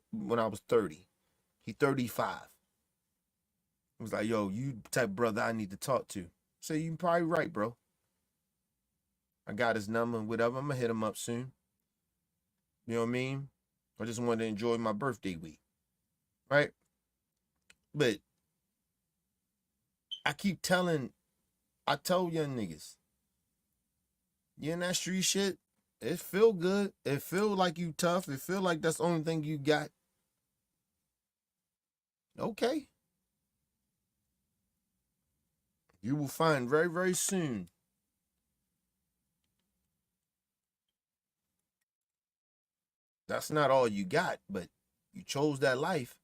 C: 30. He 35. He was like, yo, you the type of brother I need to talk to. So you probably right, bro. I got his number and whatever. I'm gonna hit him up soon. You know what I mean? I just wanted to enjoy my birthday week. Right? But I tell young niggas, you in that street shit, it feel good. It feel like you tough. It feel like that's the only thing you got. Okay. You will find very, very soon that's not all you got, but you chose that life.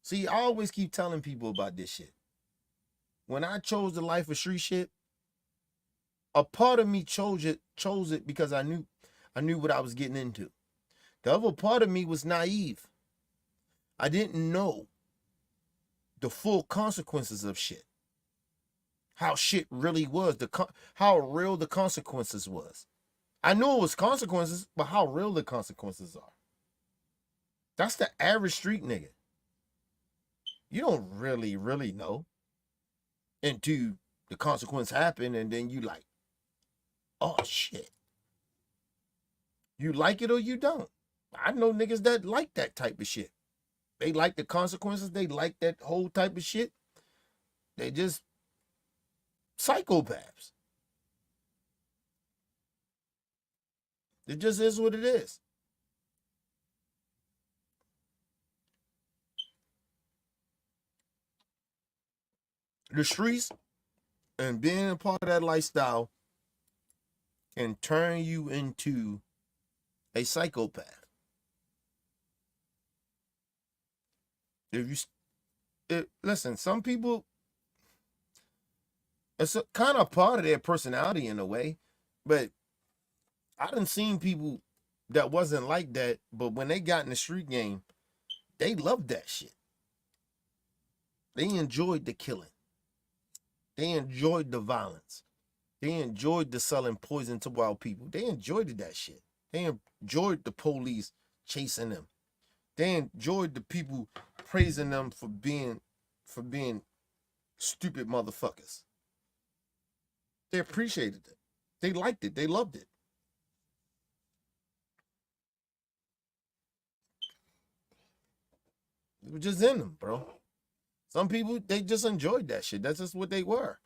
C: See, I always keep telling people about this shit. When I chose the life of street shit, a part of me chose it because I knew what I was getting into. The other part of me was naive. I didn't know the full consequences of shit. How shit really was, how real the consequences was. I knew it was consequences, but how real the consequences are. That's the average street nigga. You don't really, really know until the consequence happen, and then you like, oh shit. You like it or you don't. I know niggas that like that type of shit. They like the consequences. They like that whole type of shit. They just psychopaths. It just is what it is. The streets and being a part of that lifestyle can turn you into a psychopath. Listen, some people, it's a kind of part of their personality in a way, but I done seen people that wasn't like that, but when they got in the street game, they loved that shit. They enjoyed the killing. They enjoyed the violence. They enjoyed the selling poison to wild people. They enjoyed that shit. They enjoyed the police chasing them. They enjoyed the people praising them for being stupid motherfuckers. They appreciated it. They liked it. They loved it. It was just in them, bro. Some people, they just enjoyed that shit. That's just what they were.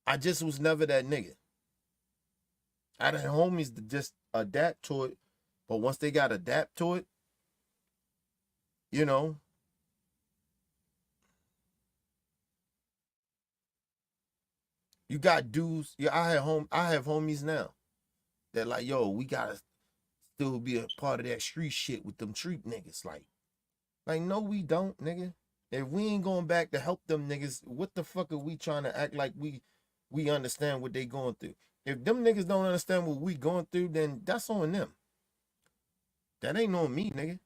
C: I just was never that nigga. I had homies to just adapt to it. But once they got adapt to it, you know, you got dudes. Yeah, I have homies now that like, yo, we gotta still be a part of that street shit with them street niggas. Like, no, we don't, nigga. If we ain't going back to help them niggas, what the fuck are we trying to act like we understand what they going through? If them niggas don't understand what we going through, then that's on them. That ain't on me, nigga.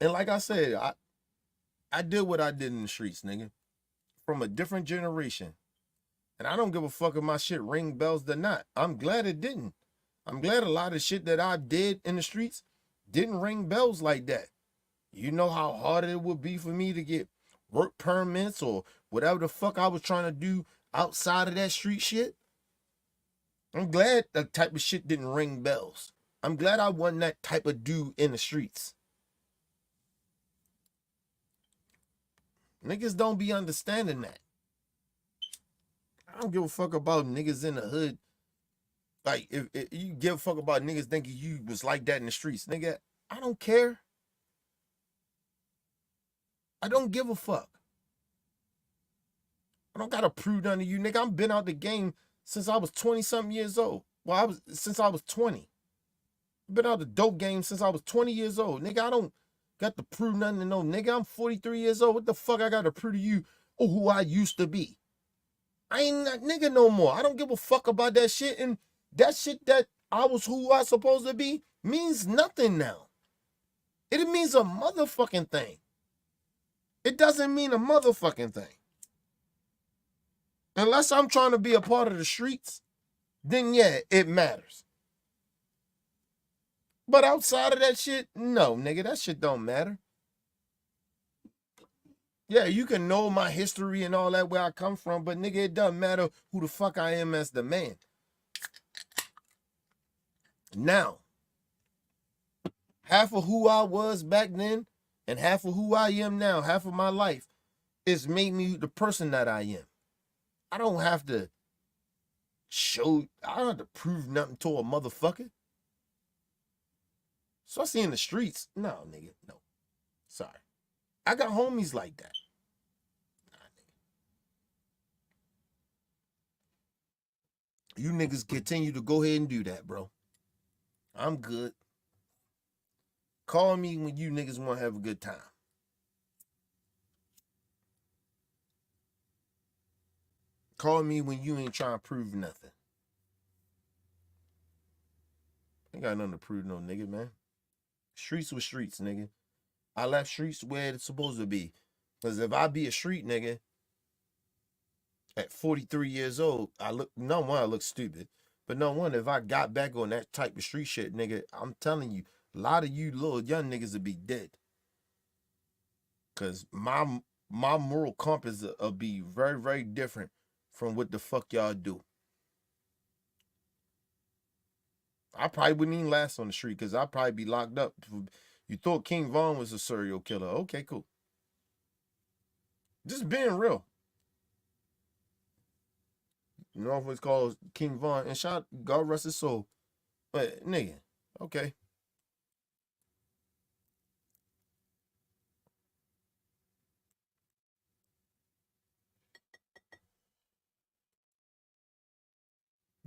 C: And like I said, I did what I did in the streets, nigga. From a different generation. And I don't give a fuck if my shit ring bells or not. I'm glad it didn't. I'm glad a lot of shit that I did in the streets didn't ring bells like that. You know how hard it would be for me to get work permits or whatever the fuck I was trying to do outside of that street shit? I'm glad that type of shit didn't ring bells. I'm glad I wasn't that type of dude in the streets. Niggas don't be understanding that. I don't give a fuck about niggas in the hood. Like, if you give a fuck about niggas thinking you was like that in the streets, nigga, I don't care. I don't give a fuck. I don't gotta prove nothing to you, nigga. I've been out the game since I was 20-something years old. Well, since I was 20. I've been out the dope game since I was 20 years old. Nigga, I don't got to prove nothing to no nigga. I'm 43 years old. What the fuck I gotta prove to you who I used to be? I ain't that nigga no more. I don't give a fuck about that shit. And that shit that I was who I supposed to be means nothing now. It means a motherfucking thing. It doesn't mean a motherfucking thing. Unless I'm trying to be a part of the streets, then yeah, it matters. But outside of that shit, no, nigga, that shit don't matter. Yeah, you can know my history and all that, where I come from, but nigga, it doesn't matter who the fuck I am as the man. Now, half of who I was back then and half of who I am now, half of my life, is made me the person that I am. I don't have to I don't have to prove nothing to a motherfucker. So I see in the streets, no, nigga, no. Sorry. I got homies like that. You niggas continue to go ahead and do that, bro. I'm good. Call me when you niggas want to have a good time. Call me when you ain't trying to prove nothing. Ain't got nothing to prove no nigga, man. Streets with streets, nigga. I left streets where it's supposed to be. Because if I be a street nigga at 43 years old, I look stupid. But no wonder if I got back on that type of street shit, nigga, I'm telling you, a lot of you little young niggas would be dead. Cause my moral compass will be very, very different from what the fuck y'all do. I probably wouldn't even last on the street because I'd probably be locked up. You thought King Von was a serial killer. Okay, cool. Just being real. You know what's called King Von, and God rest his soul. But nigga, okay.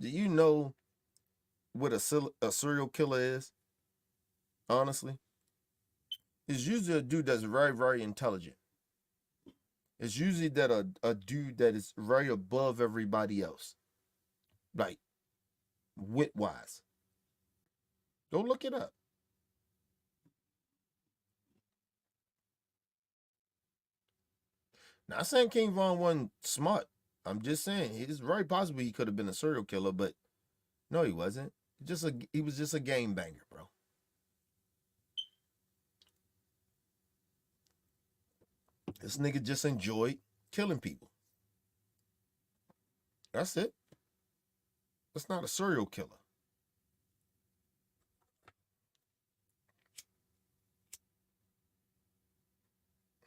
C: Do you know what a serial killer is? Honestly, it's usually a dude that's very, very intelligent. It's usually that a dude that is very above everybody else, like wit wise. Go look it up. Not saying King Von wasn't smart. I'm just saying it's very possible he could have been a serial killer, but no, he wasn't. He was just a game banger, bro. This nigga just enjoyed killing people. That's it. That's not a serial killer.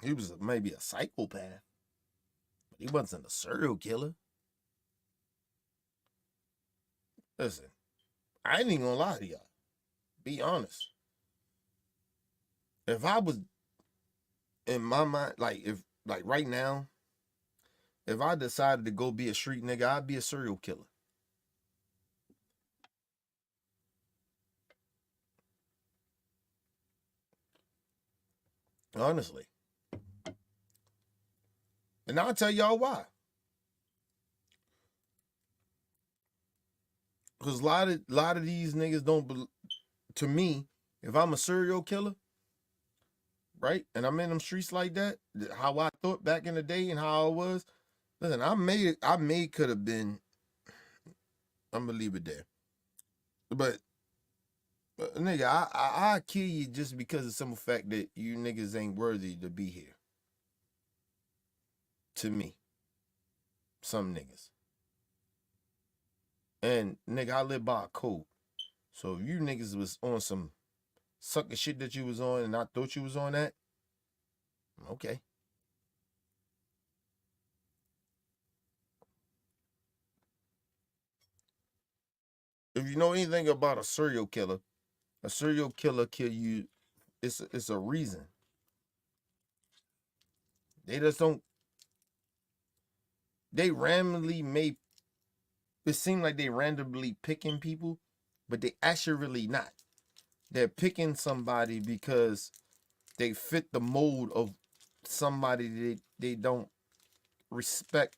C: He was maybe a psychopath, but he wasn't a serial killer. Listen, I ain't even gonna lie to y'all. Be honest. If I was in my mind, like right now, if I decided to go be a street nigga, I'd be a serial killer. Honestly. And I'll tell y'all why. Because a lot of these niggas don't, to me, if I'm a serial killer, right, and I'm in them streets like that, how I thought back in the day and how I was, listen, I may could have been, I'm gonna leave it there. But nigga, I kill you just because of the simple fact that you niggas ain't worthy to be here. To me. Some niggas. And nigga, I live by a code. So if you niggas was on some sucker shit that you was on and I thought you was on that, okay. If you know anything about a serial killer kill you, it's a reason. They just don't, they randomly may, it seems like they randomly picking people, but they actually really not. They're picking somebody because they fit the mold of somebody they don't respect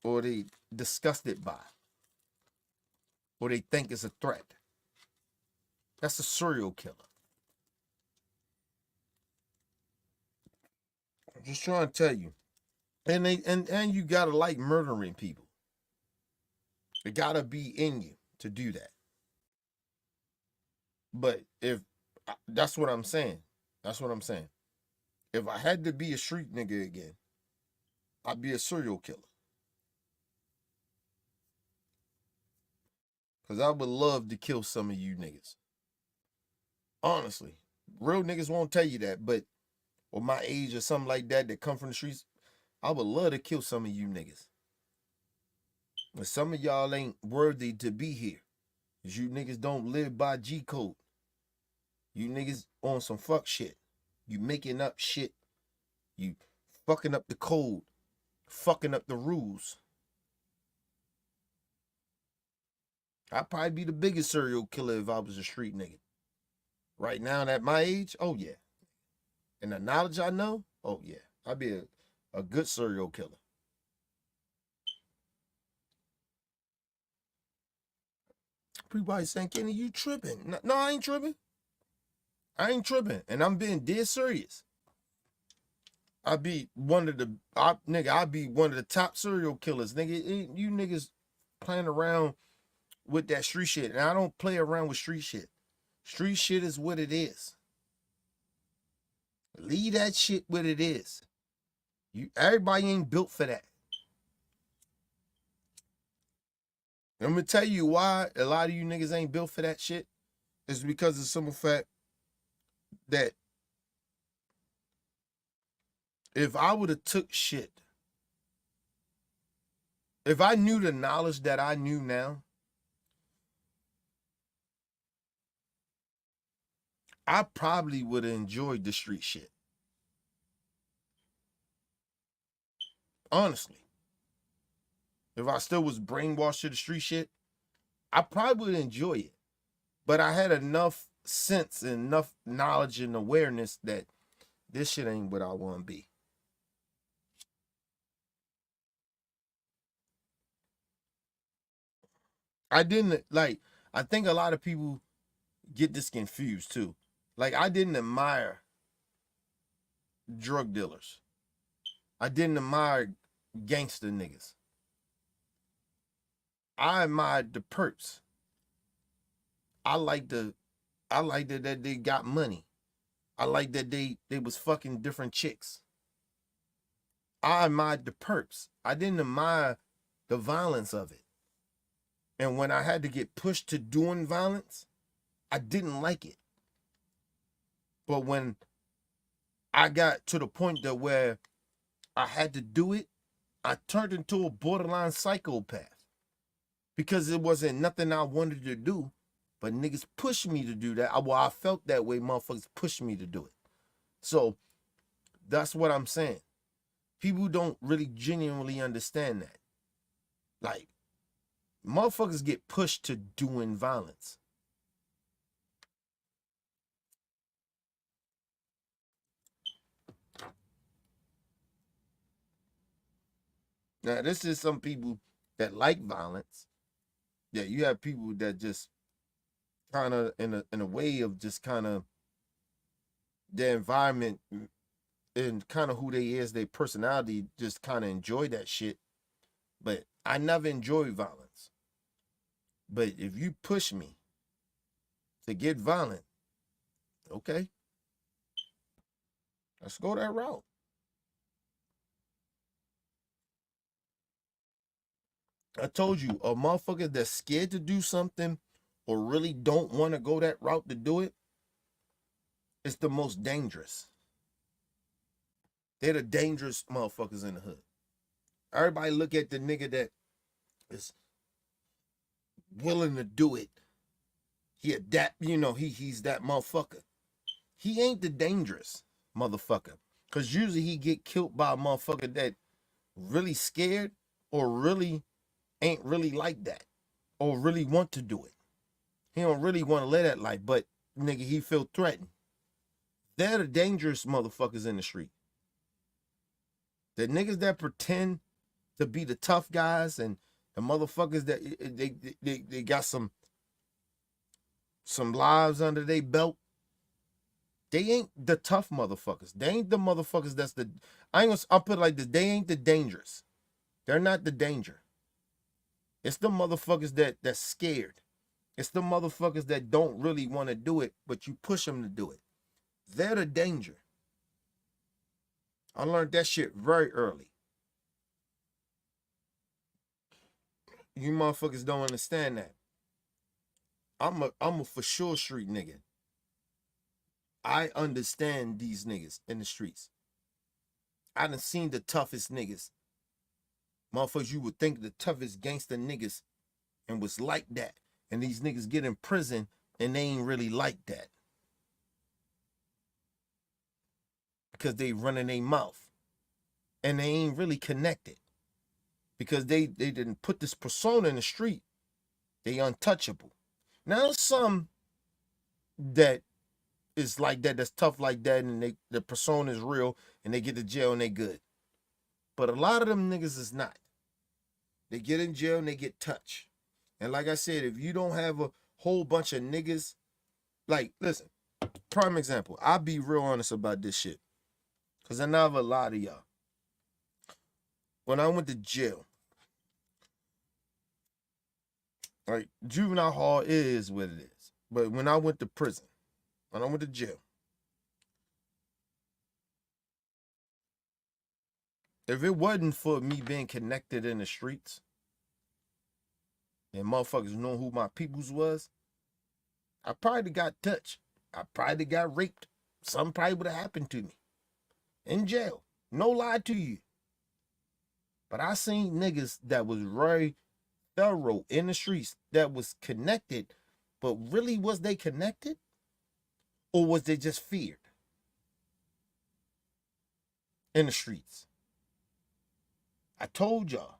C: or they disgusted by or they think is a threat. That's a serial killer. I'm just trying to tell you. And you gotta like murdering people. It gotta be in you to do that. But if that's what I'm saying. That's what I'm saying. If I had to be a street nigga again, I'd be a serial killer. Cause I would love to kill some of you niggas. Honestly. Real niggas won't tell you that, but or my age or something like that come from the streets, I would love to kill some of you niggas. But some of y'all ain't worthy to be here. Cause you niggas don't live by G code. You niggas on some fuck shit. You making up shit. You fucking up the code. Fucking up the rules. I'd probably be the biggest serial killer if I was a street nigga. Right now at my age, oh yeah. And the knowledge I know, oh yeah. I'd be a good serial killer. Everybody saying, Kenny, you tripping. No, I ain't tripping. I ain't tripping. And I'm being dead serious. I'd be one of the, I'd be one of the top serial killers. Nigga, you niggas playing around with that street shit. And I don't play around with street shit. Street shit is what it is. Leave that shit what it is. Everybody ain't built for that. I'm gonna tell you why a lot of you niggas ain't built for that shit. It's because of the simple fact that if I would have took shit, if I knew the knowledge that I knew now, I probably would have enjoyed the street shit. Honestly. If I still was brainwashed to the street shit, I probably would enjoy it. But I had enough sense and enough knowledge and awareness that this shit ain't what I want to be. I didn't like. I think a lot of people get this confused too. Like I didn't admire drug dealers. I didn't admire gangster niggas. I admired the perps. I like the I like that they got money. I like that they was fucking different chicks. I admired the perps. I didn't admire the violence of it. And when I had to get pushed to doing violence, I didn't like it. But when I got to the point that where I had to do it, I turned into a borderline psychopath because it wasn't nothing I wanted to do, but niggas pushed me to do that. Well, I felt that way. Motherfuckers pushed me to do it. So that's what I'm saying. People don't really genuinely understand that. Like, motherfuckers get pushed to doing violence. Now, this is some people that like violence. Yeah, you have people that just kind of in a way of just kind of their environment and kind of who they is, their personality, just kind of enjoy that shit. But I never enjoyed violence. But if you push me to get violent, okay, let's go that route. I told you, a motherfucker that's scared to do something or really don't want to go that route to do it, it's the most dangerous. They're the dangerous motherfuckers in the hood. Everybody look at the nigga that is willing to do it. He adapt, he's that motherfucker. He ain't the dangerous motherfucker. Cause usually he get killed by a motherfucker that really scared or really ain't really like that. Or really want to do it. He don't really want to live that life, but nigga, he feel threatened. They're the dangerous motherfuckers in the street. The niggas that pretend to be the tough guys and the motherfuckers that they got some lives under their belt. They ain't the tough motherfuckers. They ain't the motherfuckers that's the I'll put it like this. They ain't the dangerous. They're not the danger. It's the motherfuckers that's scared. It's the motherfuckers that don't really want to do it, but you push them to do it. They're the danger. I learned that shit very early. You motherfuckers don't understand that. I'm a for sure street nigga. I understand these niggas in the streets. I done seen the toughest niggas. Motherfuckers, you would think the toughest gangster niggas and was like that. And these niggas get in prison and they ain't really like that. Because they running their mouth. And they ain't really connected. Because they didn't put this persona in the street. They untouchable. Now some that is like that, that's tough like that, and the persona is real, and they get to jail and they good. But a lot of them niggas is not. They get in jail and they get touched. And like I said, if you don't have a whole bunch of niggas, like, listen, prime example, I'll be real honest about this shit. Because I know a lot of y'all. When I went to jail, like, juvenile hall is what it is. But when I went to prison, when I went to jail, if it wasn't for me being connected in the streets and motherfuckers knowing who my peoples was, I probably got touched. I probably got raped. Something probably would have happened to me in jail. No lie to you. But I seen niggas that was very thorough in the streets that was connected, but really was they connected? Or was they just feared in the streets? I told y'all.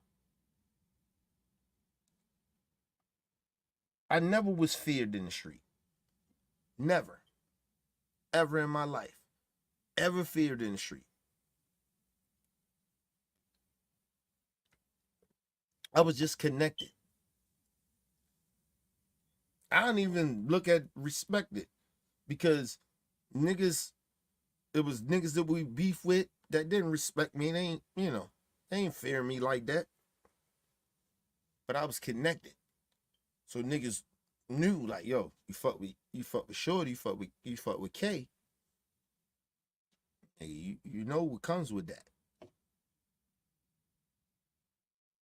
C: I never was feared in the street. Never. Ever in my life. Ever feared in the street. I was just connected. I don't even look at respect it because niggas, it was niggas that we beef with that didn't respect me. They ain't, they ain't fear me like that. But I was connected. So niggas knew like, yo, you fuck with Shorty, you fuck with K. And you know what comes with that.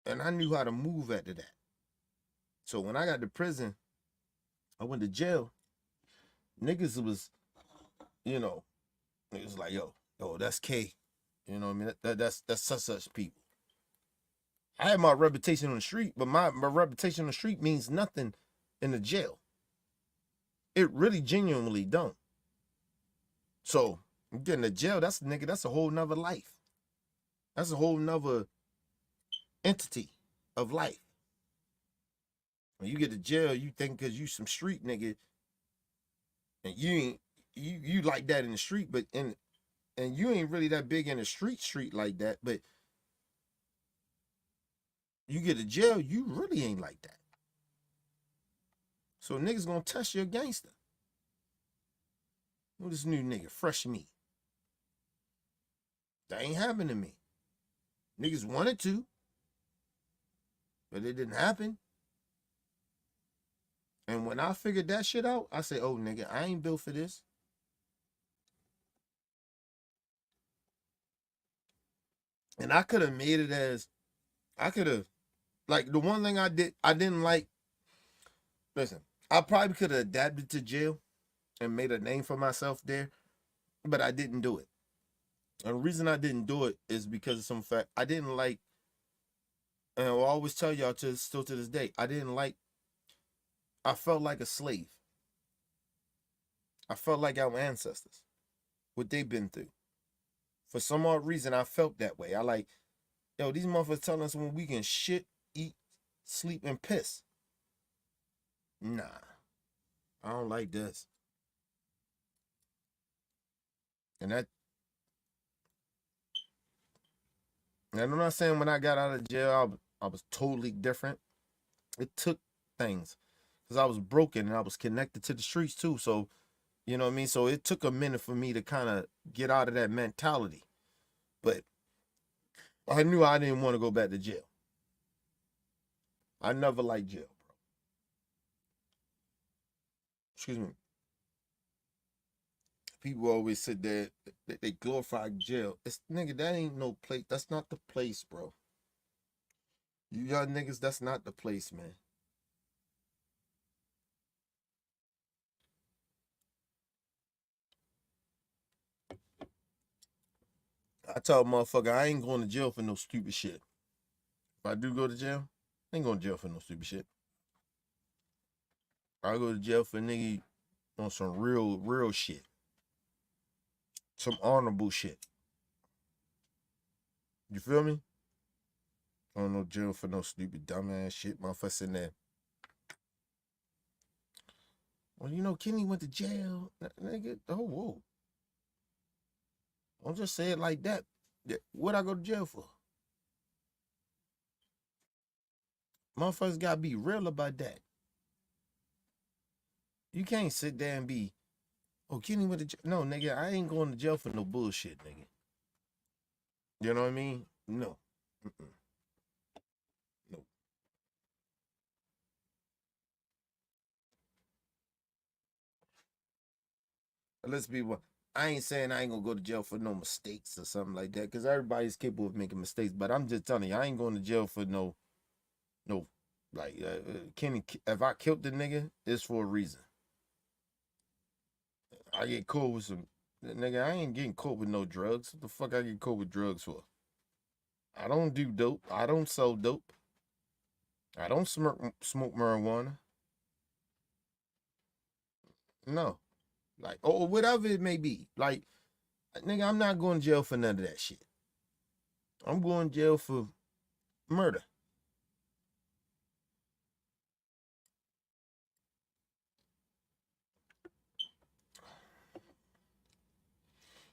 C: And I knew how to move after that. So when I got to prison, I went to jail. Niggas was, it was like, yo, that's K. You know what I mean? That's such people. I had my reputation on the street, but my reputation on the street means nothing in the jail. It really genuinely don't. So you get in the jail, that's a whole nother life. That's a whole nother entity of life. When you get to jail, you think because you some street nigga, and you ain't you like that in the street, but and you ain't really that big in the street like that, but you get to jail, you really ain't like that. So niggas gonna test your gangster. Who this new nigga, fresh meat? That ain't happening to me. Niggas wanted to, but it didn't happen. And when I figured that shit out, I said, oh nigga, I ain't built for this. And I could have made it as, like the one thing I didn't like, listen, I probably could have adapted to jail and made a name for myself there, but I didn't do it. And the reason I didn't do it is because of some fact I didn't like, and I'll always tell y'all still to this day, I felt like a slave. I felt like our ancestors, what they've been through. For some odd reason, I felt that way. I like, yo, these motherfuckers telling us when we can shit, eat, sleep, and piss. Nah, I don't like this. And I'm not saying when I got out of jail, I was totally different. It took things because I was broken and I was connected to the streets too. So, you know what I mean? So it took a minute for me to kind of get out of that mentality. But I knew I didn't want to go back to jail. I never liked jail, bro. Excuse me. People always sit there, they glorify jail. It's nigga, that ain't no place. That's not the place, bro. You young niggas, that's not the place, man. I tell a motherfucker, I ain't going to jail for no stupid shit. If I do go to jail, I ain't going to jail for no stupid shit. I go to jail for nigga on some real shit. Some honorable shit. You feel me? I don't know jail for no stupid dumbass shit. Motherfucker sitting there. Well, you know, Kenny went to jail. Nigga, oh, whoa. Don't just say it like that. What I go to jail for? Motherfuckers gotta be real about that. You can't sit there and be, oh, Kenny went to jail. No, nigga, I ain't going to jail for no bullshit, nigga. You know what I mean? No. Mm-mm. No. Let's be one. I ain't saying I ain't gonna go to jail for no mistakes or something like that, because everybody's capable of making mistakes. But I'm just telling you, I ain't going to jail for no, like Kenny. If I killed the nigga, it's for a reason. I get caught with some nigga. I ain't getting caught with no drugs. What the fuck I get caught with drugs for? I don't do dope. I don't sell dope. I don't smoke marijuana. No, like or whatever it may be. Like nigga, I'm not going to jail for none of that shit. I'm going to jail for murder.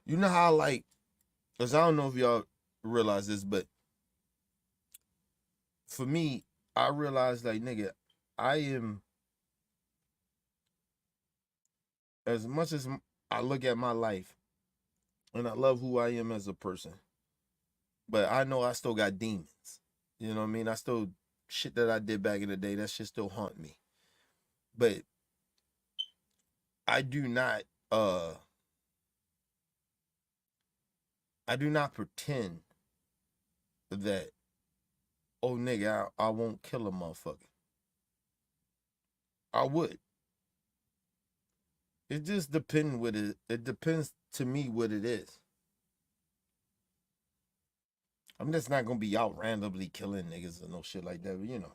C: You know how like, cause I don't know if y'all realize this, but for me, I realized like nigga, I am as much as I look at my life and I love who I am as a person, but I know I still got demons. You know what I mean? I still shit that I did back in the day, that shit still haunt me. But I do not pretend that, oh nigga, I won't kill a motherfucker. I would. It just depends what it depends to me what it is. I'm just not gonna be out randomly killing niggas or no shit like that, you know.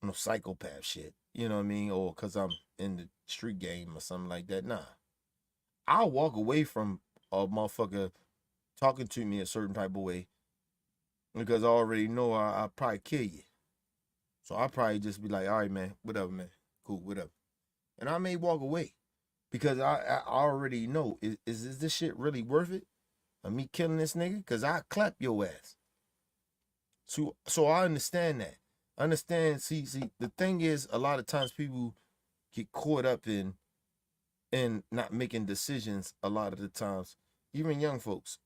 C: No psychopath shit. You know what I mean? Or cause I'm in the street game or something like that. Nah. I'll walk away from a motherfucker talking to me a certain type of way because I already know I'll probably kill you. So I'll probably just be like, all right, man, whatever, man. Cool, whatever. And I may walk away because I already know, is this shit really worth it? Of me killing this nigga? Because I clap your ass. So I understand that. I understand. See, the thing is, a lot of times people get caught up in not making decisions a lot of the times. Even young folks,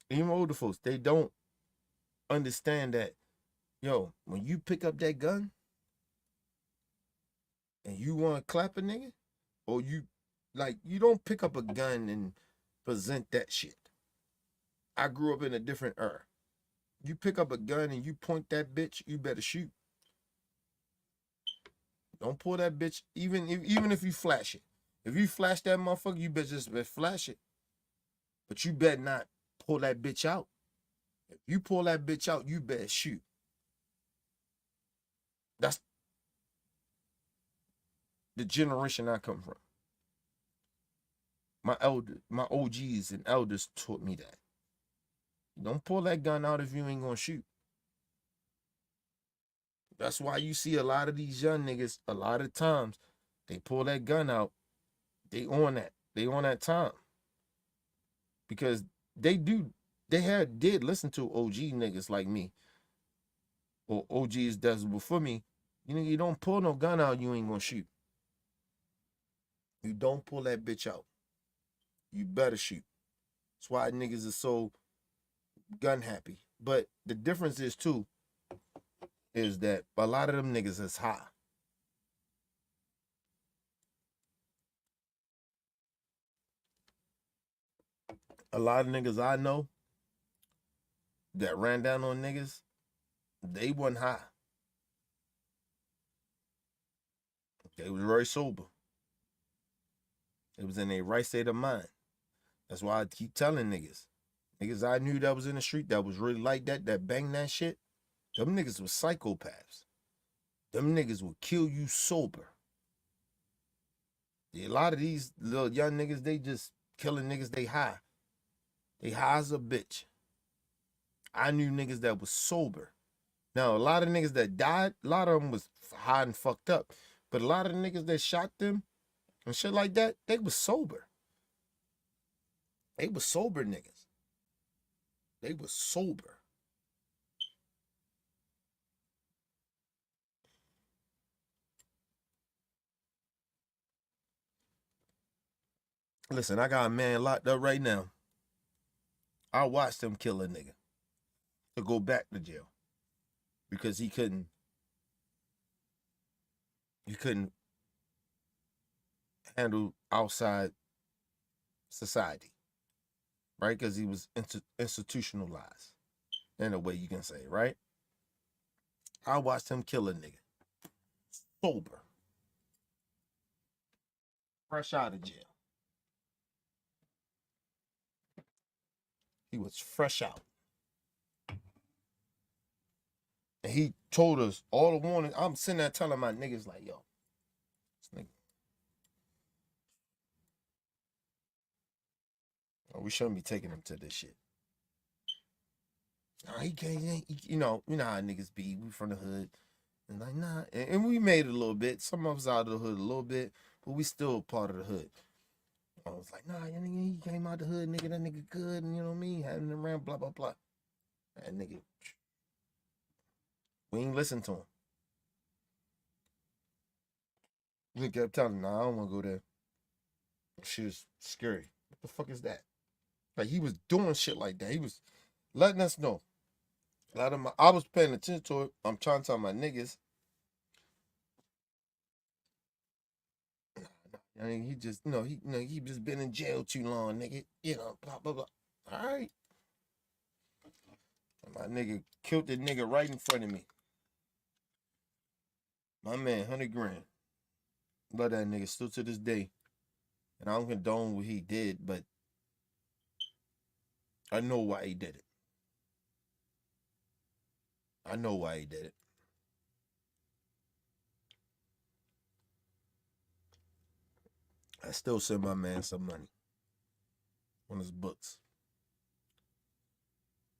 C: even older folks, they don't understand that, yo, when you pick up that gun and you want to clap a nigga, or you don't pick up a gun and present that shit. I grew up in a different era. You pick up a gun and you point that bitch, you better shoot. Don't pull that bitch, even if you flash it. If you flash that motherfucker, you better just flash it. But you better not pull that bitch out. If you pull that bitch out, you better shoot. That's the generation I come from. My OGs and elders taught me that. Don't pull that gun out if you ain't gonna shoot. That's why you see a lot of these young niggas, a lot of times, they pull that gun out, they on that. They on that time. Because they did listen to OG niggas like me. Or OGs that's before me. You know, you don't pull no gun out, you ain't gonna shoot. You don't pull that bitch out. You better shoot. That's why niggas are so gun happy. But the difference is too, is that a lot of them niggas is high. A lot of niggas I know that ran down on niggas, they wasn't high. They was very sober. It was in a right state of mind. That's why I keep telling niggas. Niggas I knew that was in the street that was really like that bang that shit. Them niggas was psychopaths. Them niggas will kill you sober. A lot of these little young niggas, they just killing niggas, they high. They high as a bitch. I knew niggas that was sober. Now, a lot of niggas that died, a lot of them was high and fucked up. But a lot of the niggas that shot them and shit like that, they was sober. They was sober niggas. They was sober. Listen, I got a man locked up right now. I watched him kill a nigga to go back to jail because he couldn't handle outside society, right? Because he was institutionalized in a way you can say, right? I watched him kill a nigga sober, fresh out of jail. He was fresh out. And he told us all the warning. I'm sitting there telling my niggas like, yo, this nigga, we shouldn't be taking him to this shit. Nah, he can't, you know how niggas be. We from the hood. And like, nah. And we made it a little bit. Some of us out of the hood a little bit, but we still part of the hood. I was like, nah, he came out the hood, nigga, that nigga good, and you know what I mean? Having him around, blah, blah, blah. That nigga, we ain't listen to him. We kept telling him, nah, I don't want to go there. Shit is scary. What the fuck is that? Like, he was doing shit like that. He was letting us know. A lot of I was paying attention to it. I'm trying to tell my niggas. I mean, he just, he just been in jail too long, nigga. Blah, blah, blah. All right. My nigga killed the nigga right in front of me. My man, 100 grand. Love that nigga still to this day. And I don't condone what he did, but I know why he did it. I know why he did it. I still send my man some money on his books.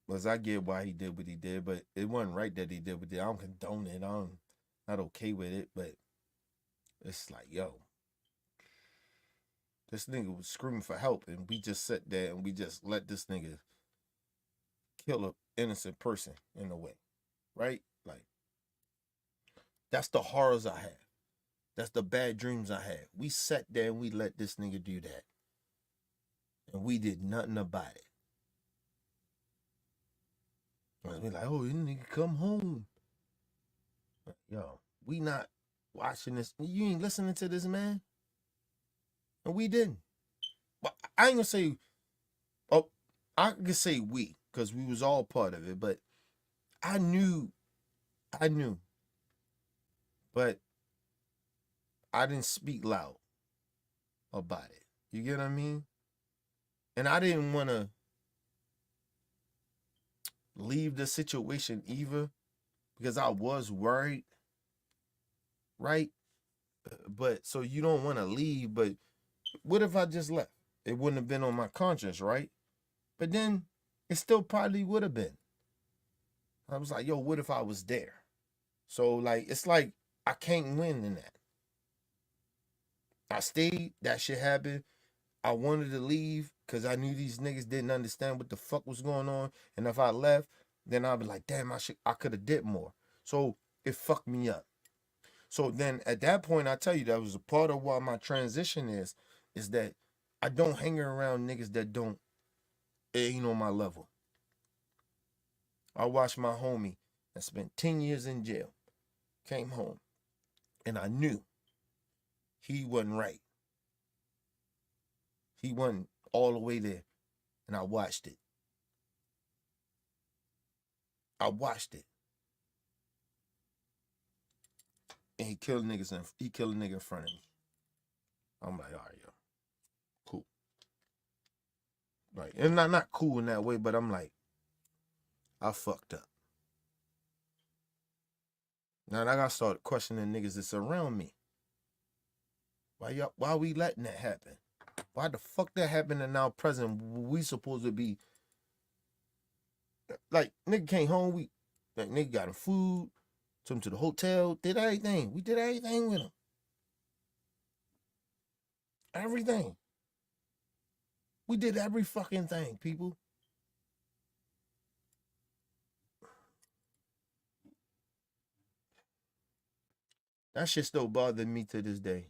C: Because I get why he did what he did, but it wasn't right that he did what he did. I don't condone it. I'm not okay with it, but it's like, yo, this nigga was screaming for help, and we just sat there and we just let this nigga kill an innocent person in a way, right? Like, that's the horrors I have. That's the bad dreams I had. We sat there and we let this nigga do that. And we did nothing about it. We like, oh, this nigga come home. Yo, we not watching this. You ain't listening to this man? And we didn't. But I ain't gonna say, oh, I can say we, because we was all part of it, but I knew. But I didn't speak loud about it. You get what I mean? And I didn't want to leave the situation either, because I was worried, right? But so you don't want to leave, but what if I just left? It wouldn't have been on my conscience, right? But then it still probably would have been. I was like, yo, what if I was there? So like, it's like I can't win in that. I stayed, that shit happened. I wanted to leave because I knew these niggas didn't understand what the fuck was going on. And if I left, then I'd be like, damn, I could have did more. So it fucked me up. So then at that point, I tell you, that was a part of why my transition is that I don't hang around niggas that ain't on my level. I watched my homie that spent 10 years in jail, came home, and I knew he wasn't right. He wasn't all the way there, and I watched it. And he killed niggas, and he killed a nigga in front of me. I'm like, all right, yo, cool. Like, and not cool in that way, but I'm like, I fucked up. Now I gotta start questioning niggas that's around me. Why we letting that happen? Why the fuck that happened in our present? We supposed to be like, nigga came home, nigga got him food, took him to the hotel, did everything. We did everything with him. Everything. We did every fucking thing, people. That shit still bothers me to this day.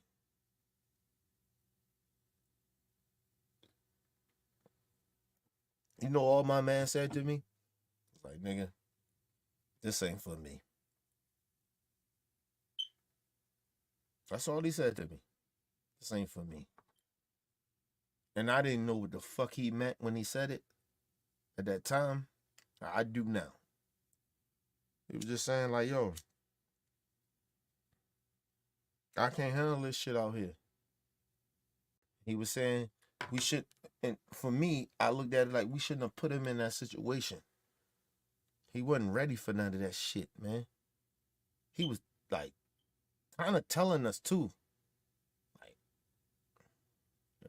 C: You know all my man said to me? Like, nigga, this ain't for me. That's all he said to me. This ain't for me. And I didn't know what the fuck he meant when he said it at that time. I do now. He was just saying like, yo, I can't handle this shit out here. He was saying we should, and for me, I looked at it like we shouldn't have put him in that situation. He wasn't ready for none of that shit, man. He was like kind of telling us too. Like,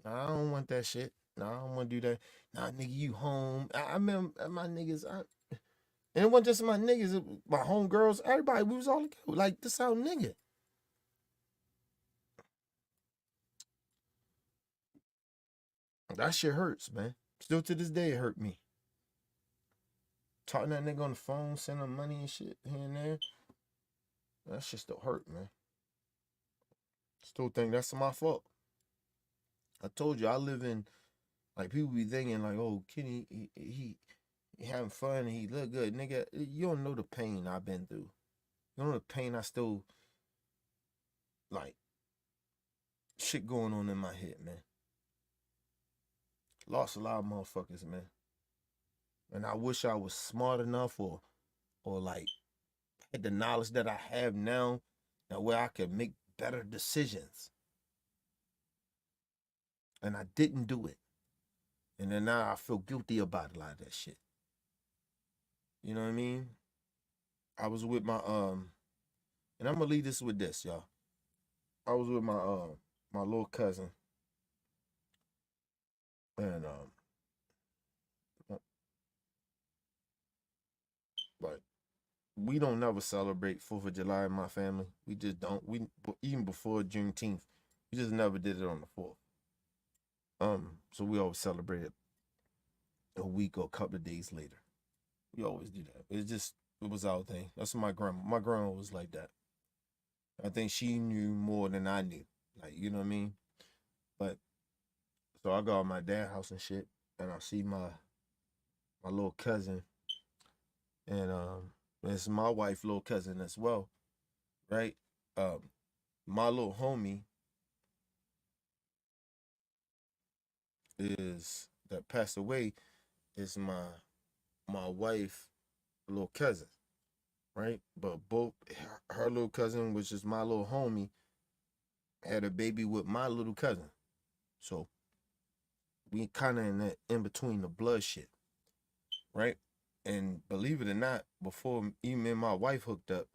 C: nah, I don't want that shit. Nah, I don't want to do that. Nah, nigga, you home. I remember my niggas, and it wasn't just my niggas, it was my homegirls, everybody, we was all together. Like, this our nigga. That shit hurts, man. Still to this day, it hurt me. Talking to that nigga on the phone, sending him money and shit here and there. That shit still hurt, man. Still think that's my fault. I told you I live in, like, people be thinking like, oh, Kenny, he having fun and he look good, nigga. You don't know the pain I've been through. You don't know the pain I still, like, shit going on in my head, man. Lost a lot of motherfuckers, man. And I wish I was smart enough or like had the knowledge that I have now, that where I could make better decisions. And I didn't do it. And then now I feel guilty about a lot of that shit. You know what I mean? I was with my and I'm gonna leave this with this, y'all. I was with my little cousin, and like, we don't never celebrate 4th of July in my family. We just don't. We even before Juneteenth, we just never did it on the 4th. So we always celebrate it a week or a couple of days later. We always do that. It was our thing. That's my grandma. My grandma was like that. I think she knew more than I knew. Like, you know what I mean? But so I go to my dad's house and shit, and I see my little cousin, and it's my wife's little cousin as well, right? My little homie is that passed away is my wife little cousin, right? But both her little cousin, which is my little homie, had a baby with my little cousin. So we kind of in that in between the blood shit, right? And believe it or not, before even me and my wife hooked up,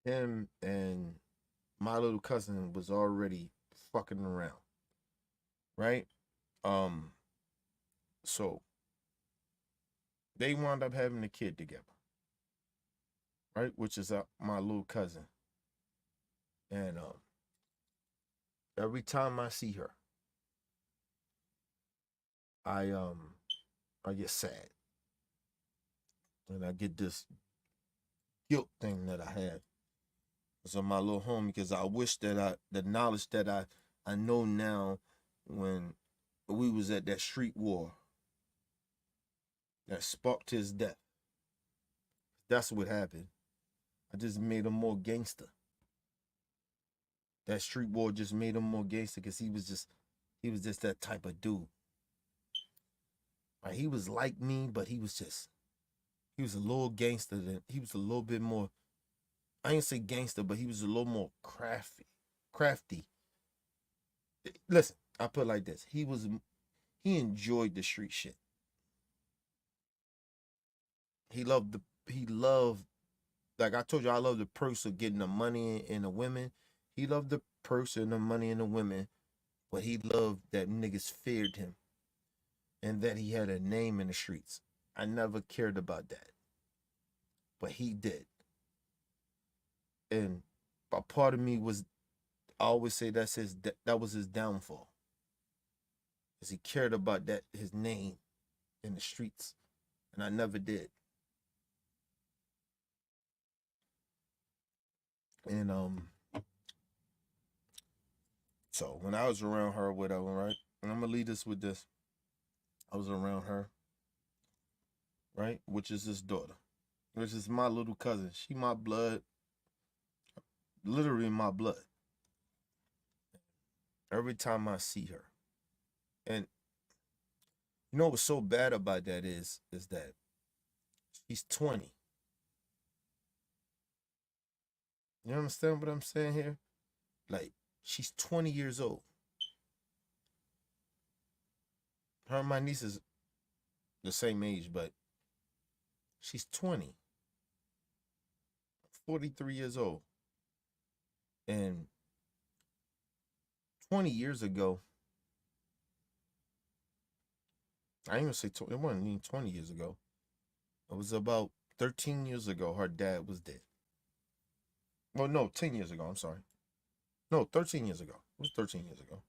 C: him and my little cousin was already fucking around, right? Um, so they wound up having a kid together, right? Which is my little cousin, and every time I see her, I I get sad, and I get this guilt thing that I had. So my little homie, because I wish that the knowledge that I know now, when we was at that street war that sparked his death. That's what happened. I just made him more gangster. That street war just made him more gangster because he was just that type of dude. Like, he was like me, but he was a little gangster he was a little bit more, I ain't say gangster, but he was a little more crafty. Listen, I put it like this. He enjoyed the street shit. He loved, like I told you, I love the purse of getting the money and the women. He loved the purse and the money and the women, but he loved that niggas feared him and that he had a name in the streets. I never cared about that, but he did. And a part of me was, I always say that was his downfall, because he cared about that his name in the streets, and I never did. And so when I was around her, whatever, right? And I'm gonna leave this with this. I was around her, right? Which is his daughter, which is my little cousin. She my blood, literally my blood. Every time I see her, and you know what's so bad about that is that she's 20. You understand what I'm saying here? Like, she's 20 years old. Her and my niece is the same age, but she's 20, 43 years old. And 20 years ago, I ain't gonna say it wasn't even 20 years ago. It was about 13 years ago, her dad was dead. Well, no, 10 years ago, I'm sorry. No, 13 years ago. It was 13 years ago.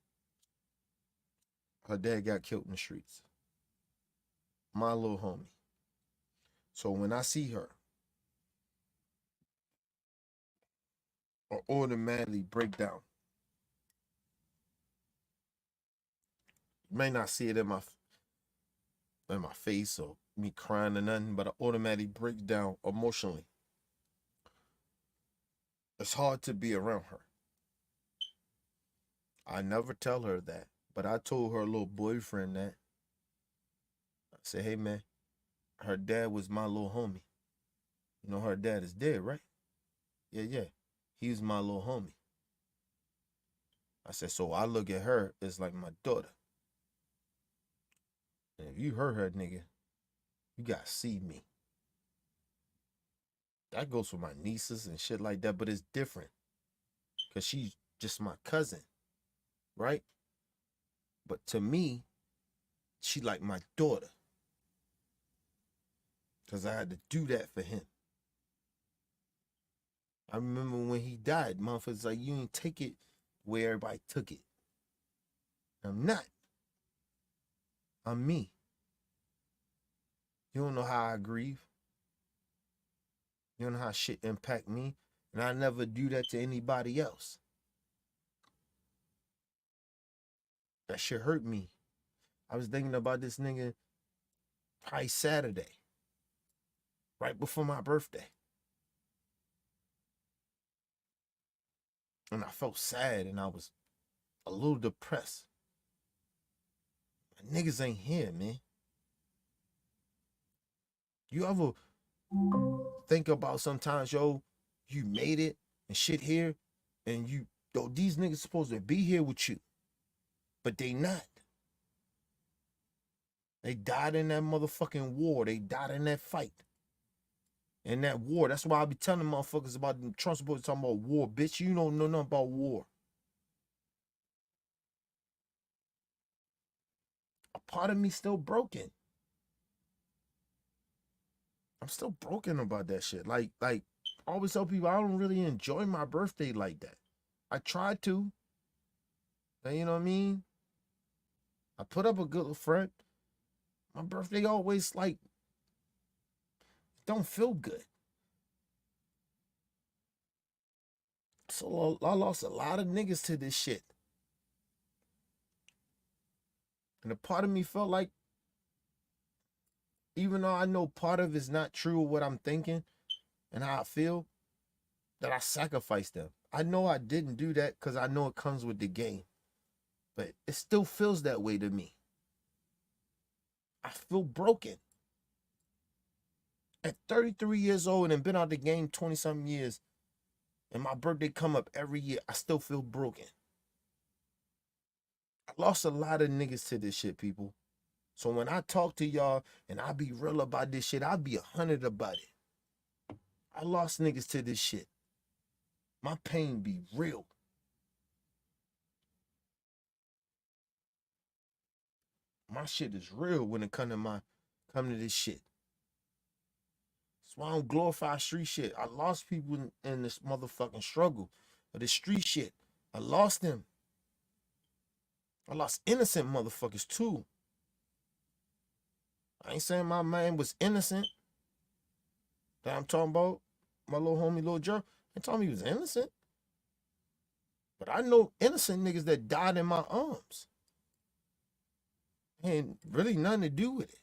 C: Her dad got killed in the streets. My little homie. So when I see her, I automatically break down. may not see it in my face or me crying or nothing, but I automatically break down emotionally. It's hard to be around her. I never tell her that, but I told her little boyfriend that. I said, hey man, her dad was my little homie. You know her dad is dead, right? Yeah. He was my little homie. I said, so I look at her as like my daughter. And if you hurt her, nigga, you gotta see me. That goes for my nieces and shit like that, but it's different. Cause she's just my cousin, right? But to me, she like my daughter. Cause I had to do that for him. I remember when he died, motherfuckers like, you ain't take it where everybody took it. I'm not. I'm me. You don't know how I grieve. You don't know how shit impact me. And I never do that to anybody else. That shit hurt me. I was thinking about this nigga probably Saturday, right before my birthday. And I felt sad and I was a little depressed. My niggas ain't here, man. You ever think about sometimes, yo, you made it and shit here, and these niggas supposed to be here with you, but they not. They died in that motherfucking war. They died in that fight. In that war. That's why I be telling motherfuckers about the Trump supposed to talking about war. Bitch, you don't know nothing about war. A part of me still broken. I'm still broken about that shit. Like, I always tell people I don't really enjoy my birthday like that. I tried to. You know what I mean? I put up a good front. My birthday always like don't feel good. So I lost a lot of niggas to this shit. And a part of me felt like, even though I know part of it's not true of what I'm thinking and how I feel, that I sacrificed them. I know I didn't do that because I know it comes with the game. But it still feels that way to me. I feel broken. At 33 years old and been out the game 20-something years, and my birthday come up every year, I still feel broken. I lost a lot of niggas to this shit, people. So when I talk to y'all and I be real about this shit, I be 100 about it. I lost niggas to this shit. My pain be real. My shit is real when it come to this shit. That's why I don't glorify street shit. I lost people in this motherfucking struggle of this street shit. I lost them. I lost innocent motherfuckers too. I ain't saying my man was innocent. That I'm talking about, my little homie, little Joe. I ain't talking he was innocent. But I know innocent niggas that died in my arms. Ain't really nothing to do with it.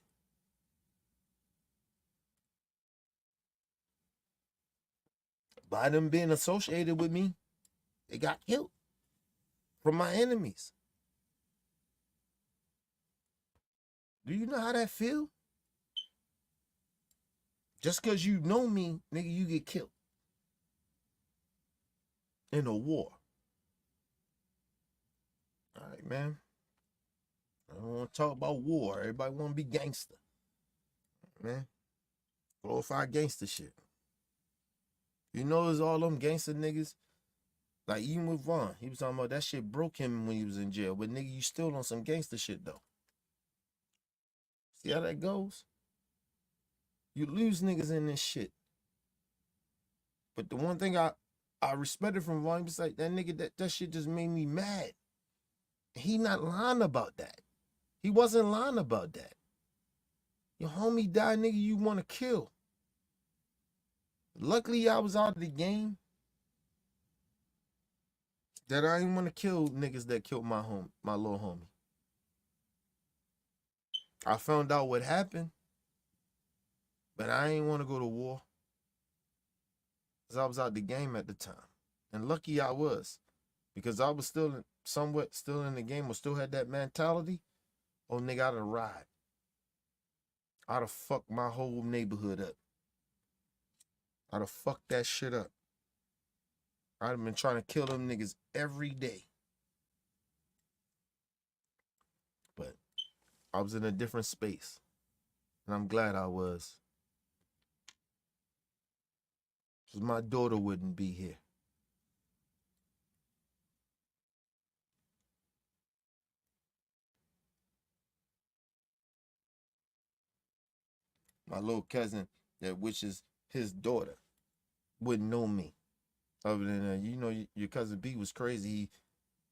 C: By them being associated with me, they got killed from my enemies. Do you know how that feel? Just because you know me, nigga, you get killed in a war. All right, man. I don't want to talk about war. Everybody want to be gangster. Man, glorify gangster shit. You know, it's all them gangster niggas. Like, even with Vaughn, he was talking about that shit broke him when he was in jail. But nigga, you still on some gangster shit, though. See how that goes? You lose niggas in this shit. But the one thing I respected from Vaughn was like, that nigga, that shit just made me mad. He not lying about that. He wasn't lying about that. Your homie died, nigga, you want to kill. Luckily, I was out of the game. That I didn't want to kill niggas that killed my little homie. I found out what happened, but I ain't want to go to war because I was out the game at the time. And lucky I was, because I was still somewhat still in the game or still had that mentality. Oh, nigga, I'd have ride. I'd have fucked my whole neighborhood up. I'd have fucked that shit up. I'd have been trying to kill them niggas every day. But I was in a different space. And I'm glad I was. Because my daughter wouldn't be here. My little cousin, which is his daughter, wouldn't know me. Other than, your cousin B was crazy.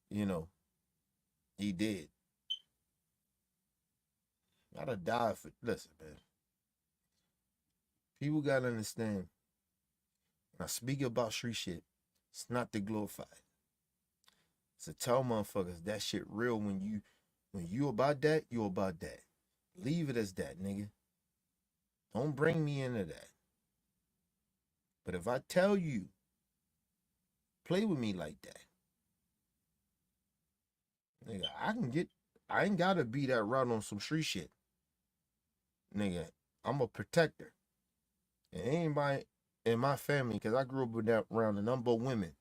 C: He did. I'd have died for, listen, man. People got to understand. When I speak about street shit, it's not to glorify it. It's to tell motherfuckers that shit real. When you about that, you about that. Leave it as that, nigga. Don't bring me into that. But if I tell you, play with me like that, nigga, I ain't gotta be that route on some street shit. Nigga, I'm a protector. And anybody in my family, because I grew up with that around a number of women,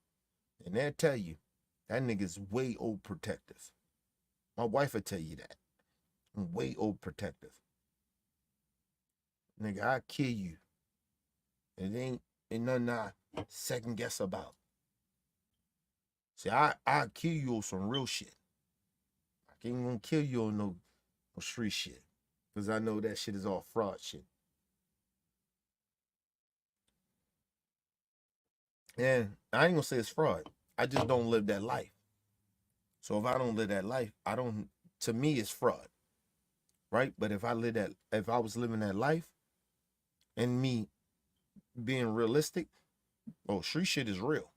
C: and they'll tell you, that nigga's way old protective. My wife will tell you that. I'm way old protective. Nigga, I kill you. It ain't nothing I second guess about. See, I kill you on some real shit. I ain't gonna kill you on no street shit. Because I know that shit is all fraud shit. And I ain't gonna say it's fraud. I just don't live that life. So if I don't live that life, to me it's fraud. Right? But if I was living that life and me being realistic, street shit is real.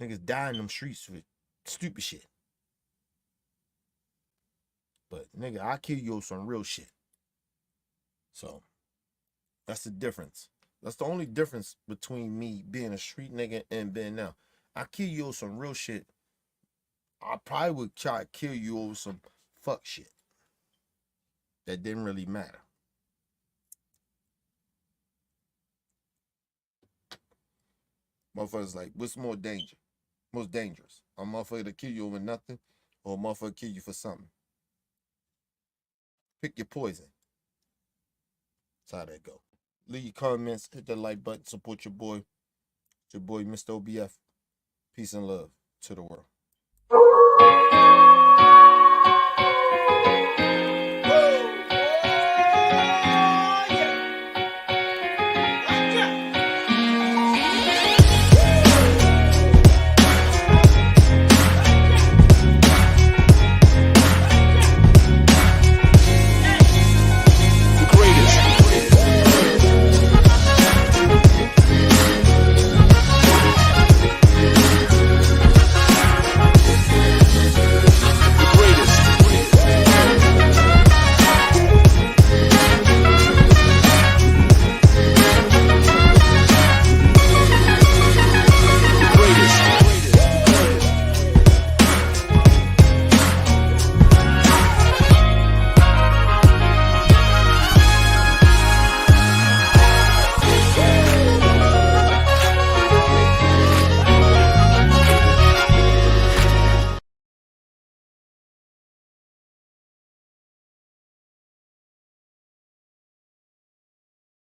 C: Niggas die in them streets for stupid shit. But nigga, I kill you on some real shit. So that's the difference. That's the only difference between me being a street nigga and being now. I kill you on some real shit. I probably would try to kill you over some fuck shit that didn't really matter. Motherfuckers like, what's most dangerous? A motherfucker to kill you over nothing, or a motherfucker kill you for something? Pick your poison. That's how that go. Leave your comments, hit the like button, support your boy. It's your boy, Mr. OBF. Peace and love to the world.